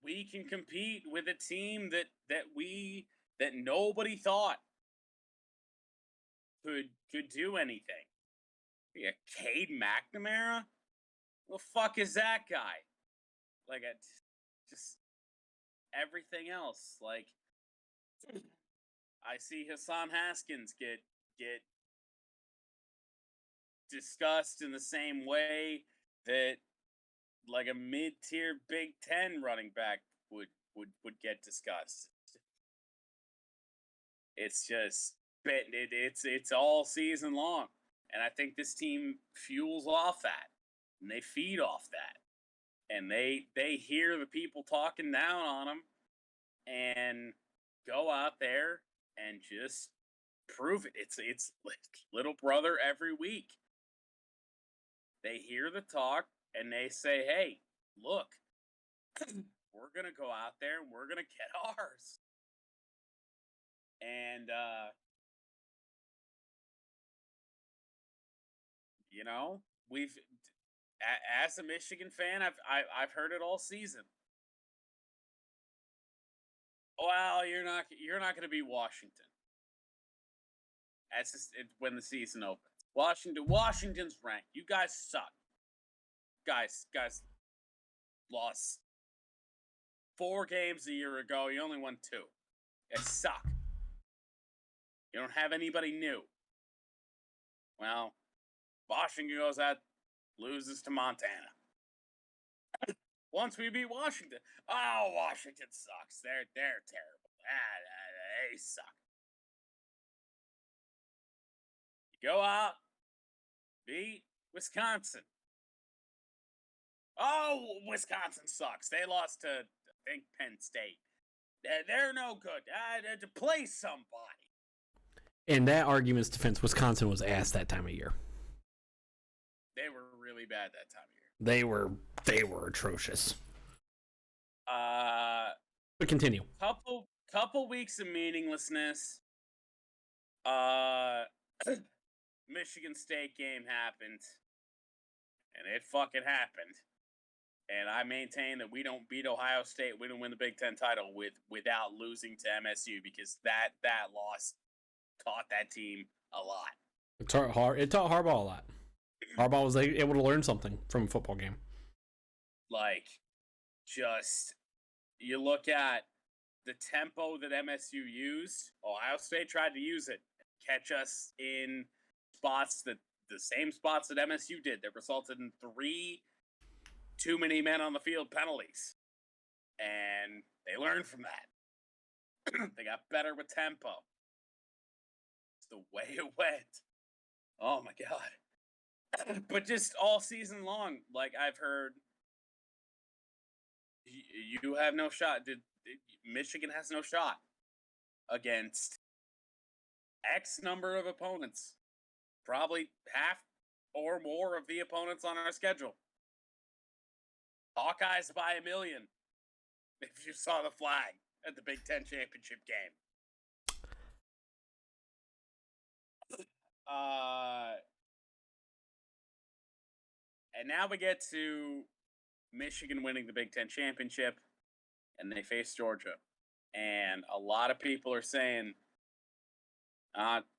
we can compete with a team that nobody thought could do anything. Yeah, Cade McNamara? The fuck is that guy? Like, just everything else. Like, I see Hassan Haskins get discussed in the same way that like a mid-tier Big Ten running back would get discussed. It's just it's all season long, and I think this team fuels off that, and they feed off that, and they hear the people talking down on them, and go out there and just prove it. It's like little brother every week. They hear the talk and they say, "Hey, look, we're gonna go out there and we're gonna get ours." And you know, we've as a Michigan fan, I've heard it all season. Well, you're not going to be Washington. That's just when the season opens. Washington's ranked. You guys suck. Guys lost 4 games a year ago. You only won 2. You suck. You don't have anybody new. Well, Washington goes out, loses to Montana. Once we beat Washington, oh, Washington sucks. They're terrible. They suck. You go out, beat Wisconsin. Oh, Wisconsin sucks. They lost to, I think, Penn State. They're no good. To play somebody. In that argument's defense, Wisconsin was ass that time of year. They were really bad that time of year. They were atrocious. But continue. Couple weeks of meaninglessness. Michigan State game happened, and it fucking happened. And I maintain that we don't beat Ohio State, we don't win the Big Ten title without losing to MSU, because that loss taught that team a lot. It taught Harbaugh a lot. Harbaugh was able to learn something from a football game. Like, just, you look at the tempo that MSU used, Ohio State tried to use it, catch us in spots the same spots that MSU did, that resulted in 3 too many men on the field penalties. And they learned from that. They got better with tempo. It's the way it went. Oh my God. But just all season long, like, I've heard, you have no shot. Michigan has no shot against X number of opponents. Probably half or more of the opponents on our schedule. Hawkeyes by 1 million. If you saw the flag at the Big Ten Championship game. And now we get to Michigan winning the Big Ten Championship, and they face Georgia. And a lot of people are saying,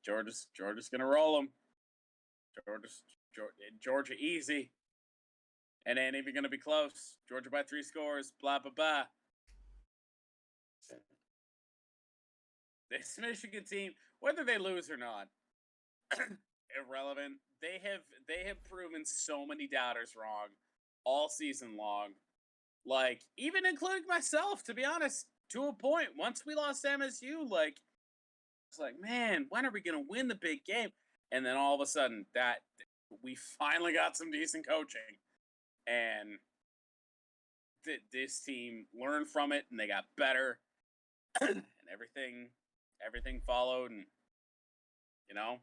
Georgia's going to roll them. Georgia easy. And ain't even going to be close. Georgia by 3 scores, blah, blah, blah. This Michigan team, whether they lose or not, irrelevant. They have proven so many doubters wrong all season long. Like, even including myself, to be honest, to a point. Once we lost MSU, like, it's like, man, when are we going to win the big game? And then all of a sudden, that we finally got some decent coaching. And this team learned from it, and they got better, and everything followed. And you know,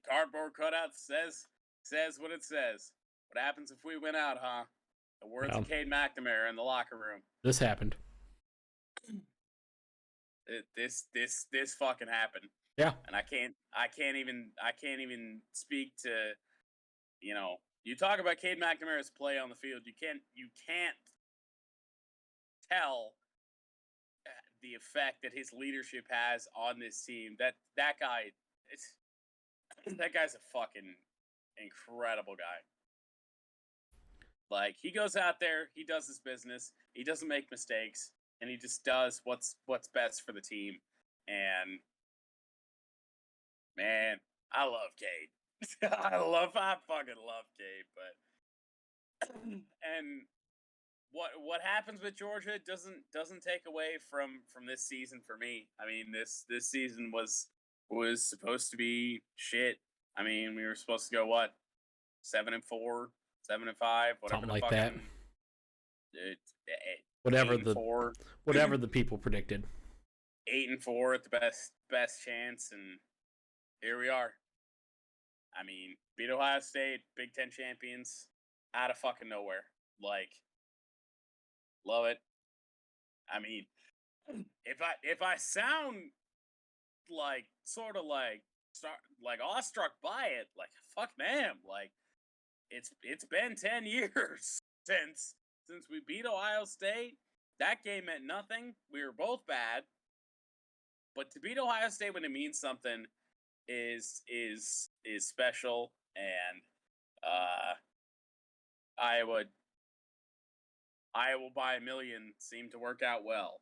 the cardboard cutout says what it says. What happens if we win out, huh? The words of Cade McNamara in the locker room. This happened. This fucking happened. Yeah. And I can't even speak to, you know. You talk about Cade McNamara's play on the field. You can't tell the effect that his leadership has on this team. That guy's a fucking incredible guy. Like, he goes out there, he does his business, he doesn't make mistakes, and he just does what's best for the team. And man, I love Cade. I fucking love Cade, but and what happens with Georgia doesn't take away from this season for me. I mean, this season was supposed to be shit. I mean, we were supposed to go what 7-4, 7-5, whatever something the like fucking, that. Whatever 4, whatever the people predicted. 8-4 at the best chance, and here we are. I mean, beat Ohio State, Big Ten champions, out of fucking nowhere. Like, love it. I mean, if I sound like sort of like awestruck by it, like fucking am. Like, it's been 10 years since we beat Ohio State. That game meant nothing. We were both bad. But to beat Ohio State when it means something is special, and Iowa by a million seemed to work out well.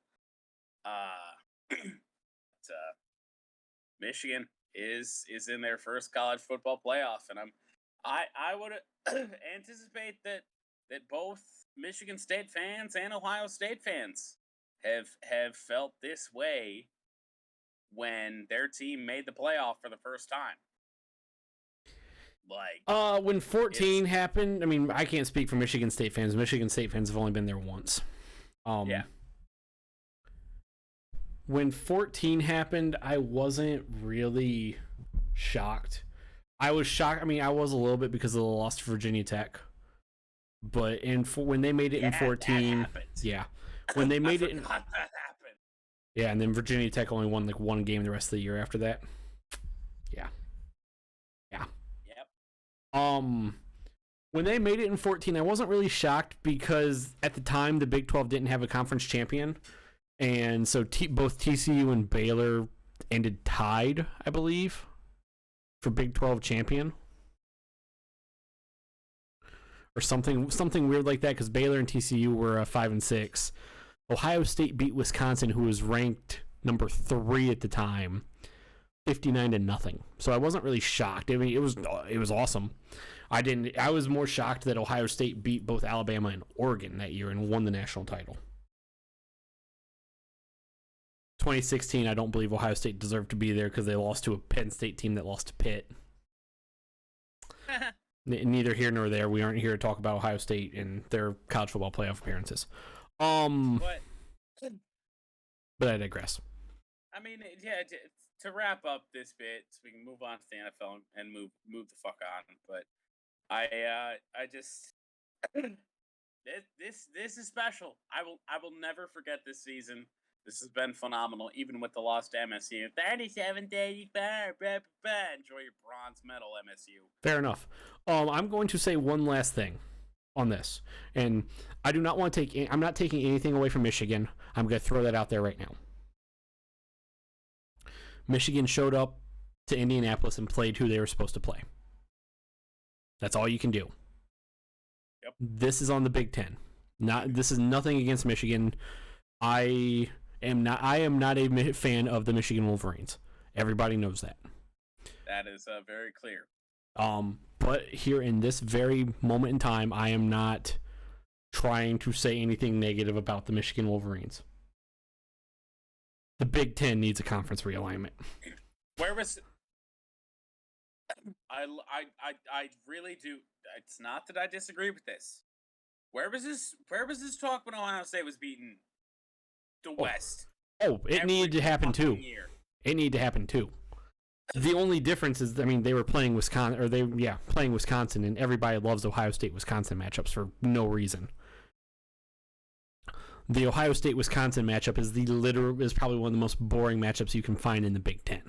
Michigan is in their first college football playoff, and I would anticipate that both Michigan State fans and Ohio State fans have felt this way when their team made the playoff for the first time. Like, when 14 happened, I mean, I can't speak for Michigan State fans. Michigan State fans have only been there once. Yeah. When 14 happened, I wasn't really shocked. I was shocked. I mean, I was a little bit because of the loss to Virginia Tech. But when they made it in 14, yeah, when they made it, that happened. Yeah, and then Virginia Tech only won like one game the rest of the year after that. Yeah. Yep. When they made it in 14, I wasn't really shocked because at the time the Big 12 didn't have a conference champion, and so both TCU and Baylor ended tied, I believe, for Big 12 champion. Or something weird like that, because Baylor and TCU were 5 and 6. Ohio State beat Wisconsin, who was ranked number 3 at the time, 59-0. So I wasn't really shocked. I mean, it was awesome. I was more shocked that Ohio State beat both Alabama and Oregon that year and won the national title. 2016, I don't believe Ohio State deserved to be there because they lost to a Penn State team that lost to Pitt. Neither here nor there. We aren't here to talk about Ohio State and their college football playoff appearances. But I digress. I mean, yeah. To wrap up this bit, so we can move on to the NFL and move the fuck on. But I just this is special. I will never forget this season. This has been phenomenal, even with the loss to MSU. 37-35. Enjoy your bronze medal, MSU. Fair enough. I'm going to say one last thing on this, and I do not want to take. I'm not taking anything away from Michigan. I'm going to throw that out there right now. Michigan showed up to Indianapolis and played who they were supposed to play. That's all you can do. Yep. This is on the Big Ten. This is nothing against Michigan. I am not a fan of the Michigan Wolverines. Everybody knows that. That is very clear. But here in this very moment in time, I am not trying to say anything negative about the Michigan Wolverines. The Big Ten needs a conference realignment. Where was I really do. It's not that I disagree with this. Where was this talk when Ohio State was beating the West? It needed to happen too. It needed to happen too. The only difference is, I mean, they were playing playing Wisconsin, and everybody loves Ohio State-Wisconsin matchups for no reason. The Ohio State-Wisconsin matchup is probably one of the most boring matchups you can find in the Big Ten.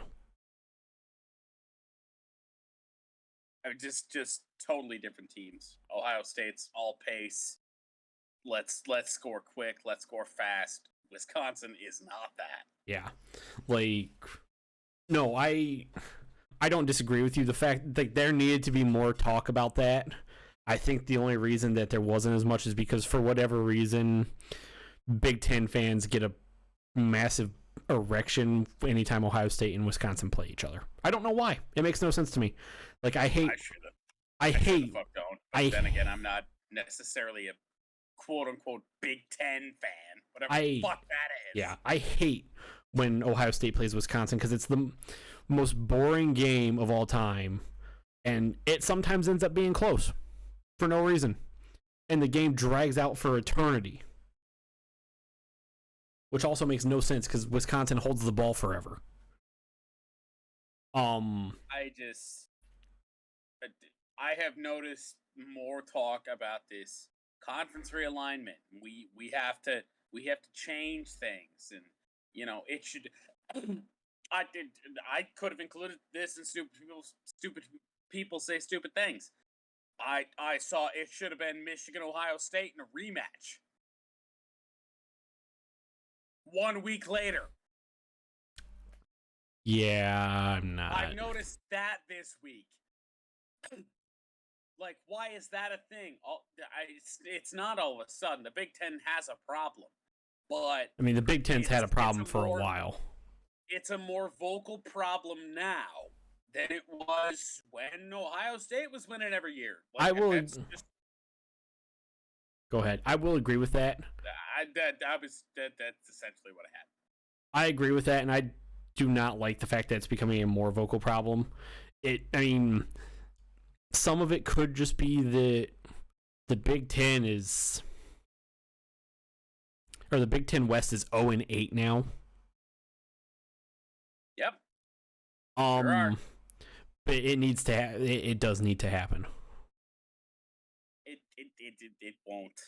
I mean, just totally different teams. Ohio State's all pace. Let's score quick. Let's score fast. Wisconsin is not that. Yeah, like, no, I I don't disagree with you. The fact that there needed to be more talk about that. I think the only reason that there wasn't as much is because for whatever reason, Big Ten fans get a massive erection anytime Ohio State and Wisconsin play each other. I don't know why. It makes no sense to me. Like I hate. I hate. Fuck don't. But then again, I'm not necessarily a quote unquote Big Ten fan. Whatever the fuck that is. Yeah, I hate when Ohio State plays Wisconsin because it's the most boring game of all time, and it sometimes ends up being close for no reason, and the game drags out for eternity, which also makes no sense because Wisconsin holds the ball forever. I have noticed more talk about this conference realignment. We have to change things, and it should. I could have included this in stupid people say stupid things. I saw it should have been Michigan Ohio State in a rematch. 1 week later. Yeah, I'm not. I noticed that this week. Like, why is that a thing? It's not all of a sudden. The Big Ten has a problem, but I mean, the Big Ten's had a problem for a while. It's a more vocal problem now than it was when Ohio State was winning every year. Like, Go ahead. I will agree with that. That's essentially what I had. I agree with that, and I do not like the fact that it's becoming a more vocal problem. Some of it could just be that the Big Ten is, or the Big Ten West is 0-8 now. Yep. But it needs to. It does need to happen. It won't.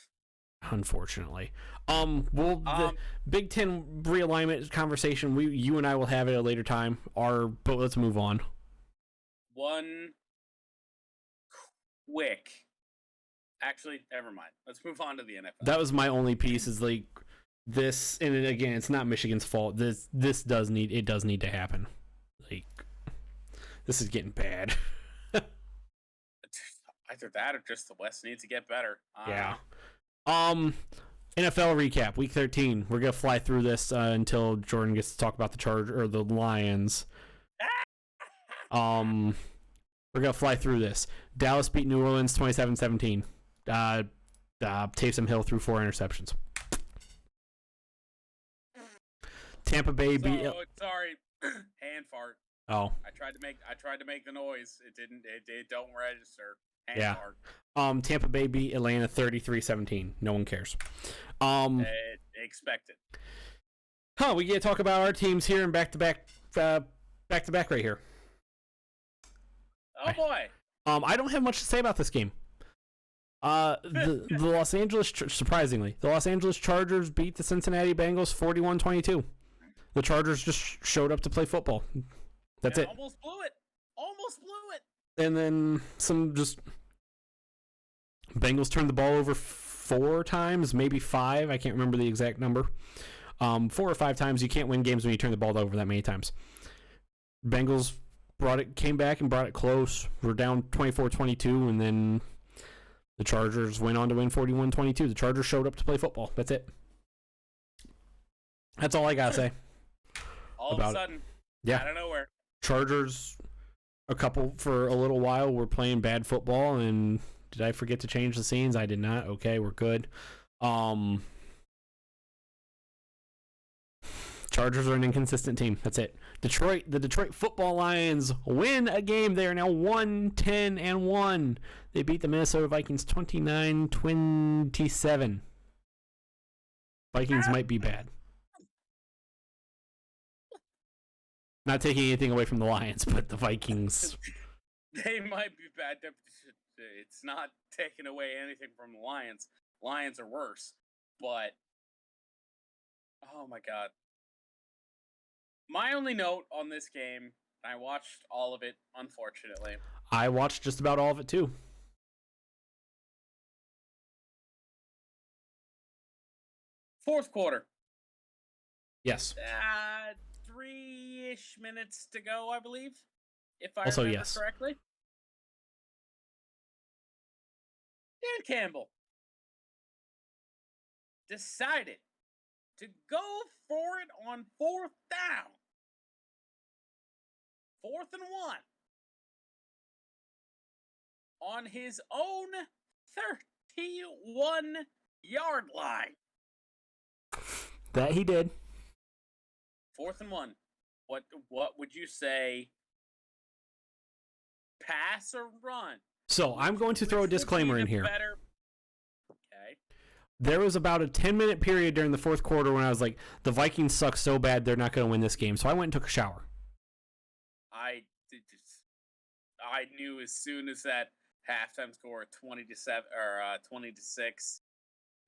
Unfortunately. The Big Ten realignment conversation, you and I will have it at a later time. But let's move on. One quick. Actually, never mind. Let's move on to the NFL. That was my only piece. Is like this, and again, it's not Michigan's fault. This does need to happen. Like, this is getting bad. Either that or just the West needs to get better. Yeah. NFL recap, Week 13. We're gonna fly through this until Jordan gets to talk about the the Lions. We're gonna fly through this. Dallas beat New Orleans 27-17. Taysom Hill threw 4 interceptions. Tampa Bay beat. Sorry, hand fart. Oh. I tried to make the noise. It didn't. It don't register. Hand yeah. fart. Tampa Bay beat Atlanta 33-17. No one cares. Expected. We get to talk about our teams here and back to back right here. Oh boy. I don't have much to say about this game. The Los Angeles, surprisingly, the Los Angeles Chargers beat the Cincinnati Bengals 41-22. The Chargers just showed up to play football. That's it. Almost blew it. And then Bengals turned the ball over 4 times, maybe 5. I can't remember the exact number. 4 or 5 times. You can't win games when you turn the ball over that many times. Bengals came back and brought it close. We're down 24-22, and then the Chargers went on to win 41-22. The Chargers showed up to play football. That's it. That's all I gotta say. All of a sudden, out of nowhere. Chargers, for a little while, were playing bad football, and did I forget to change the scenes? I did not. Okay, we're good. Chargers are an inconsistent team. That's it. The Detroit Football Lions win a game. They are now 1-10-1. They beat the Minnesota Vikings 29-27. Vikings might be bad. Not taking anything away from the Lions, but the Vikings. They might be bad. It's not taking away anything from the Lions. Lions are worse. But, oh my God. My only note on this game, I watched all of it, unfortunately. I watched just about all of it, too. Fourth quarter. Yes. 3-ish minutes to go, I believe. if I Also, remember yes. correctly. Dan Campbell decided to go for it on 4th down. 4th and 1. On his own 31-yard line. That he did. 4th and 1. What would you say? Pass or run? So I'm going to throw a disclaimer in here. Okay. There was about a 10-minute period during the fourth quarter when I was like, the Vikings suck so bad they're not going to win this game. So I went and took a shower. I knew as soon as that halftime score of 20-7 or 20-6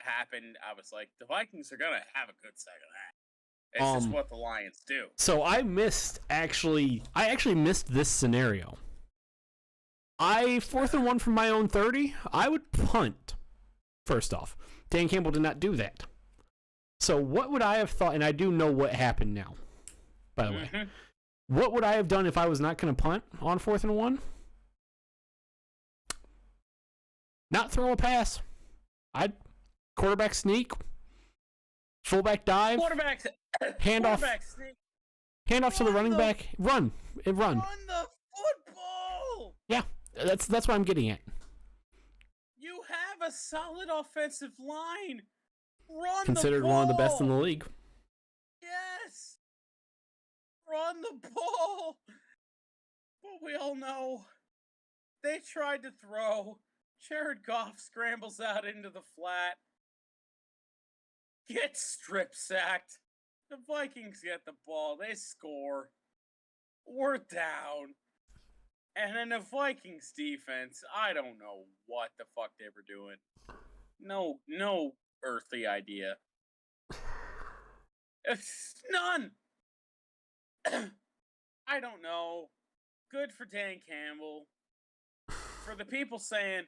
happened, I was like, the Vikings are gonna have a good second half. It's just what the Lions do. So I actually missed this scenario. 4th and 1 from my own 30, I would punt. First off, Dan Campbell did not do that. So what would I have thought? And I do know what happened now, by the way. What would I have done if I was not going to punt on 4th and 1? Not throw a pass. I'd quarterback sneak, fullback dive, handoff to the running back, run. Run the football. Yeah, that's what I'm getting at. You have a solid offensive line. Run Considered the ball. One of the best in the league. Yes. Run the ball. But we all know they tried to throw. Jared Goff scrambles out into the flat. Gets strip sacked. The Vikings get the ball. They score. We're down. And then the Vikings defense, I don't know what the fuck they were doing. No earthly idea. None. I don't know. Good for Dan Campbell. For the people saying,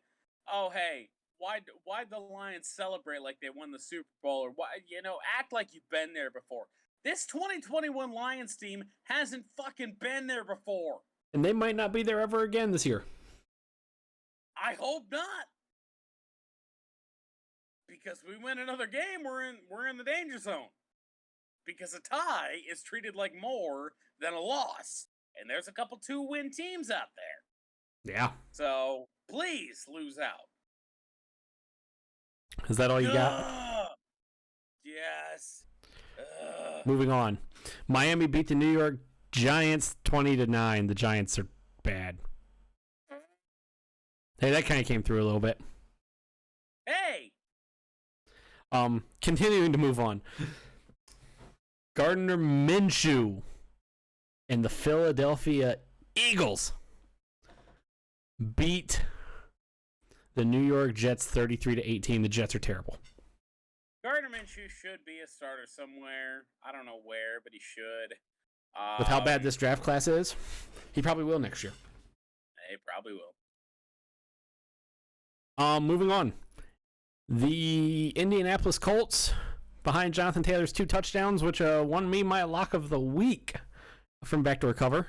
"Oh, hey, why'd the Lions celebrate like they won the Super Bowl?" Or why, act like you've been there before. This 2021 Lions team hasn't fucking been there before. And they might not be there ever again this year. I hope not. Because we win another game, we're in the danger zone. Because a tie is treated like more than a loss. And there's a couple 2-win teams out there. Yeah. So, please lose out. Is that all you got? Yes. Moving on. Miami beat the New York Giants 20-9. The Giants are bad. Hey, that kind of came through a little bit. Hey! Continuing to move on. Gardner Minshew and the Philadelphia Eagles beat the New York Jets 33-18. The Jets are terrible. Gardner Minshew should be a starter somewhere. I don't know where, but he should. With how bad this draft class is, he probably will next year. He probably will. Moving on. The Indianapolis Colts, behind Jonathan Taylor's 2 touchdowns, which won me my lock of the week from backdoor cover,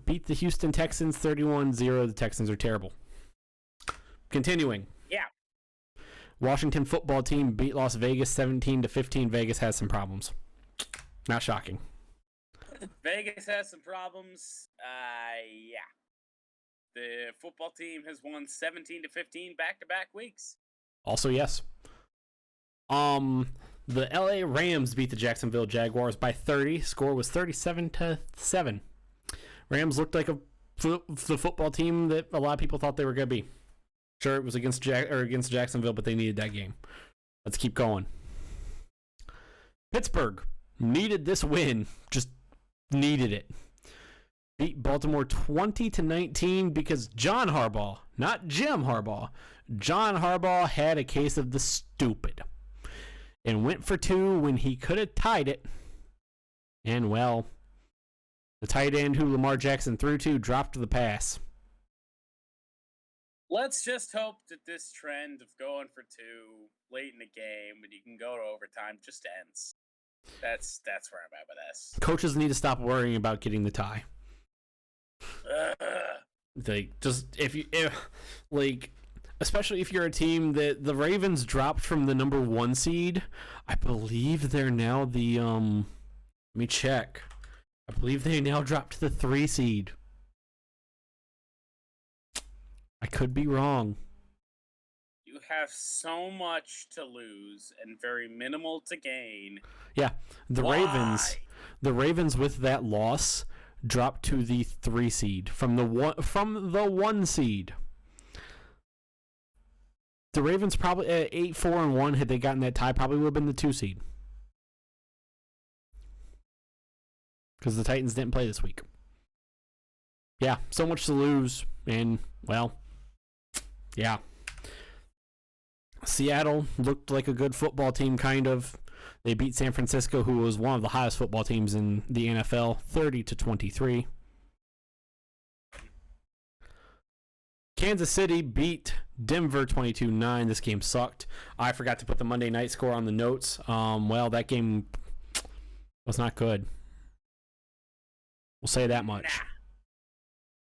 beat the Houston Texans 31-0. The Texans are terrible. Continuing. Yeah. Washington football team beat Las Vegas 17-15. Vegas has some problems. Not shocking. Vegas has some problems. Yeah. The football team has won 17-15 back-to-back weeks. Also, yes. The LA Rams beat the Jacksonville Jaguars by 30. Score was 37-7. Rams looked like the football team that a lot of people thought they were going to be. Sure, it was against Jacksonville, but they needed that game. Let's keep going. Pittsburgh needed this win. Just needed it. Beat Baltimore 20-19 because John Harbaugh, not Jim Harbaugh, John Harbaugh had a case of the stupid and went for 2 when he could have tied it. And, well, the tight end who Lamar Jackson threw to dropped the pass. Let's just hope that this trend of going for 2 late in the game when you can go to overtime just ends. That's where I'm at with this. Coaches need to stop worrying about getting the tie. Ugh. Especially if you're a team that the Ravens dropped from the number 1 seed. I believe they're now the let me check. I believe they now dropped to the 3 seed. I could be wrong. You have so much to lose and very minimal to gain. Yeah, the Why? Ravens with that loss dropped to the 3 seed from the 1 seed. The Ravens probably at 8-4-1 had they gotten that tie probably would have been the 2 seed. Because the Titans didn't play this week. Yeah, so much to lose, and well, yeah. Seattle looked like a good football team, kind of. They beat San Francisco, who was one of the hottest football teams in the NFL, 30-23. Kansas City beat Denver 22-9. This game sucked. I forgot to put the Monday night score on the notes. Well, that game was not good. We'll say that much.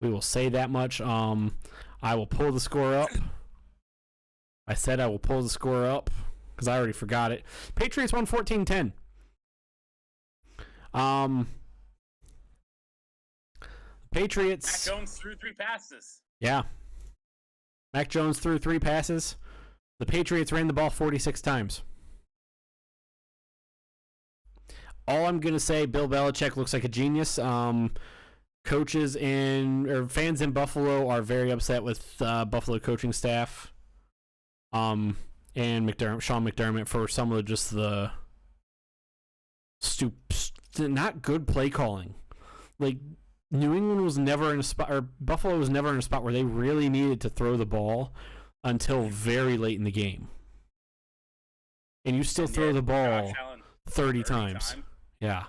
We will say that much. I will pull the score up. I said I will pull the score up because I already forgot it. Patriots won 14-10. Patriots. Mac Jones threw 3 passes. Yeah. Mac Jones threw 3 passes. The Patriots ran the ball 46 times. All I'm going to say, Bill Belichick looks like a genius. Coaches or fans in Buffalo are very upset with Buffalo coaching staff. And Sean McDermott for some of just the not good play calling. Like, New England was never in a spot, or Buffalo was never in a spot where they really needed to throw the ball until very late in the game. And you still throw the ball 30 times. Yeah.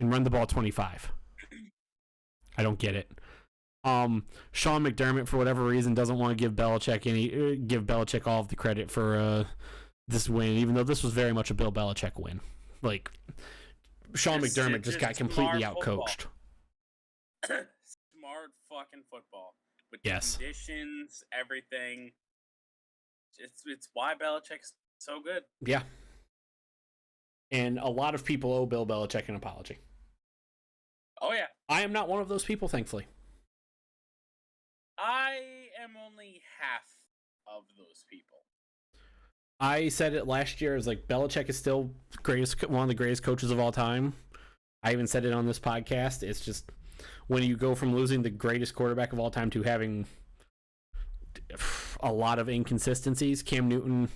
And run the ball 25. I don't get it. Sean McDermott, for whatever reason, doesn't want to give Belichick all of the credit for this win, even though this was very much a Bill Belichick win. Like, Sean McDermott just got completely outcoached. Smart fucking football with conditions, everything. It's why Belichick's so good. Yeah. And a lot of people owe Bill Belichick an apology. Oh yeah. I am not one of those people, thankfully. I am only half of those people. I said it last year. I was like, Belichick is still one of the greatest coaches of all time. I even said it on this podcast. It's just when you go from losing the greatest quarterback of all time to having a lot of inconsistencies. Cam Newton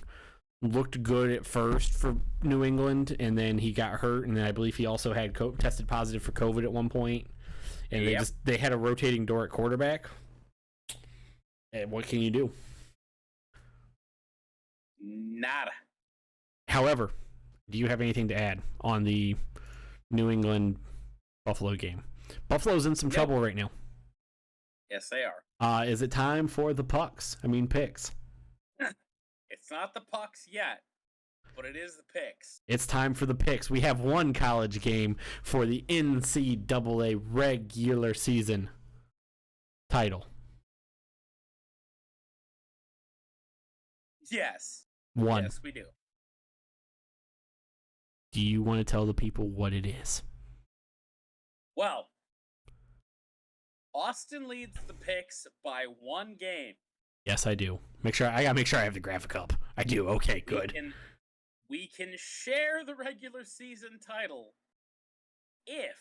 looked good at first for New England, and then he got hurt, and then I believe he also had tested positive for COVID at one point. And they had a rotating door at quarterback. And what can you do? Nada. However, do you have anything to add on the New England Buffalo game? Buffalo's in some trouble right now. Yes, they are. Is it time for the picks? It's not the pucks yet, but it is the picks. It's time for the picks. We have one college game for the NCAA regular season title. Yes. One. Yes, we do. Do you want to tell the people what it is? Well, Austin leads the picks by 1 game. Yes, I do. I gotta make sure I have the graphic up. I do. Okay, good. We can share the regular season title if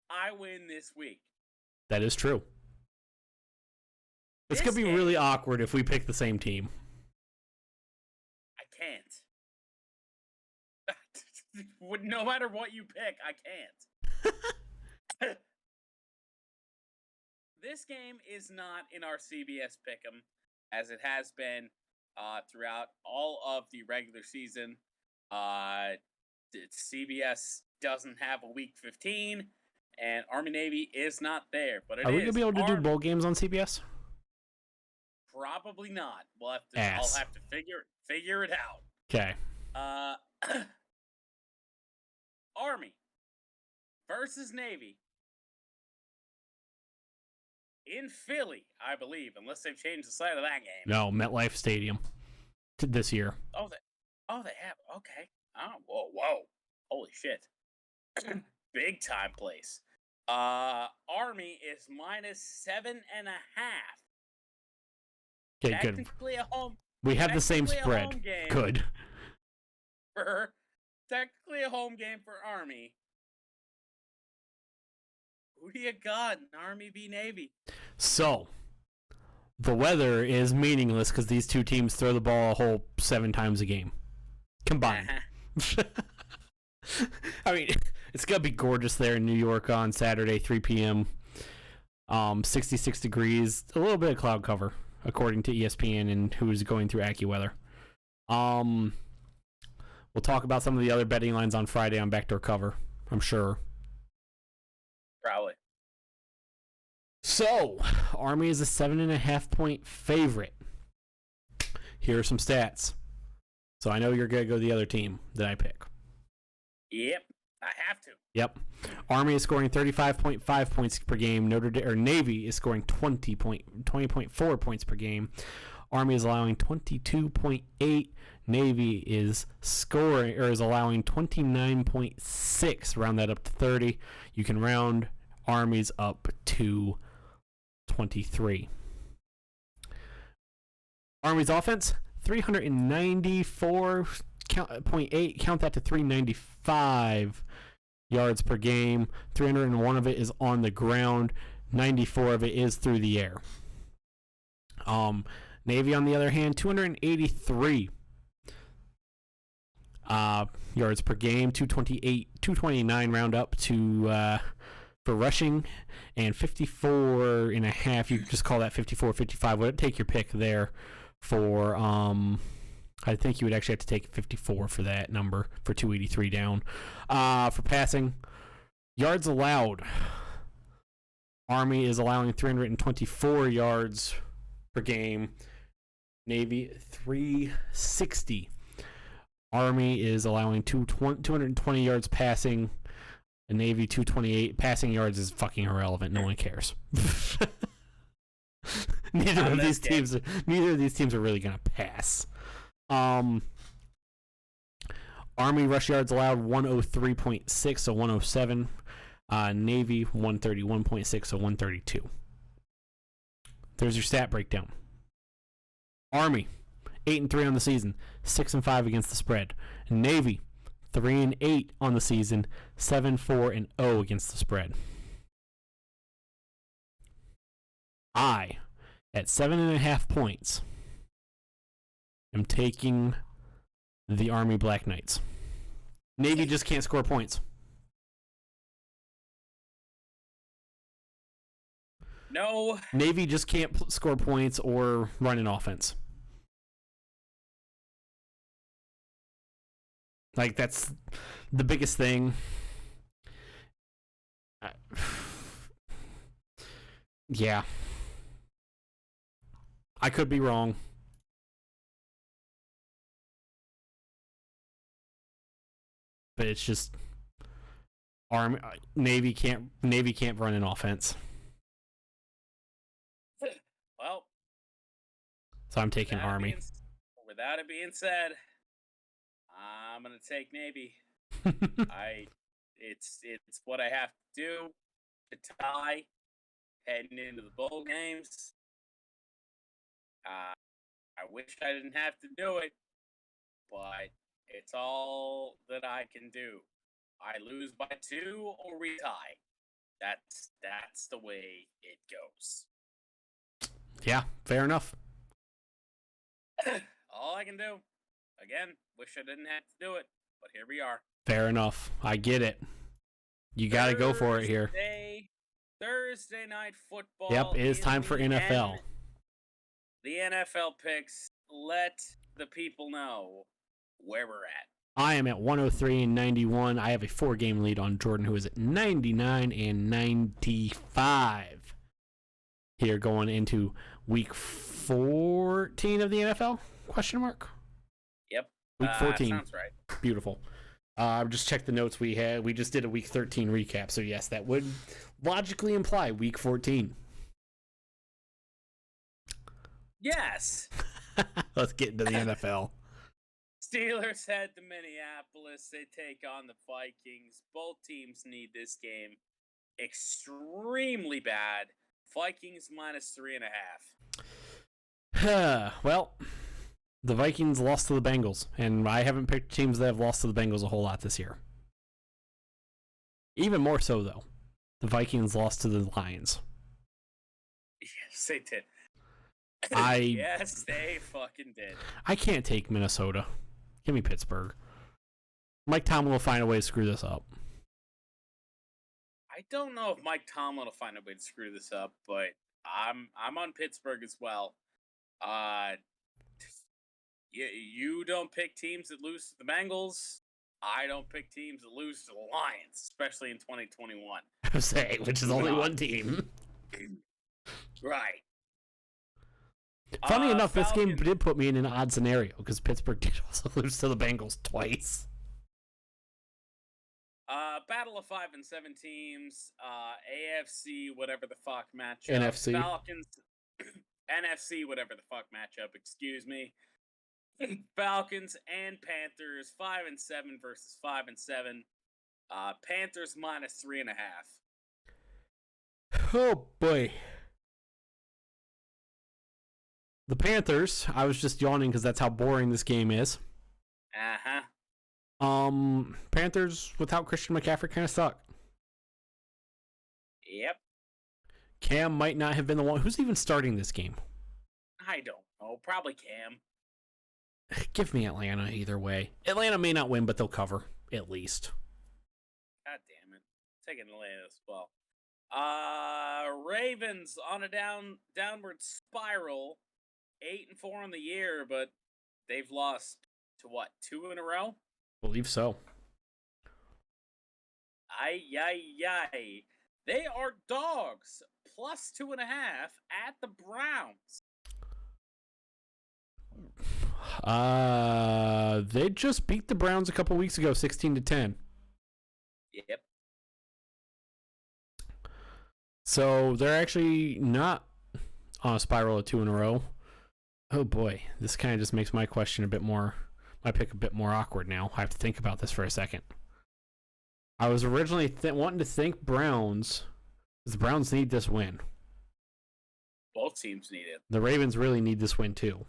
I win this week. That is true. It's gonna be really awkward if we pick the same team. I can't. No matter what you pick, I can't. This game is not in our CBS Pick'em, as it has been throughout all of the regular season. CBS doesn't have a Week 15, and Army-Navy is not there. But Are we going to be able to do bowl games on CBS? Probably not. I'll have to figure it out. Okay. Army versus Navy in Philly, I believe, unless they've changed the site of that game. No, MetLife Stadium this year. Oh, they have. Okay. Oh, whoa. Holy shit. Big time place. Army is -7.5. Okay, good. Technically a home. We have the same technically a spread. home game Good. technically a home game for Army. Who do you got in Army v Navy? So, the weather is meaningless because these two teams throw the ball a whole 7 times a game. Combined. I mean, it's going to be gorgeous there in New York on Saturday, 3 p.m. 66 degrees, a little bit of cloud cover, according to ESPN and who's going through AccuWeather. We'll talk about some of the other betting lines on Friday on Backdoor Cover, I'm sure. Probably. So, Army is a 7.5-point favorite. Here are some stats. So I know you're going to go the other team that I pick. Yep, I have to. Yep. Army is scoring 35.5 points per game. Navy is scoring 20.4 points per game. Army is allowing 22.8. Navy is allowing 29.6. Round that up to 30. You can round Army's up to 23. Army's offense, 394.8. Count that to 395 yards per game. 301 of it is on the ground. 94 of it is through the air. Navy, on the other hand, 283 yards per game. 229 round up to for rushing, and 54 and a half. You can just call that 54, 55. Would take your pick there for I think you would actually have to take 54 for that number for 283 down. For passing yards allowed, Army is allowing 324 yards per game. Navy 360. Army is allowing 220 yards passing. And Navy 228. Passing yards is fucking irrelevant. No one cares. Neither of these teams are really gonna pass. Army rush yards allowed 103.6, so 107. Navy 131.6, so 132. There's your stat breakdown. Army 8-3 on the season, 6-5 against the spread. Navy 3-8 on the season, 7-4-0 against the spread. I, at 7.5 points, am taking the Army Black Knights. Navy just can't score points. No. Navy just can't score points or run an offense. Like, that's the biggest thing. Yeah. I could be wrong. But it's just Navy can't run an offense. Well, so I'm taking Army. Without it being said, I'm gonna take Navy. It's what I have to do to tie heading into the bowl games. I wish I didn't have to do it, but it's all that I can do. I lose by 2 or we tie. That's the way it goes. Yeah, fair enough. All I can do. Again, wish I didn't have to do it, but here we are. Fair enough. I get it. You got to go for it here. Thursday night football. Yep, it is time for NFL. The NFL picks. Let the people know where we're at. I am at 103-91. I have a 4-game lead on Jordan, who is at 99-95. Here going into week 14 of the NFL? Question mark? Yep. Week 14. Sounds right. Beautiful. Just check the notes we had. We just did a Week 13 recap, so yes, that would logically imply Week 14. Yes. Let's get into the NFL. Steelers head to Minneapolis. They take on the Vikings. Both teams need this game extremely bad. Vikings -3.5. Well, the Vikings lost to the Bengals, and I haven't picked teams that have lost to the Bengals a whole lot this year. Even more so, though, the Vikings lost to the Lions. Yes, they did. Yes, they fucking did. I can't take Minnesota. Give me Pittsburgh. Mike Tomlin will find a way to screw this up. I don't know if Mike Tomlin will find a way to screw this up, but I'm on Pittsburgh as well. You don't pick teams that lose to the Bengals. I don't pick teams that lose to the Lions, especially in 2021. I say, which is only one team. Right. Funny enough, this game Falcons. did put me in an odd scenario because Pittsburgh did also lose to the Bengals twice. Battle of 5 and 7 teams. AFC, whatever the fuck matchup. NFC. Falcons. NFC, whatever the fuck matchup. Excuse me. Falcons and Panthers, 5 and 7 versus 5 and 7. Panthers -3.5. Oh boy. The Panthers, I was just yawning because that's how boring this game is. Uh-huh. Panthers without Christian McCaffrey kind of suck. Yep. Cam might not have been the one. Who's even starting this game? I don't know. Probably Cam. Give me Atlanta either way. Atlanta may not win, but they'll cover, at least. God damn it. Taking Atlanta as well. Ravens on a downward spiral. 8-4 on the year, but they've lost to what, 2 in a row? Believe so. Ay. They are dogs, +2.5 at the Browns. They just beat the Browns a couple weeks ago, 16-10. Yep. So they're actually not on a spiral of 2 in a row. Oh boy, this kind of just makes my pick a bit more awkward now. I have to think about this for a second. I was originally wanting to think Browns, because the Browns need this win. Both teams need it. The Ravens really need this win too.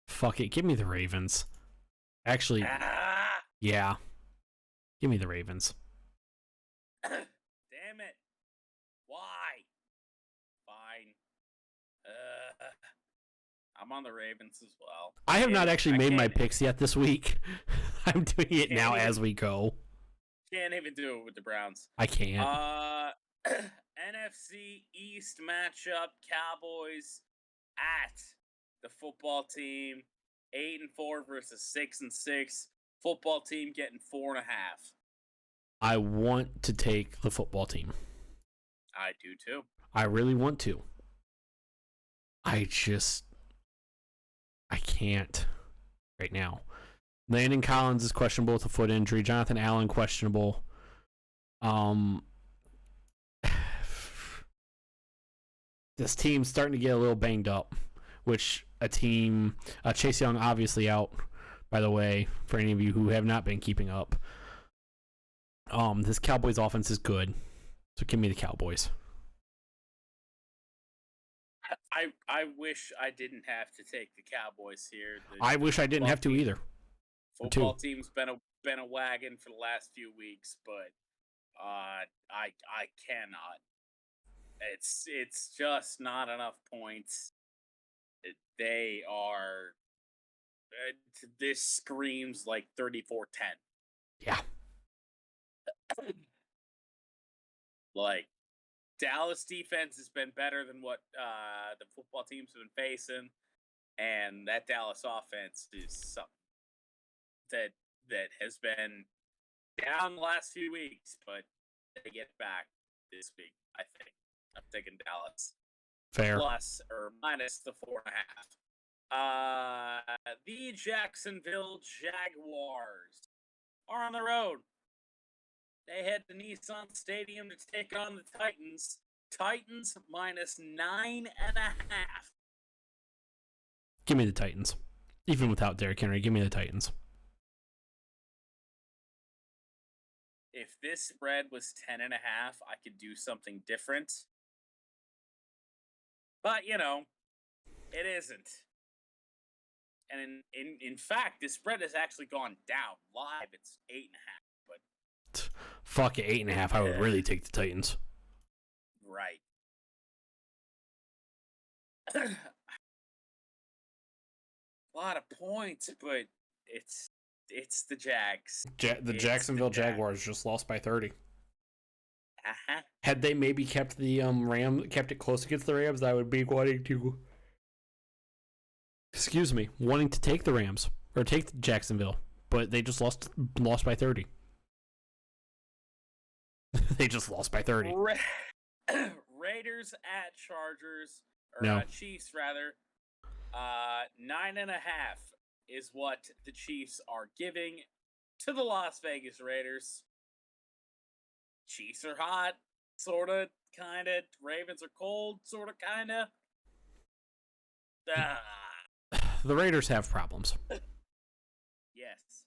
Fuck it, give me the Ravens. Actually, yeah. Give me the Ravens. Damn it. Why? Fine. I'm on the Ravens as well. I have not actually made my picks yet this week. I'm doing it now as we go. Can't even do it with the Browns. I can't. NFC East matchup, Cowboys at the football team. 8-4 versus 6-6. Football team getting 4.5. I want to take the football team. I do too. I really want to. I can't right now. Landon Collins is questionable with a foot injury. Jonathan Allen questionable. This team's starting to get a little banged up, which Chase Young obviously out, by the way, for any of you who have not been keeping up. This Cowboys offense is good, so give me the Cowboys. I wish I didn't have to take the Cowboys here. I wish I didn't have to either. Football team's been a wagon for the last few weeks, but I cannot. It's just not enough points. They are. This screams like 34-10. Yeah. Like, Dallas defense has been better than what the football teams have been facing, and that Dallas offense is something that has been down the last few weeks, but they get back this week, I think. I'm thinking Dallas. Fair. plus or minus the 4.5. The Jacksonville Jaguars are on the road. They head to Nissan Stadium to take on the Titans. Titans minus 9.5. Give me the Titans. Even without Derrick Henry, give me the Titans. If this spread was 10.5, I could do something different. But, it isn't. And in fact, this spread has actually gone down. Live, it's 8.5. But fuck it, 8.5. I would really take the Titans. Right. A lot of points, but it's the Jags. The Jacksonville Jaguars just lost by 30. Uh-huh. Had they maybe kept the kept it close against the Rams, I would be wanting to take the Rams or take Jacksonville, but they just lost by 30. They just lost by 30. Raiders at Chargers, or No. Chiefs rather. 9.5 is what the Chiefs are giving to the Las Vegas Raiders. Chiefs are hot, sorta, kinda. Ravens are cold, sorta, kinda. The Raiders have problems. Yes.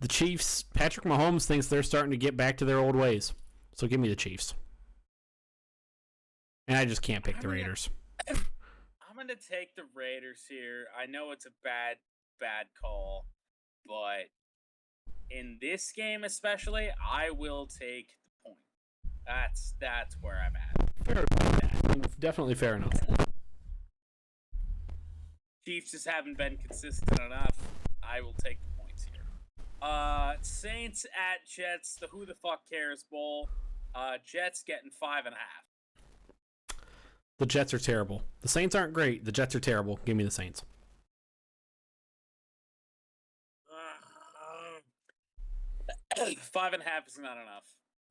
The Chiefs, Patrick Mahomes thinks they're starting to get back to their old ways. So give me the Chiefs. And I just can't pick the Raiders. I'm going to take the Raiders here. I know it's a bad call, but in this game especially, I will take the point. That's where I'm at. Fair enough. Definitely fair enough. Chiefs just haven't been consistent enough. I will take the points here. Saints at Jets, the Who the Fuck Cares Bowl. Jets getting 5.5. The Jets are terrible. The Saints aren't great. The Jets are terrible. Give me the Saints. 5.5 is not enough.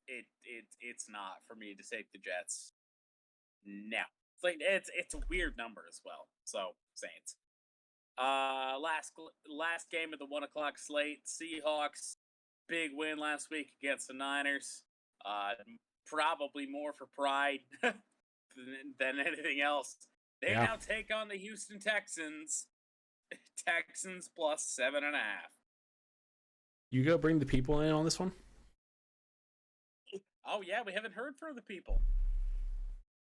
It's not for me to take the Jets. No. It's a weird number as well. So, Saints. Last game of the 1:00 slate. Seahawks, big win last week against the Niners. Probably more for pride than anything else. They now take on the Houston Texans. Texans plus 7.5. You go bring the people in on this one? Oh yeah, we haven't heard from the people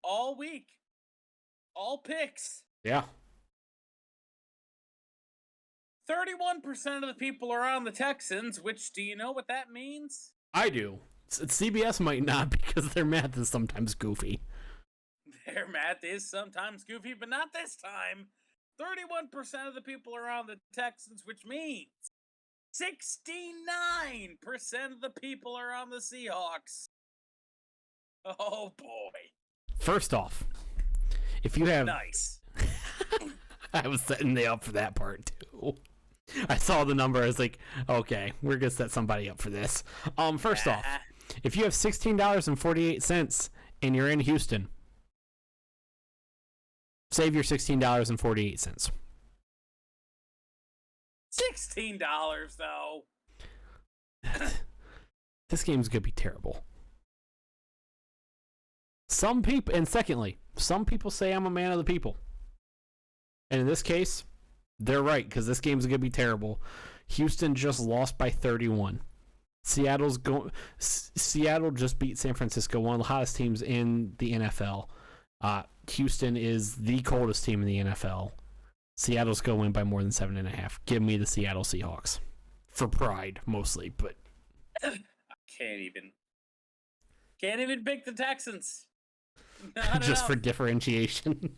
all week. All picks. Yeah. 31% of the people are on the Texans, which, do you know what that means? I do. CBS might not because their math is sometimes goofy. Their math is sometimes goofy, but not this time. 31% of the people are on the Texans, which means 69% of the people are on the Seahawks. Oh boy. First off, if you have... Nice. I was setting you up for that part too. I saw the number. I was like, okay, we're going to set somebody up for this. First off, if you have $16.48 and you're in Houston, save your $16.48. $16 though. This game's going to be terrible. Some people, and secondly, some people say I'm a man of the people. And in this case, they're right, because this game's going to be terrible. Houston just lost by 31. Seattle just beat San Francisco, one of the hottest teams in the NFL. Houston is the coldest team in the NFL. Seattle's going to win by more than 7.5. Give me the Seattle Seahawks. For pride, mostly, but... I can't even pick the Texans. Not just enough. for differentiation.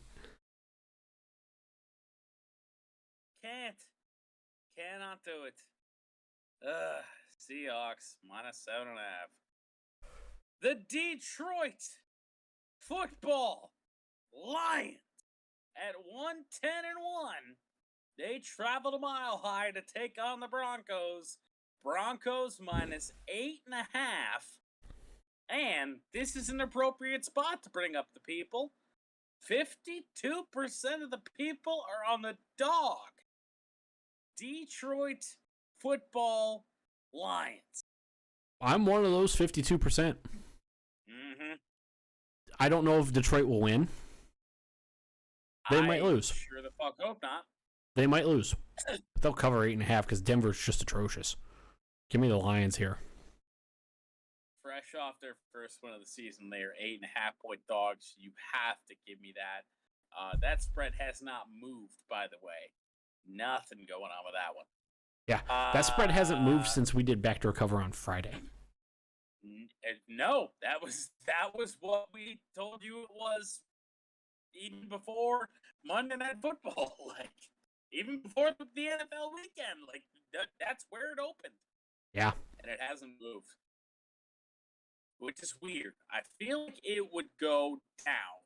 Cannot do it. Seahawks minus 7.5. The Detroit Football Lions at 110-1. They traveled a mile high to take on the Broncos. Broncos minus 8.5. And this is an appropriate spot to bring up the people. 52% of the people are on the dog. Detroit football Lions. I'm one of those 52%. Mm-hmm. I don't know if Detroit will win. They might lose. Sure the fuck hope not. They might lose. But they'll cover 8.5 because Denver's just atrocious. Give me the Lions here. Fresh off their first win of the season, they are 8.5-point dogs. You have to give me that. That spread has not moved, by the way. Nothing going on with that one. Yeah, that spread hasn't moved since we did backdoor cover on Friday. No, that was what we told you it was even before Monday Night Football. Like, even before the NFL weekend. Like, that's where it opened. Yeah. And it hasn't moved. Which is weird. I feel like it would go down.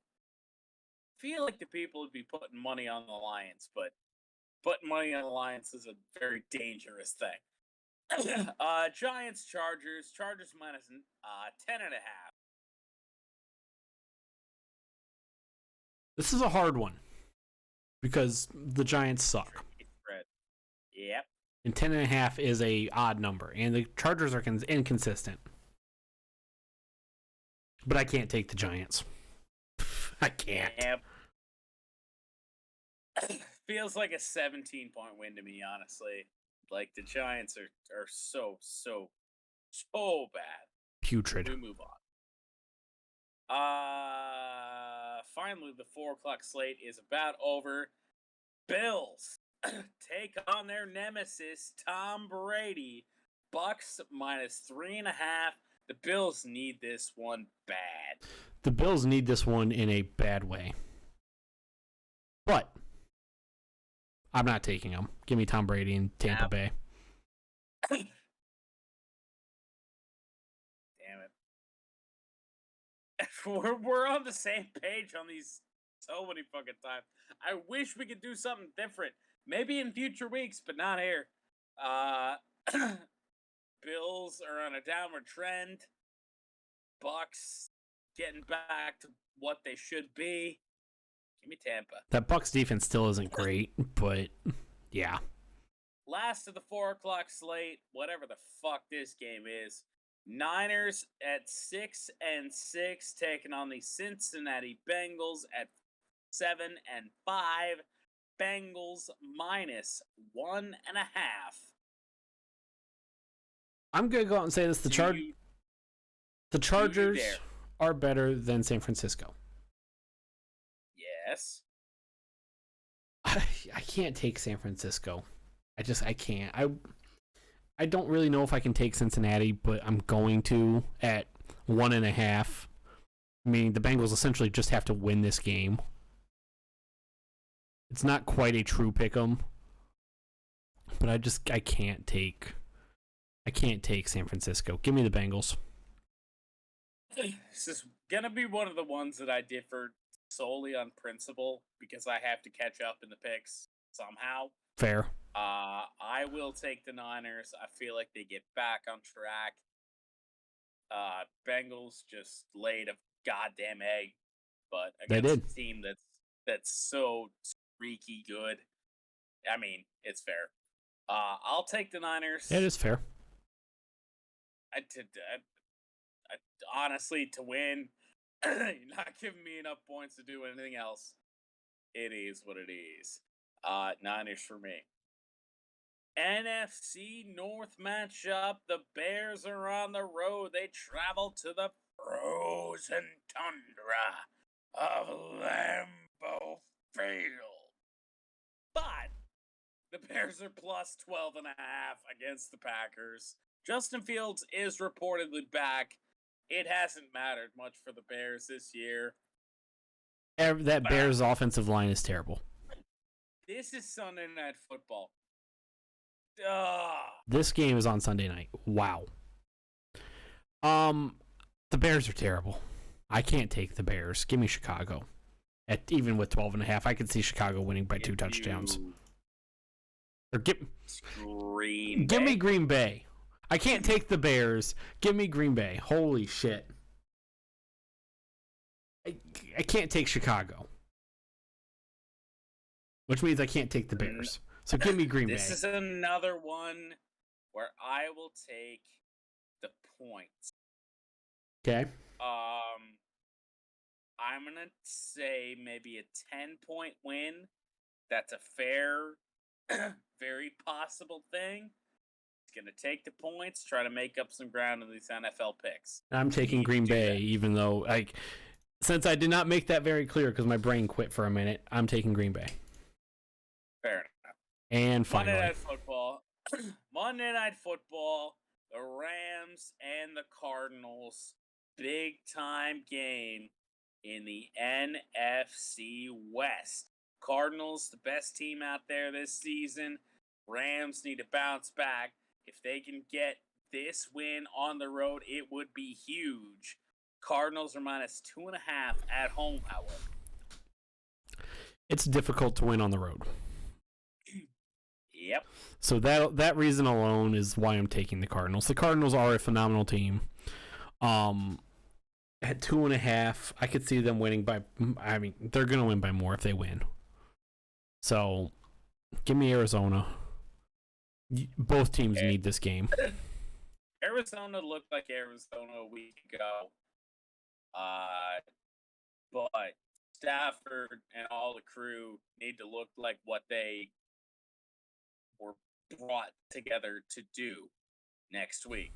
I feel like the people would be putting money on the Lions, but putting money on the Lions is a very dangerous thing. Giants, Chargers. Chargers minus 10.5. This is a hard one because the Giants suck. Yep. And 10.5 is a odd number, and the Chargers are inconsistent. But I can't take the Giants. I can't. Yep. Feels like a 17-point win to me, honestly. Like, the Giants are so bad. Putrid. We move on. Finally, the 4 o'clock slate is about over. Bills take on their nemesis, Tom Brady. Bucks minus 3.5. The Bills need this one bad. The Bills need this one in a bad way. But I'm not taking them. Give me Tom Brady in Tampa Bay. Damn it. We're on the same page on these so many fucking times. I wish we could do something different. Maybe in future weeks, but not here. Bills are on a downward trend. Bucks getting back to what they should be. Give me Tampa. That Bucks defense still isn't great, but yeah. Last of the 4 o'clock slate, whatever the fuck this game is. Niners at 6-6, taking on the Cincinnati Bengals at 7-5. Bengals minus 1.5. I'm gonna go out and say this: the Chargers are better than San Francisco. Yes. I can't take San Francisco. I can't. I don't really know if I can take Cincinnati, but I'm going to at 1.5. Meaning the Bengals essentially just have to win this game. It's not quite a true pick'em, but I can't take San Francisco. Give me the Bengals. This is gonna be one of the ones that I differ solely on principle because I have to catch up in the picks somehow. Fair. I will take the Niners. I feel like they get back on track. Bengals just laid a goddamn egg, but against a team that's so freaky good. I mean, it's fair. I'll take the Niners. It is fair. I honestly, to win, you're not giving me enough points to do anything else. It is what it is. Niners for me. NFC North matchup. The Bears are on the road. They travel to the frozen tundra of Lambeau Field. But the Bears are plus 12.5 against the Packers. Justin Fields is reportedly back. It hasn't mattered much for the Bears this year. That Bears offensive line is terrible. This is Sunday Night Football. This game is on Sunday night. Wow. The Bears are terrible. I can't take the Bears. Give me Chicago. Even with 12.5, I could see Chicago winning by 2 touchdowns. Or give me Green Bay. I can't take the Bears. Give me Green Bay. Holy shit. I can't take Chicago. which means I can't take the Bears. So give me Green Bay. This is another one where I will take the points. Okay. I'm gonna say maybe a 10-point win. That's a fair, very possible thing. It's gonna take the points, try to make up some ground in these NFL picks. I'm taking Green Bay, even though since I did not make that very clear because my brain quit for a minute, I'm taking Green Bay. Fair enough. And finally, Monday Night Football, the Rams and the Cardinals, big time game in the NFC West. Cardinals, the best team out there this season. Rams need to bounce back. If they can get this win on the road, it would be huge. Cardinals are -2.5 at home, however. It's difficult to win on the road. Yep. So that reason alone is why I'm taking the Cardinals. The Cardinals are a phenomenal team. At 2.5, I could see them winning by. I mean, they're gonna win by more if they win. So, give me Arizona. Both teams need this game. Arizona looked like Arizona a week ago. But Stafford and all the crew need to look like what they were brought together to do next week.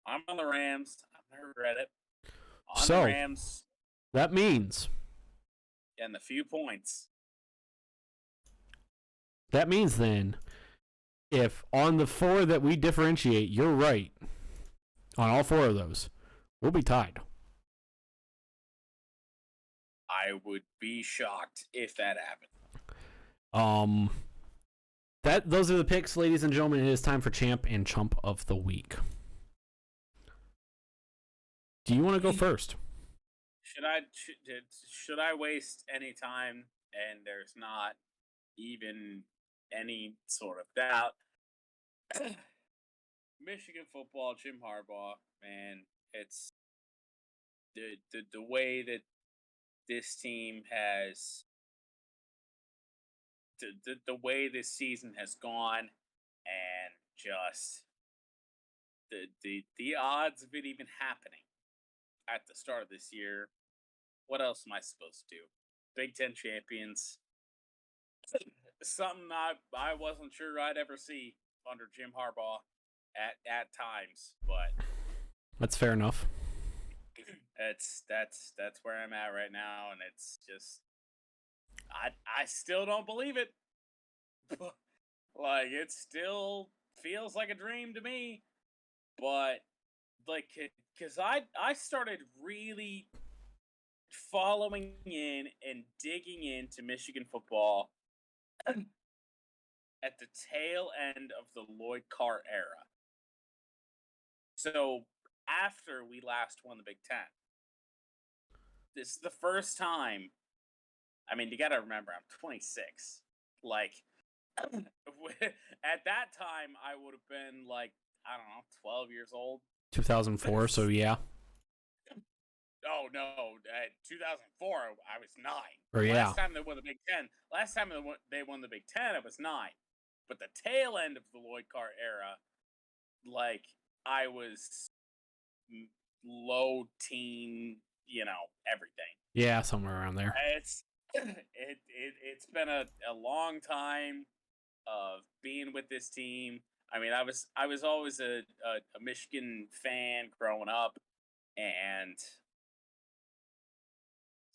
I'm on the Rams. I'm going to regret it. On the Rams. That means. And the few points. That means then, if on the 4 that we differentiate, you're right, on all 4 of those, we'll be tied. I would be shocked if that happened. Those are the picks, ladies and gentlemen. It is time for Champ and Chump of the Week. Do you want to go first? Should I waste any time? And there's not even any sort of doubt. Michigan football, Jim Harbaugh, man, it's the way that this team has the way this season has gone, and just the odds of it even happening at the start of this year. What else am I supposed to do? Big Ten champions. Something I wasn't sure I'd ever see under Jim Harbaugh at times, but that's fair enough. That's where I'm at right now, and it's just I still don't believe it. Like, it still feels like a dream to me, but like, because I started really following in and digging into Michigan football at the tail end of the Lloyd Carr era. So after we last won the Big Ten, this is the first time. I mean, you got to remember, I'm 26. Like, at that time, I would have been like, I don't know, 12 years old. 2004, so yeah. Oh, no. 2004, I was 9. Or yeah. Last time they won the Big Ten, they won the Big Ten, I was 9. But the tail end of the Lloyd Carr era, like, I was low teen, everything. Yeah, somewhere around there. It's been a long time of being with this team. I mean, I was always a Michigan fan growing up, and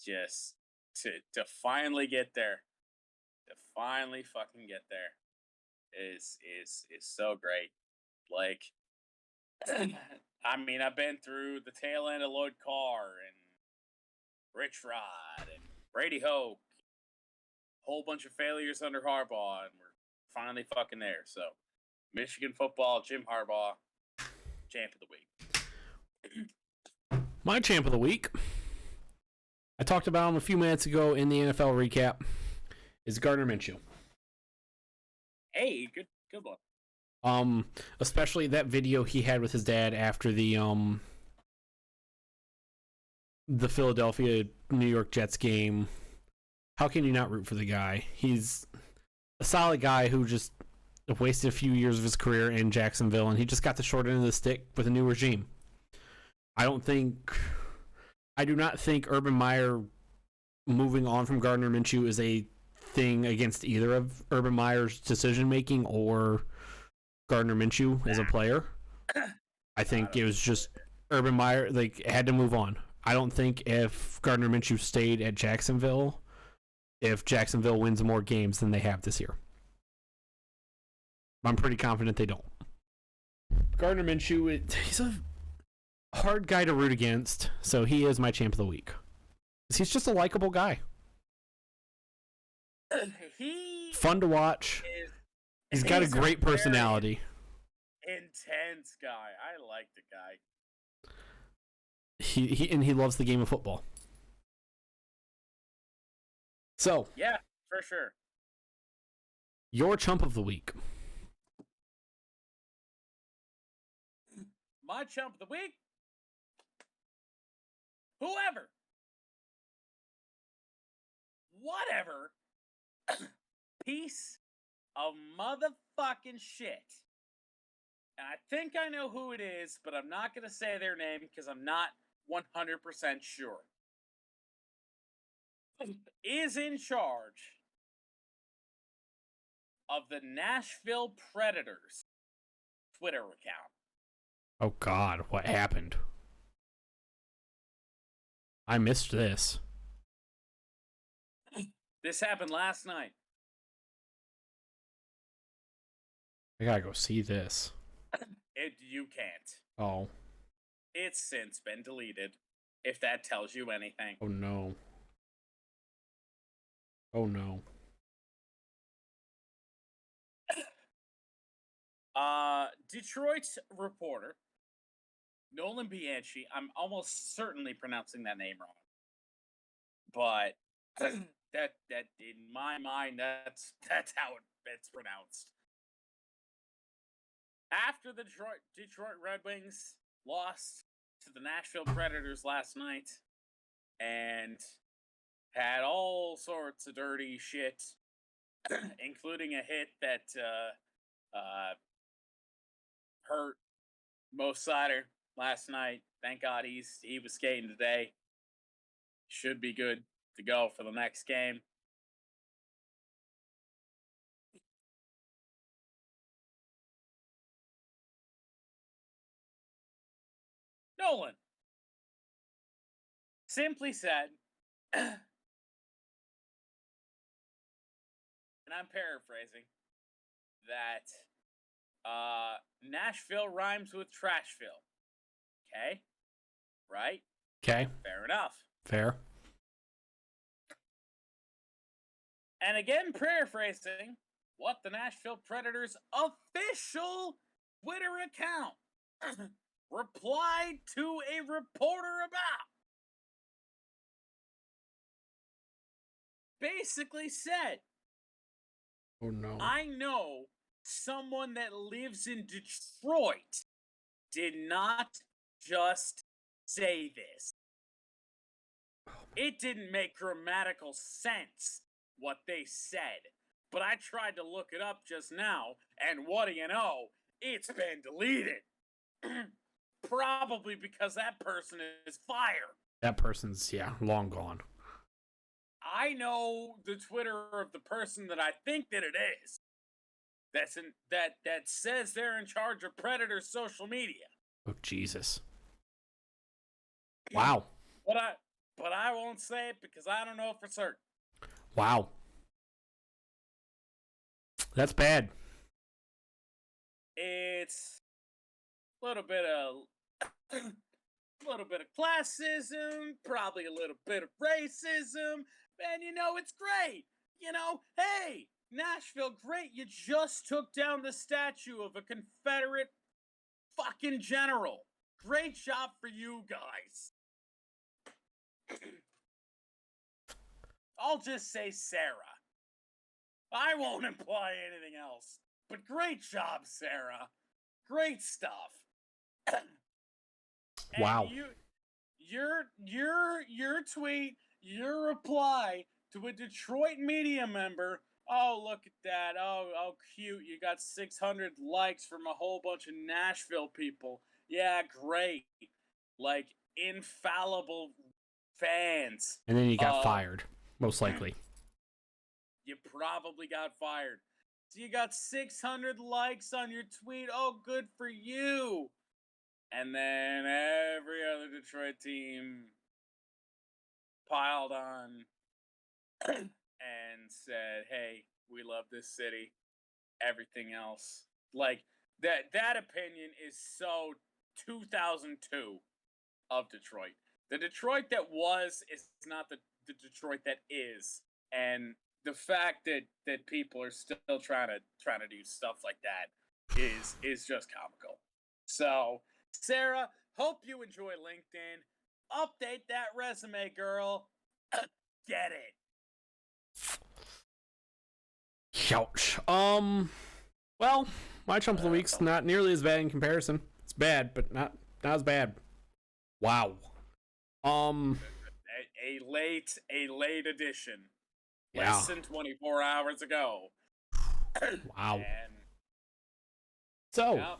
just to finally get there, to finally fucking get there, is so great. Like, I mean, I've been through the tail end of Lloyd Carr and Rich Rod and Brady Hoke, whole bunch of failures under Harbaugh, and we're finally fucking there. So, Michigan football, Jim Harbaugh, champ of the week. My champ of the week, I talked about him a few minutes ago in the NFL recap, is Gardner Minshew. Hey, good one. Especially that video he had with his dad after the Philadelphia New York Jets game, how can you not root for the guy? He's a solid guy who just wasted a few years of his career in Jacksonville, and he just got the short end of the stick with a new regime. I do not think Urban Meyer moving on from Gardner Minshew is a thing against either of Urban Meyer's decision making or Gardner Minshew as a player. I think it was just Urban Meyer had to move on. I don't think if Gardner Minshew stayed at Jacksonville, if Jacksonville wins more games than they have this year. I'm pretty confident they don't. Gardner Minshew, he's a hard guy to root against, so he is my champ of the week. He's just a likable guy. Fun to watch. He's got a great personality. Intense guy. I like the guy. He loves the game of football. So yeah, for sure. Your chump of the week. My chump of the week? Whoever. Whatever. Piece of motherfucking shit. And I think I know who it is, but I'm not going to say their name because I'm not 100% sure. Is in charge of the Nashville Predators Twitter account. Oh God, what happened? I missed this. This happened last night. I gotta go see this. You can't. Oh. It's since been deleted, if that tells you anything. Oh no. Oh no. Detroit reporter Nolan Bianchi. I'm almost certainly pronouncing that name wrong, but that in my mind that's how it's pronounced. After the Detroit Red Wings lost to the Nashville Predators last night and had all sorts of dirty shit, including a hit that hurt Mo Sider last night. Thank God he was skating today. Should be good to go for the next game. Nolan simply said, and I'm paraphrasing, that Nashville rhymes with Trashville. Okay? Right? Okay. Fair enough. Fair. And again, paraphrasing what the Nashville Predators official Twitter account replied to a reporter about. Basically said, oh no. I know someone that lives in Detroit did not just say this. It didn't make grammatical sense what they said, but I tried to look it up just now, and what do you know? It's been deleted. Probably because that person is fired. That person's, long gone. I know the Twitter of the person that I think that it is. That says they're in charge of Predator social media. Oh Jesus! Wow. But I won't say it because I don't know for certain. Wow. That's bad. It's a little bit of classism, probably a little bit of racism, and it's great. Hey, Nashville, great. You just took down the statue of a Confederate fucking general. Great job for you guys. I'll just say Sarah. I won't imply anything else. But great job, Sarah. Great stuff. Wow. Your tweet, your reply to a Detroit media member, "Oh, look at that. Oh, cute. You got 600 likes from a whole bunch of Nashville people. Yeah, great. Like, infallible fans." And then you got fired, most likely. You probably got fired. So you got 600 likes on your tweet. Oh, good for you. And then every other Detroit team piled on and said, "Hey, we love this city." Everything else, like that opinion is so 2002 of Detroit. The Detroit that was is not the Detroit that is, and the fact that people are still trying to do stuff like that is just comical. So, Sarah, hope you enjoy LinkedIn. Update that resume, girl. Get it. Ouch. Well, my chump of the week's not nearly as bad in comparison. It's bad, but not as bad. Wow. A late edition. Yeah. Less than 24 hours ago. Wow. And, So, yeah,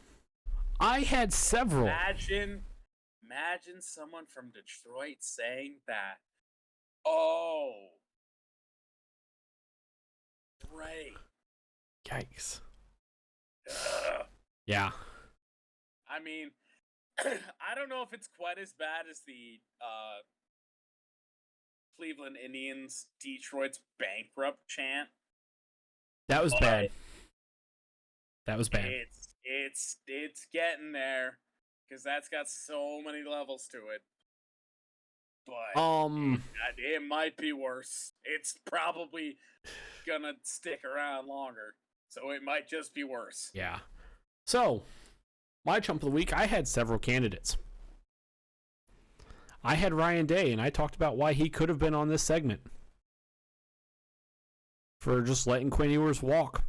I had several. imagine someone from Detroit saying that. Oh, great. Yikes. Ugh. Yeah. I mean, I don't know if it's quite as bad as the Cleveland Indians Detroit's bankrupt chant. That was But bad. That was bad. It's getting there because that's got so many levels to it. But it might be worse. It's probably gonna stick around longer, so it might just be worse. Yeah. So, my chump of the week, I had several candidates. I had Ryan Day, and I talked about why he could have been on this segment for just letting Quinn Ewers walk.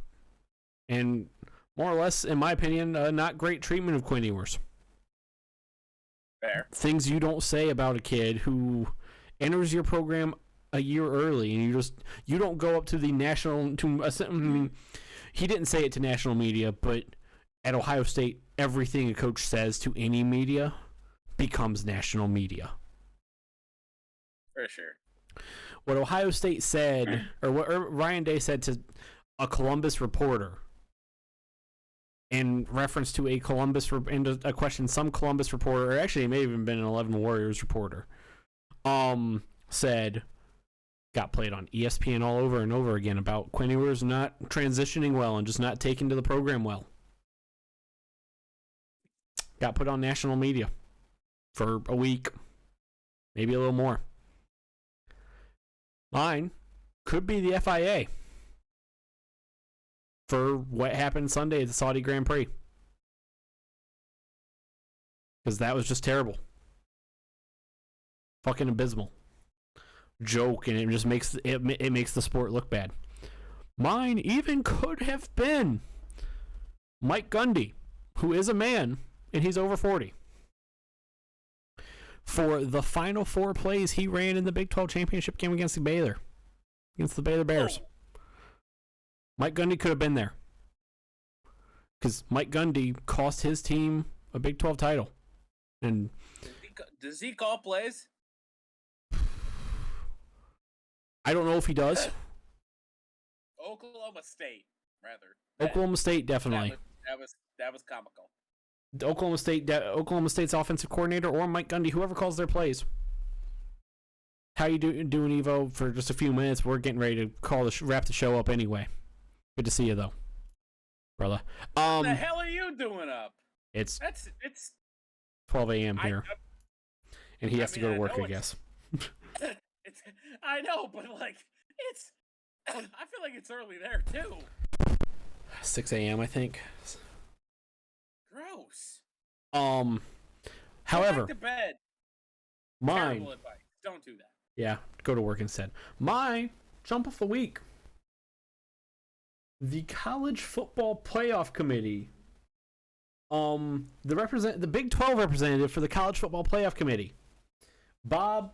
And more or less, in my opinion, not great treatment of Quinn Ewers. Fair. Things you don't say about a kid who enters your program a year early, and you don't go up to the national he didn't say it to national media, but at Ohio State, everything a coach says to any media becomes national media. For sure. What Ohio State said, or what Ryan Day said to a Columbus reporter, in reference to a question some Columbus reporter, or actually it may have even been an 11 Warriors reporter, said, got played on ESPN all over and over again about Quinn Ewers not transitioning well and just not taking to the program well. Got put on national media for a week, maybe a little more. Mine could be the FIA for what happened Sunday at the Saudi Grand Prix, because that was just terrible, fucking abysmal joke, and it just makes it makes the sport look bad. Mine even could have been Mike Gundy, who is a man and he's over 40, for the final 4 plays he ran in the Big 12 championship game against the Baylor Bears. Mike Gundy could have been there, because Mike Gundy cost his team a Big 12 title. And does he call plays? I don't know if he does. Oklahoma State, rather. Oklahoma State, definitely. That was comical. Oklahoma State's offensive coordinator, or Mike Gundy, whoever calls their plays. How you doing, Evo? For just a few minutes, we're getting ready to wrap the show up anyway. Good to see you, though, brother. What the hell are you doing up? It's 12 a.m. here, and he has to go to work, I guess. I know, but like I feel like it's early there too. 6 a.m. I think. Gross. However, go back to bed. Mine. Terrible advice. Don't do that. Yeah, go to work instead. My jump of the week. The College Football Playoff Committee. The Big 12 representative for the College Football Playoff Committee, Bob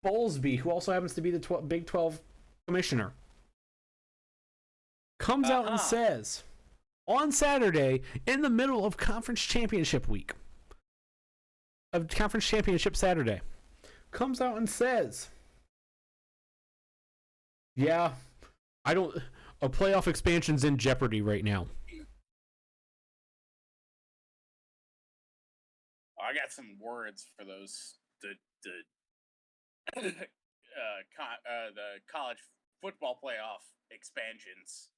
Bowlesby, who also happens to be the Big 12 commissioner, comes out and says on Saturday, in the middle of conference championship week, of conference championship Saturday, comes out and says, yeah, a playoff expansion's in jeopardy right now. I got some words for those the college football playoff expansions,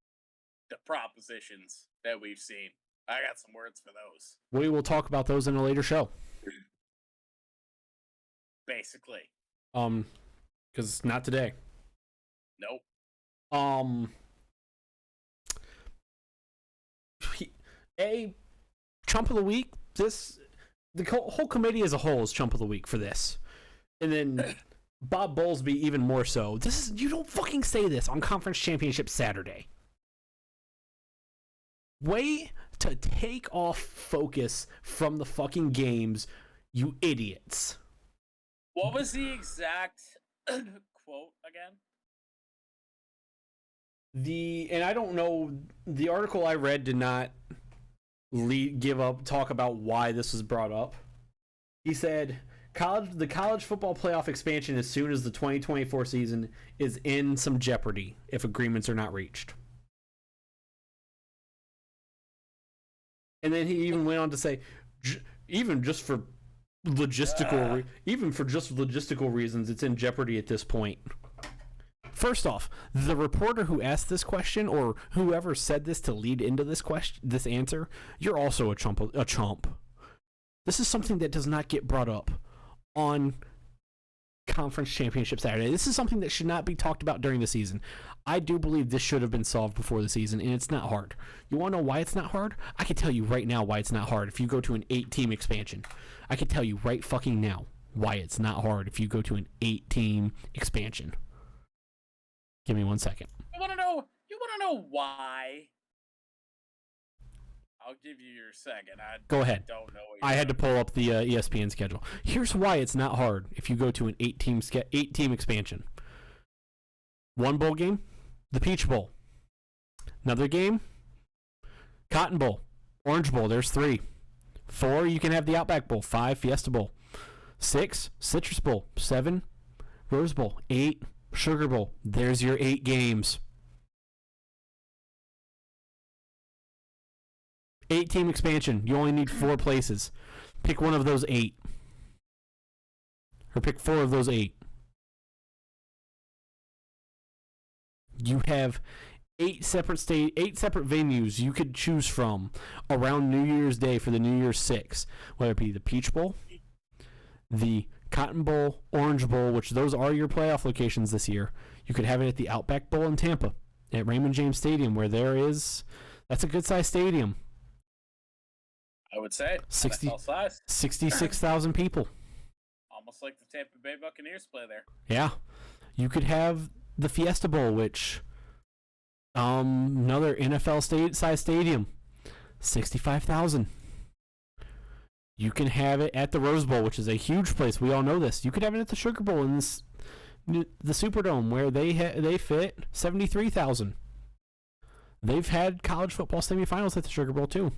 the propositions that we've seen. I got some words for those. We will talk about those in a later show. Basically. Because not today. Nope. Chump of the week. The whole committee as a whole is chump of the week for this, and then Bob Bowlesby even more so. You don't fucking say this on Conference Championship Saturday. Way to take off focus from the fucking games, you idiots. What was the exact quote again? And I don't know, the article I read did not talk about why this was brought up. He said, the college football playoff expansion as soon as the 2024 season is in some jeopardy if agreements are not reached. And then he even went on to say, even for logistical reasons, it's in jeopardy at this point. First off, the reporter who asked this question, or whoever said this to lead into this answer, you're also a chump. This is something that does not get brought up on Conference Championship Saturday. This is something that should not be talked about during the season. I do believe this should have been solved before the season, and it's not hard. You want to know why it's not hard? I can tell you right now why it's not hard if you go to an 8-team expansion. I can tell you right fucking now why it's not hard if you go to an 8-team expansion. Give me 1 second. You want to know why? I'll give you your second. Go ahead. Don't know. I had to pull up the ESPN schedule. Here's why it's not hard if you go to an 8-team expansion. One bowl game, the Peach Bowl. Another game, Cotton Bowl, Orange Bowl. There's 3. 4, you can have the Outback Bowl. 5, Fiesta Bowl. 6, Citrus Bowl. 7, Rose Bowl. 8, Sugar Bowl. There's your 8 games. 8-team expansion. You only need 4 places. Pick one of those 8. Or pick 4 of those 8. You have 8 separate venues you could choose from around New Year's Day for the New Year's Six, whether it be the Peach Bowl, the Cotton Bowl, Orange Bowl, which those are your playoff locations this year. You could have it at the Outback Bowl in Tampa, at Raymond James Stadium, where that's a good-sized stadium. I would say 66,000 people. Almost like the Tampa Bay Buccaneers play there. Yeah. You could have the Fiesta Bowl, which another NFL size stadium, 65,000. You can have it at the Rose Bowl, which is a huge place. We all know this. You could have it at the Sugar Bowl in the Superdome, where they fit 73,000. They've had college football semifinals at the Sugar Bowl too.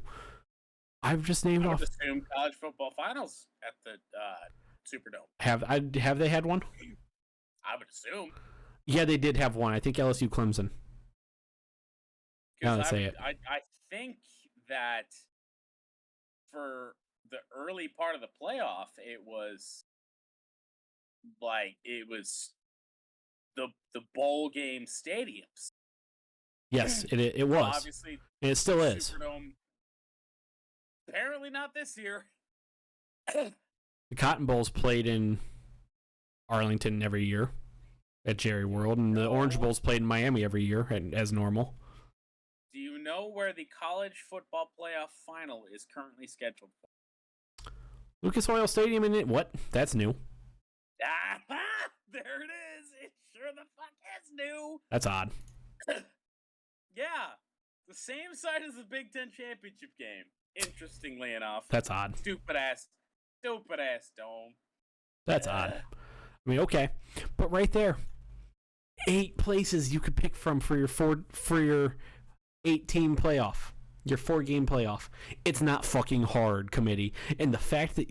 I've just named off. I would assume college football finals at the Superdome. Have they had one? I would assume. Yeah, they did have one. I think LSU Clemson. Now to say it. I think that for the early part of the playoff, it was the bowl game stadiums. Yes, it was. Obviously, and it still is. Superdome, apparently not this year. The Cotton Bowl's played in Arlington every year at Jerry World, and the Orange Bowl's played in Miami every year as normal. Do you know where the college football playoff final is currently scheduled for? Lucas Oil Stadium in it. What? That's new. Ah, there it is. It sure the fuck is new. That's odd. Yeah. The same side as the Big Ten championship game. Interestingly enough. That's odd. Stupid ass dome. That's odd. I mean, okay. But right there, 8 places you could pick from for your 8-team playoff, your 4-game playoff. It's not fucking hard, committee. And the fact that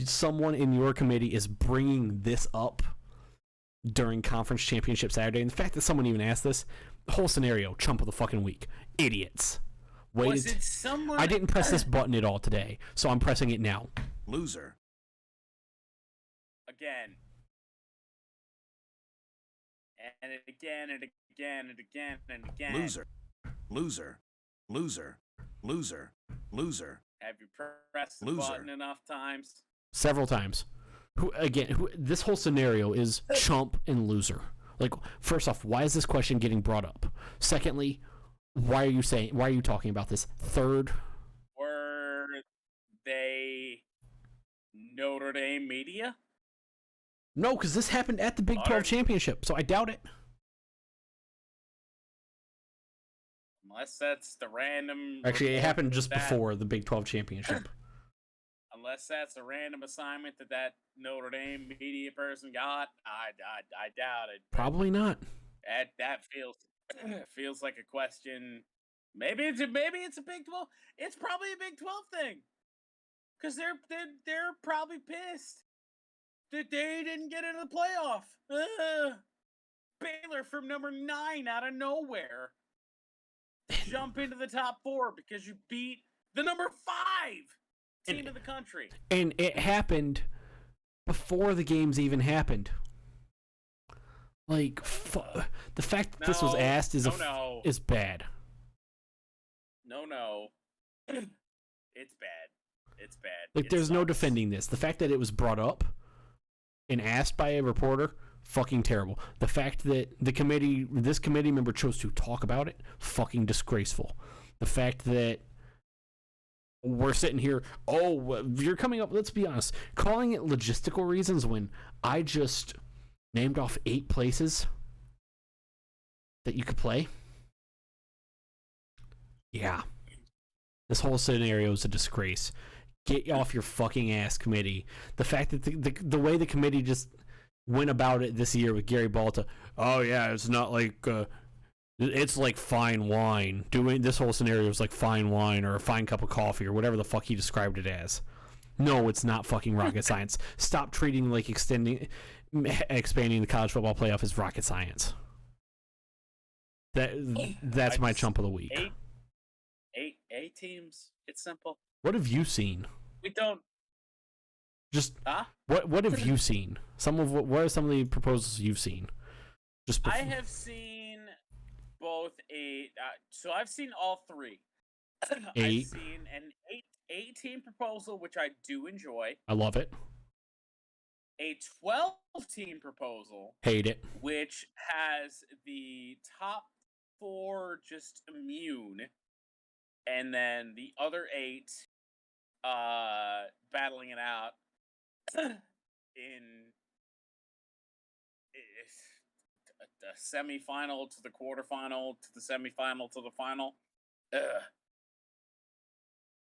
someone in your committee is bringing this up during Conference Championship Saturday, and the fact that someone even asked this, the whole scenario, chump of the fucking week. Idiots. Was it someone? I didn't press this button at all today, so I'm pressing it now. Loser. Again. And again and again and again and again. Loser. Loser. Loser. Loser. Loser. Have you pressed the Loser. button enough times? Several times. This whole scenario is chump and loser. Like, first off, why is this question getting brought up? Secondly, why are you talking about this? Third, Were they Notre Dame media? no, because this happened at the Big 12 Championship, so I doubt it. Unless that's the random. Actually, it report happened just that- before the Big 12 Championship. Unless that's a random assignment that Notre Dame media person got, I doubt it. Probably not. That feels like a question. Maybe it's a Big 12. It's probably a Big 12 thing, because they're probably pissed that they didn't get into the playoff. Baylor from number 9 out of nowhere jump into the top 4 because you beat the number 5 team in the country. And it happened before the games even happened. Like, the fact that this was asked is is bad. No. It's bad. It's bad. Like, there's no defending this. The fact that it was brought up and asked by a reporter, fucking terrible. The fact that this committee member chose to talk about it, fucking disgraceful. The fact that we're sitting here, you're coming up, let's be honest, calling it logistical reasons when I just named off 8 places that you could play. Yeah. This whole scenario is a disgrace. Get off your fucking ass, committee. The fact that the way the committee just went about it this year with Gary Balta, it's not like it's like fine wine. Doing this whole scenario is like fine wine or a fine cup of coffee or whatever the fuck he described it as. No, it's not fucking rocket science. Stop treating like expanding the college football playoff as rocket science. That's my chump of the week. 8 teams. It's simple. What have you seen? We don't. Just Huh? What have you seen? What are some of the proposals you've seen? I have seen both so I've seen all 3. 8. I've seen an 8-team proposal, which I do enjoy. I love it. A 12-team proposal. Hate it. Which has the top 4 just immune, and then the other 8 battling it out in a semifinal to the quarterfinal to the semifinal to the final.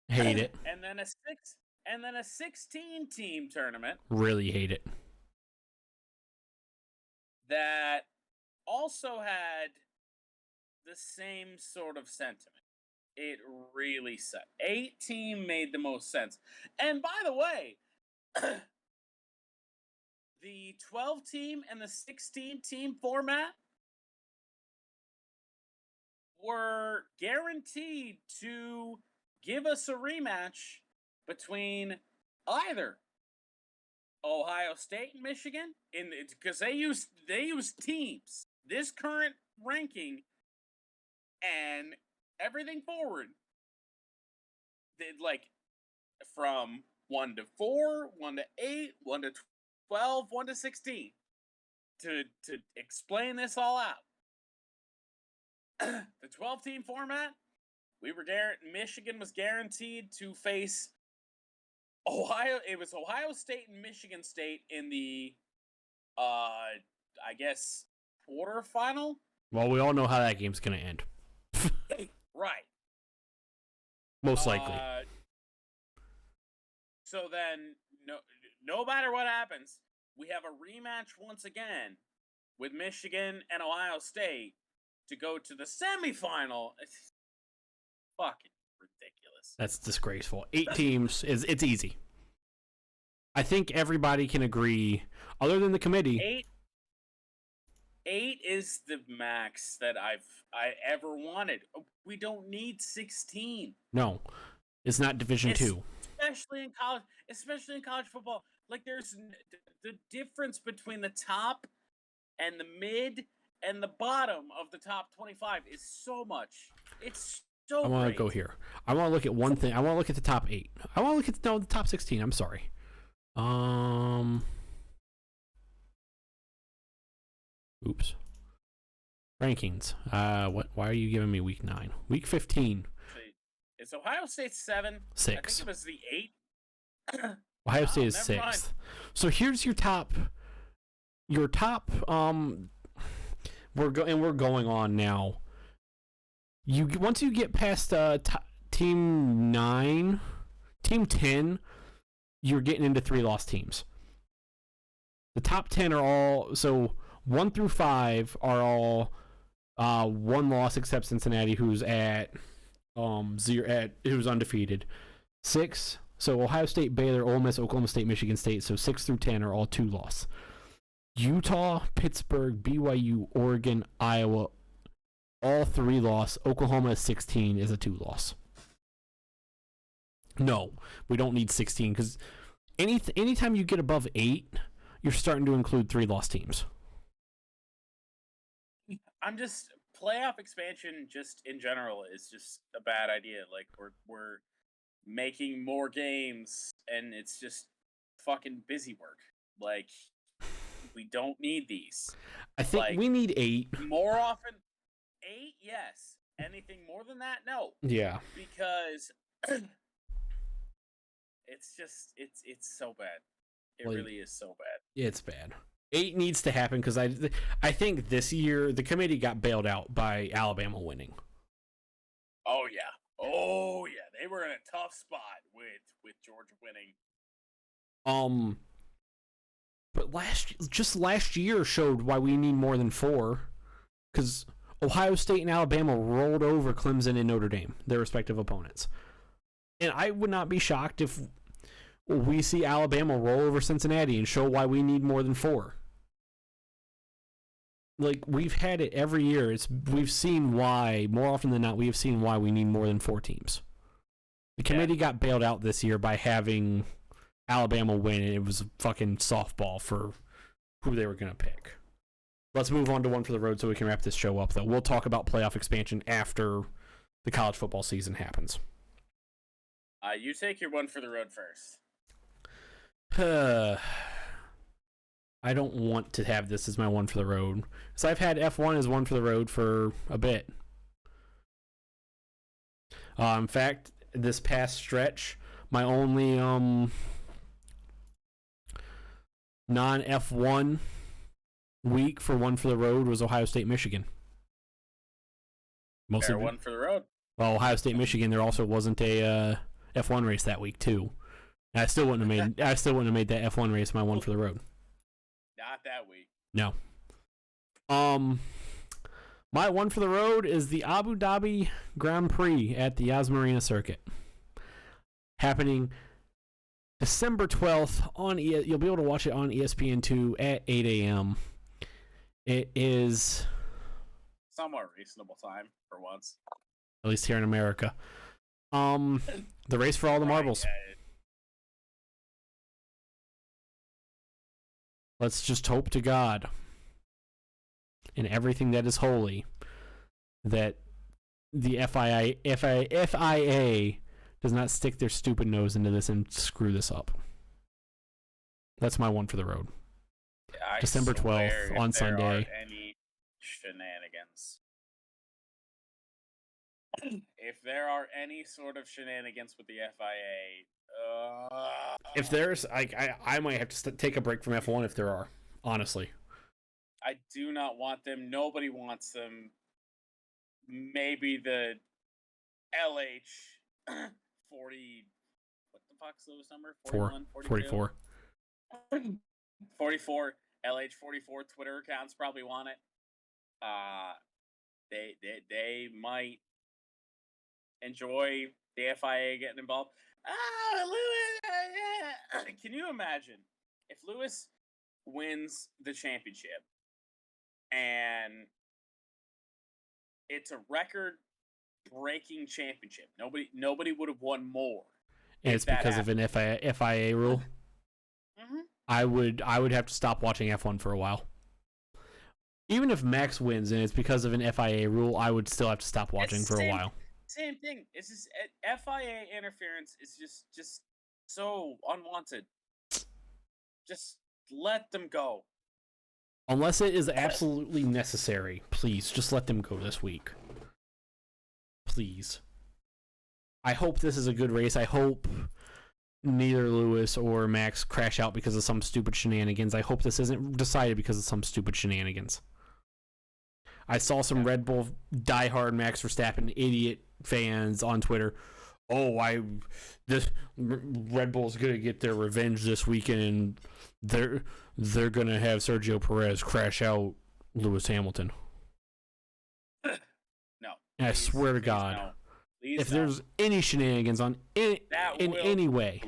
Hate it. And then a 16-team tournament. Really hate it. That also had the same sort of sentiment. It really said 8-team made the most sense. And by the way, the 12-team and the 16-team format were guaranteed to give us a rematch between either Ohio State and Michigan, because they use teams. This current ranking and everything forward, like from 1 to 4, 1 to 8, 1 to 12, 1 to 16, to explain this all out. The 12-team format, Michigan was guaranteed to face Ohio. It was Ohio State and Michigan State in the, I guess, quarterfinal. Well, we all know how that game's gonna end. Right. Most likely. So then, no matter what happens, we have a rematch once again with Michigan and Ohio State to go to the semifinal. It's fucking ridiculous. That's disgraceful. 8 teams it's easy. I think everybody can agree, other than the committee. 8 is the max that I ever wanted. We don't need 16. No, it's not Division II. Especially in college football. Like, there's the difference between the top and the mid and the bottom of the top 25 is so much. It's so I want to go here. I want to look at one thing. I want to look at the top 8. I want to look at the top 16. I'm sorry. Oops. Rankings. Why are you giving me week 9? Week 15. Is Ohio State 7? 6. I think it was the 8. Ohio State is 6th. Mind. So here's your top. We're going on now. Once you get past team 9, team 10, you're getting into 3-loss teams. The top 10 are all 1 through 5 are all 1 loss, except Cincinnati, who's at 0 who's undefeated. 6. So Ohio State, Baylor, Ole Miss, Oklahoma State, Michigan State. So 6 through 10 are all 2-loss. Utah, Pittsburgh, BYU, Oregon, Iowa, all 3-loss. Oklahoma is 16 is a 2-loss. No, we don't need 16 because anytime you get above 8, you're starting to include 3-loss teams. I'm just playoff expansion just in general is just a bad idea. Like we're making more games and it's just fucking busy work. Like we don't need these. I think we need 8 more often. 8, yes. Anything more than that, no. Yeah. Because it's just it's so bad. It really is so bad. It's bad. 8 needs to happen because I think this year the committee got bailed out by Alabama winning. Oh yeah. They were in a tough spot with Georgia winning. But last year showed why we need more than 4, because Ohio State and Alabama rolled over Clemson and Notre Dame, their respective opponents. And I would not be shocked if we see Alabama roll over Cincinnati and show why we need more than 4. Like, we've had it every year. We've seen why, more often than not, we have seen why we need more than 4 teams. The committee got bailed out this year by having Alabama win, and it was a fucking softball for who they were going to pick. Let's move on to one for the road so we can wrap this show up, though. We'll talk about playoff expansion after the college football season happens. You take your one for the road first. I don't want to have this as my one for the road. So I've had F1 as one for the road for a bit. In fact, this past stretch, my only non-F1 week for one for the road was Ohio State, Michigan. Fair one for the road. Well, Ohio State, Michigan, there also wasn't a F1 race that week too. I still wouldn't have made that F1 race my one for the road. Not that week. No. My one for the road is the Abu Dhabi Grand Prix at the Yas Marina Circuit, happening December 12th on you'll be able to watch it on ESPN2 at 8 a.m. It is somewhat reasonable time for once, at least here in America. The race for all the marbles. Let's just hope to God and everything that is holy that the FIA does not stick their stupid nose into this and screw this up. That's my one for the road. December 12th on Sunday. Any shenanigans. If there are any sort of shenanigans with the FIA, if there's, I might have to take a break from F1 if there are, honestly. I do not want them. Nobody wants them. Maybe the LH 40, what the fuck's those number? 41, 44. 44. LH44 Twitter accounts probably want it. They might enjoy the FIA getting involved. Lewis! Can you imagine if Lewis wins the championship and it's a record-breaking championship? Nobody would have won more. And it's because of an FIA rule. Mm-hmm. I would have to stop watching F1 for a while. Even if Max wins and it's because of an FIA rule, I would still have to stop watching for a while. Same thing. It's just FIA interference is just so unwanted. Just let them go. Unless it is absolutely necessary, please just let them go this week. Please. I hope this is a good race. I hope neither Lewis or Max crash out because of some stupid shenanigans. I hope this isn't decided because of some stupid shenanigans. I saw some Red Bull diehard Max Verstappen idiot fans on Twitter. This Red Bull's gonna get their revenge this weekend, and they're gonna have Sergio Perez crash out Lewis Hamilton. No. And I swear to God, no. if there's any shenanigans on any way,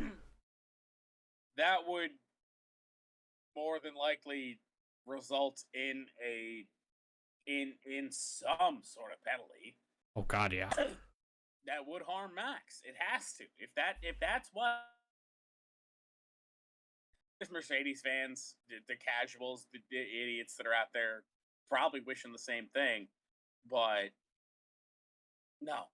that would more than likely result in some sort of penalty. Oh God, yeah. That would harm Max. It has to. If that's what there's Mercedes fans, the casuals, the idiots that are out there probably wishing the same thing, but no.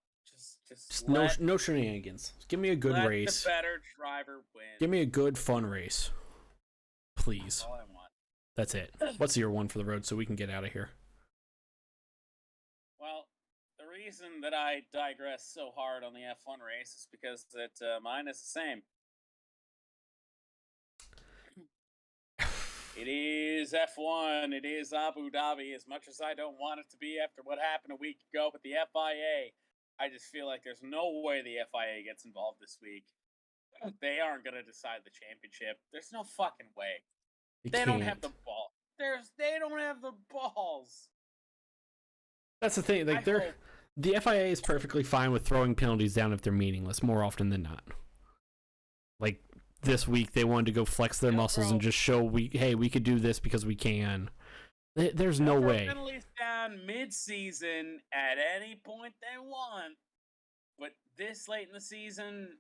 Just no shenanigans. Give me a good race. The better driver win. Give me a good fun race. Please. That's all I want. That's it. What's your one for the road so we can get out of here? Well, the reason that I digress so hard on the F1 race is because mine is the same. It is F1. It is Abu Dhabi. As much as I don't want it to be after what happened a week ago with the FIA, I just feel like there's no way the FIA gets involved this week. They aren't going to decide the championship. There's no fucking way. They don't have the ball. They don't have the balls. That's the thing. Like the FIA is perfectly fine with throwing penalties down if they're meaningless more often than not. Like this week, they wanted to go flex their muscles and just show we could do this because we can. There's no way. Penalties down mid-season at any point they want, but this late in the season,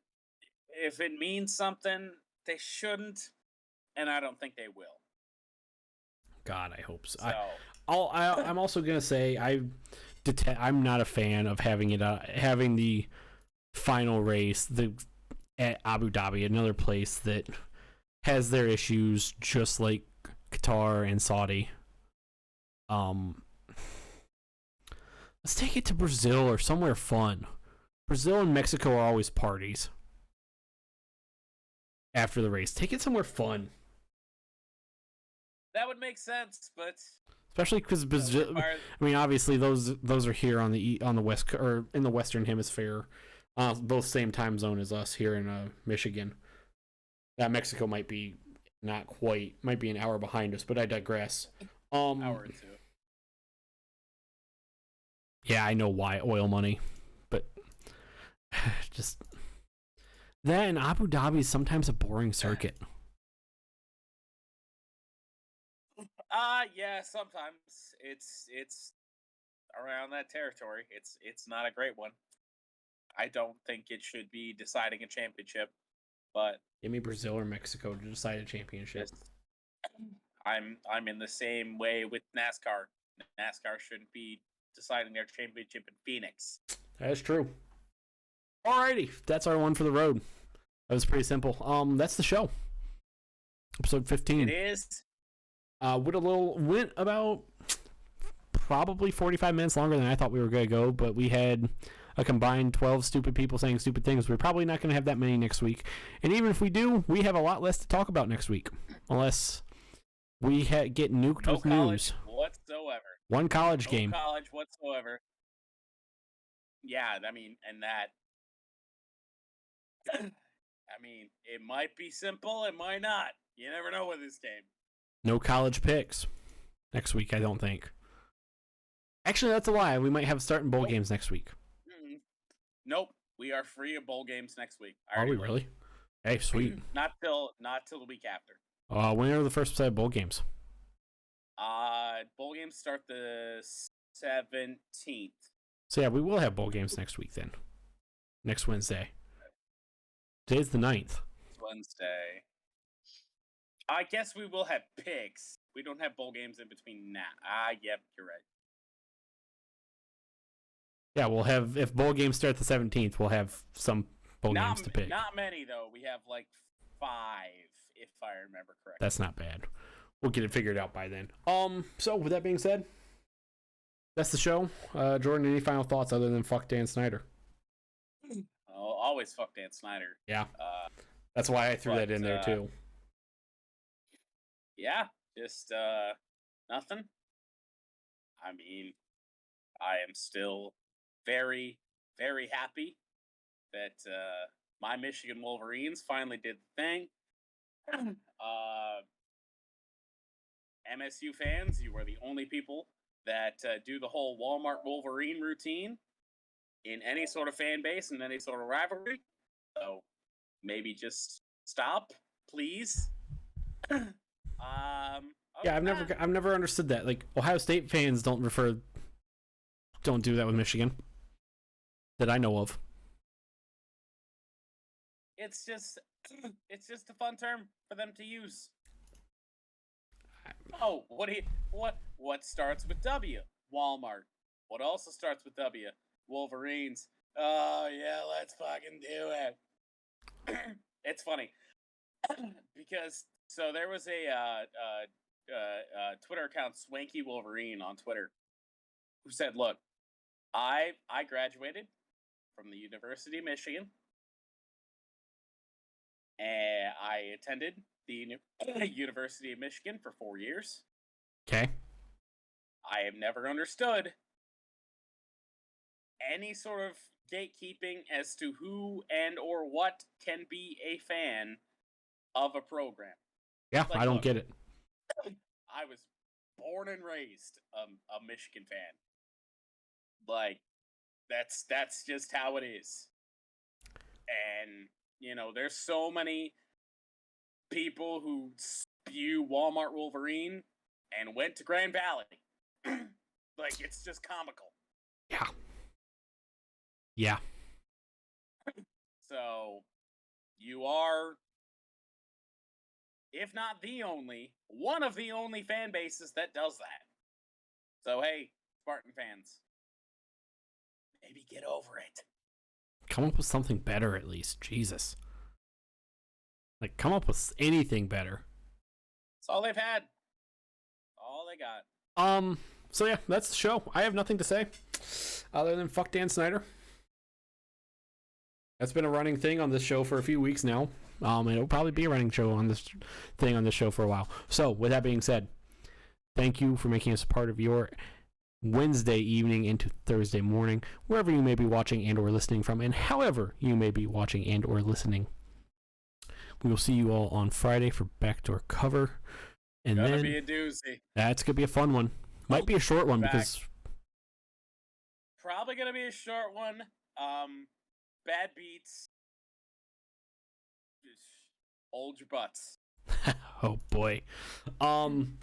if it means something, they shouldn't, and I don't think they will. God, I hope so. I'm also gonna say I'm not a fan of having the final race at Abu Dhabi, another place that has their issues, just like Qatar and Saudi. Let's take it to Brazil or somewhere fun. Brazil and Mexico are always parties after the race. Take it somewhere fun. That would make sense, but especially because Brazil. I mean, obviously those are here on the west or in the Western Hemisphere, both same time zone as us here in Michigan. Mexico might be not quite, might be an hour behind us, but I digress. Hour or two. Yeah, I know why, oil money, but just that and Abu Dhabi is sometimes a boring circuit. Yeah, sometimes it's around that territory. It's not a great one. I don't think it should be deciding a championship, but give me Brazil or Mexico to decide a championship. I'm in the same way with NASCAR. NASCAR shouldn't be deciding their championship in Phoenix. That is true. Alrighty, that's our one for the road. That was pretty simple. That's the show. Episode 15. It is. Went about probably 45 minutes longer than I thought we were going to go, but we had a combined 12 stupid people saying stupid things. We're probably not going to have that many next week. And even if we do, we have a lot less to talk about next week. Unless we get nuked with news. Whatsoever. One college game. No college whatsoever. Yeah, I mean, and that. I mean, it might be simple, it might not. You never know with this game. No college picks next week, I don't think. Actually, that's a lie. We might have starting bowl games next week. Nope. We are free of bowl games next week. Are we really? Hey, sweet. Not till the week after. When are the first set of bowl games? Bowl games start the 17th. So yeah, we will have bowl games next week then. Next Wednesday. Today's the 9th. Wednesday. I guess we will have picks. We don't have bowl games in between now. Yep, you're right. Yeah, we'll have, if bowl games start the 17th, we'll have some bowl games to pick. Not many, though. We have like 5, if I remember correctly. That's not bad. We'll get it figured out by then. So, with that being said, that's the show. Jordan, any final thoughts other than fuck Dan Snyder? Oh, always fuck Dan Snyder. Yeah. That's why I threw that in there, too. Yeah, just nothing. I mean, I am still very, very happy that my Michigan Wolverines finally did the thing. MSU fans, you are the only people that do the whole Walmart Wolverine routine in any sort of fan base and any sort of rivalry. So maybe just stop, please. Yeah, I've never understood that. Like, Ohio State fans don't do that with Michigan that I know of. It's just a fun term for them to use. Oh, what starts with W? Walmart. What also starts with W? Wolverines. Oh yeah, let's fucking do it. It's funny because so there was a Twitter account, Swanky Wolverine, on Twitter, who said, "Look, I graduated from the University of Michigan, and I attended the University of Michigan for 4 years. Okay. I have never understood any sort of gatekeeping as to who and or what can be a fan of a program. Yeah, like, I don't look, get it. I was born and raised a Michigan fan. Like, that's just how it is. And, you know, there's so many people who spew Walmart Wolverine and went to Grand Valley. Like, it's just comical. Yeah. Yeah. So, you are, if not the only, one of the only fan bases that does that. So, hey, Spartan fans, maybe get over it. Come up with something better, at least. Jesus. Like, come up with anything better. That's all they've had. All they got. So yeah, that's the show. I have nothing to say other than fuck Dan Snyder. That's been a running thing on this show for a few weeks now. And it'll probably be a running show on this thing on this show for a while. So with that being said, thank you for making us part of your Wednesday evening into Thursday morning, wherever you may be watching and or listening from, and however you may be watching and or listening. We will see you all on Friday for Backdoor Cover. And Gonna then be a doozy. That's gonna be a fun one. Might be a short one because probably gonna be a short one. Bad beats. Just hold your butts. oh boy.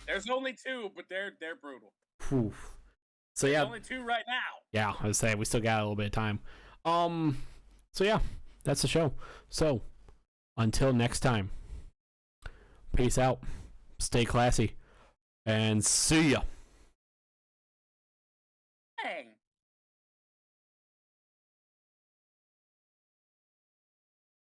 There's only 2, but they're brutal. Whew. So yeah. There's only 2 right now. Yeah, I was saying we still got a little bit of time. So yeah, that's the show. So until next time. Peace out. Stay classy. And see ya.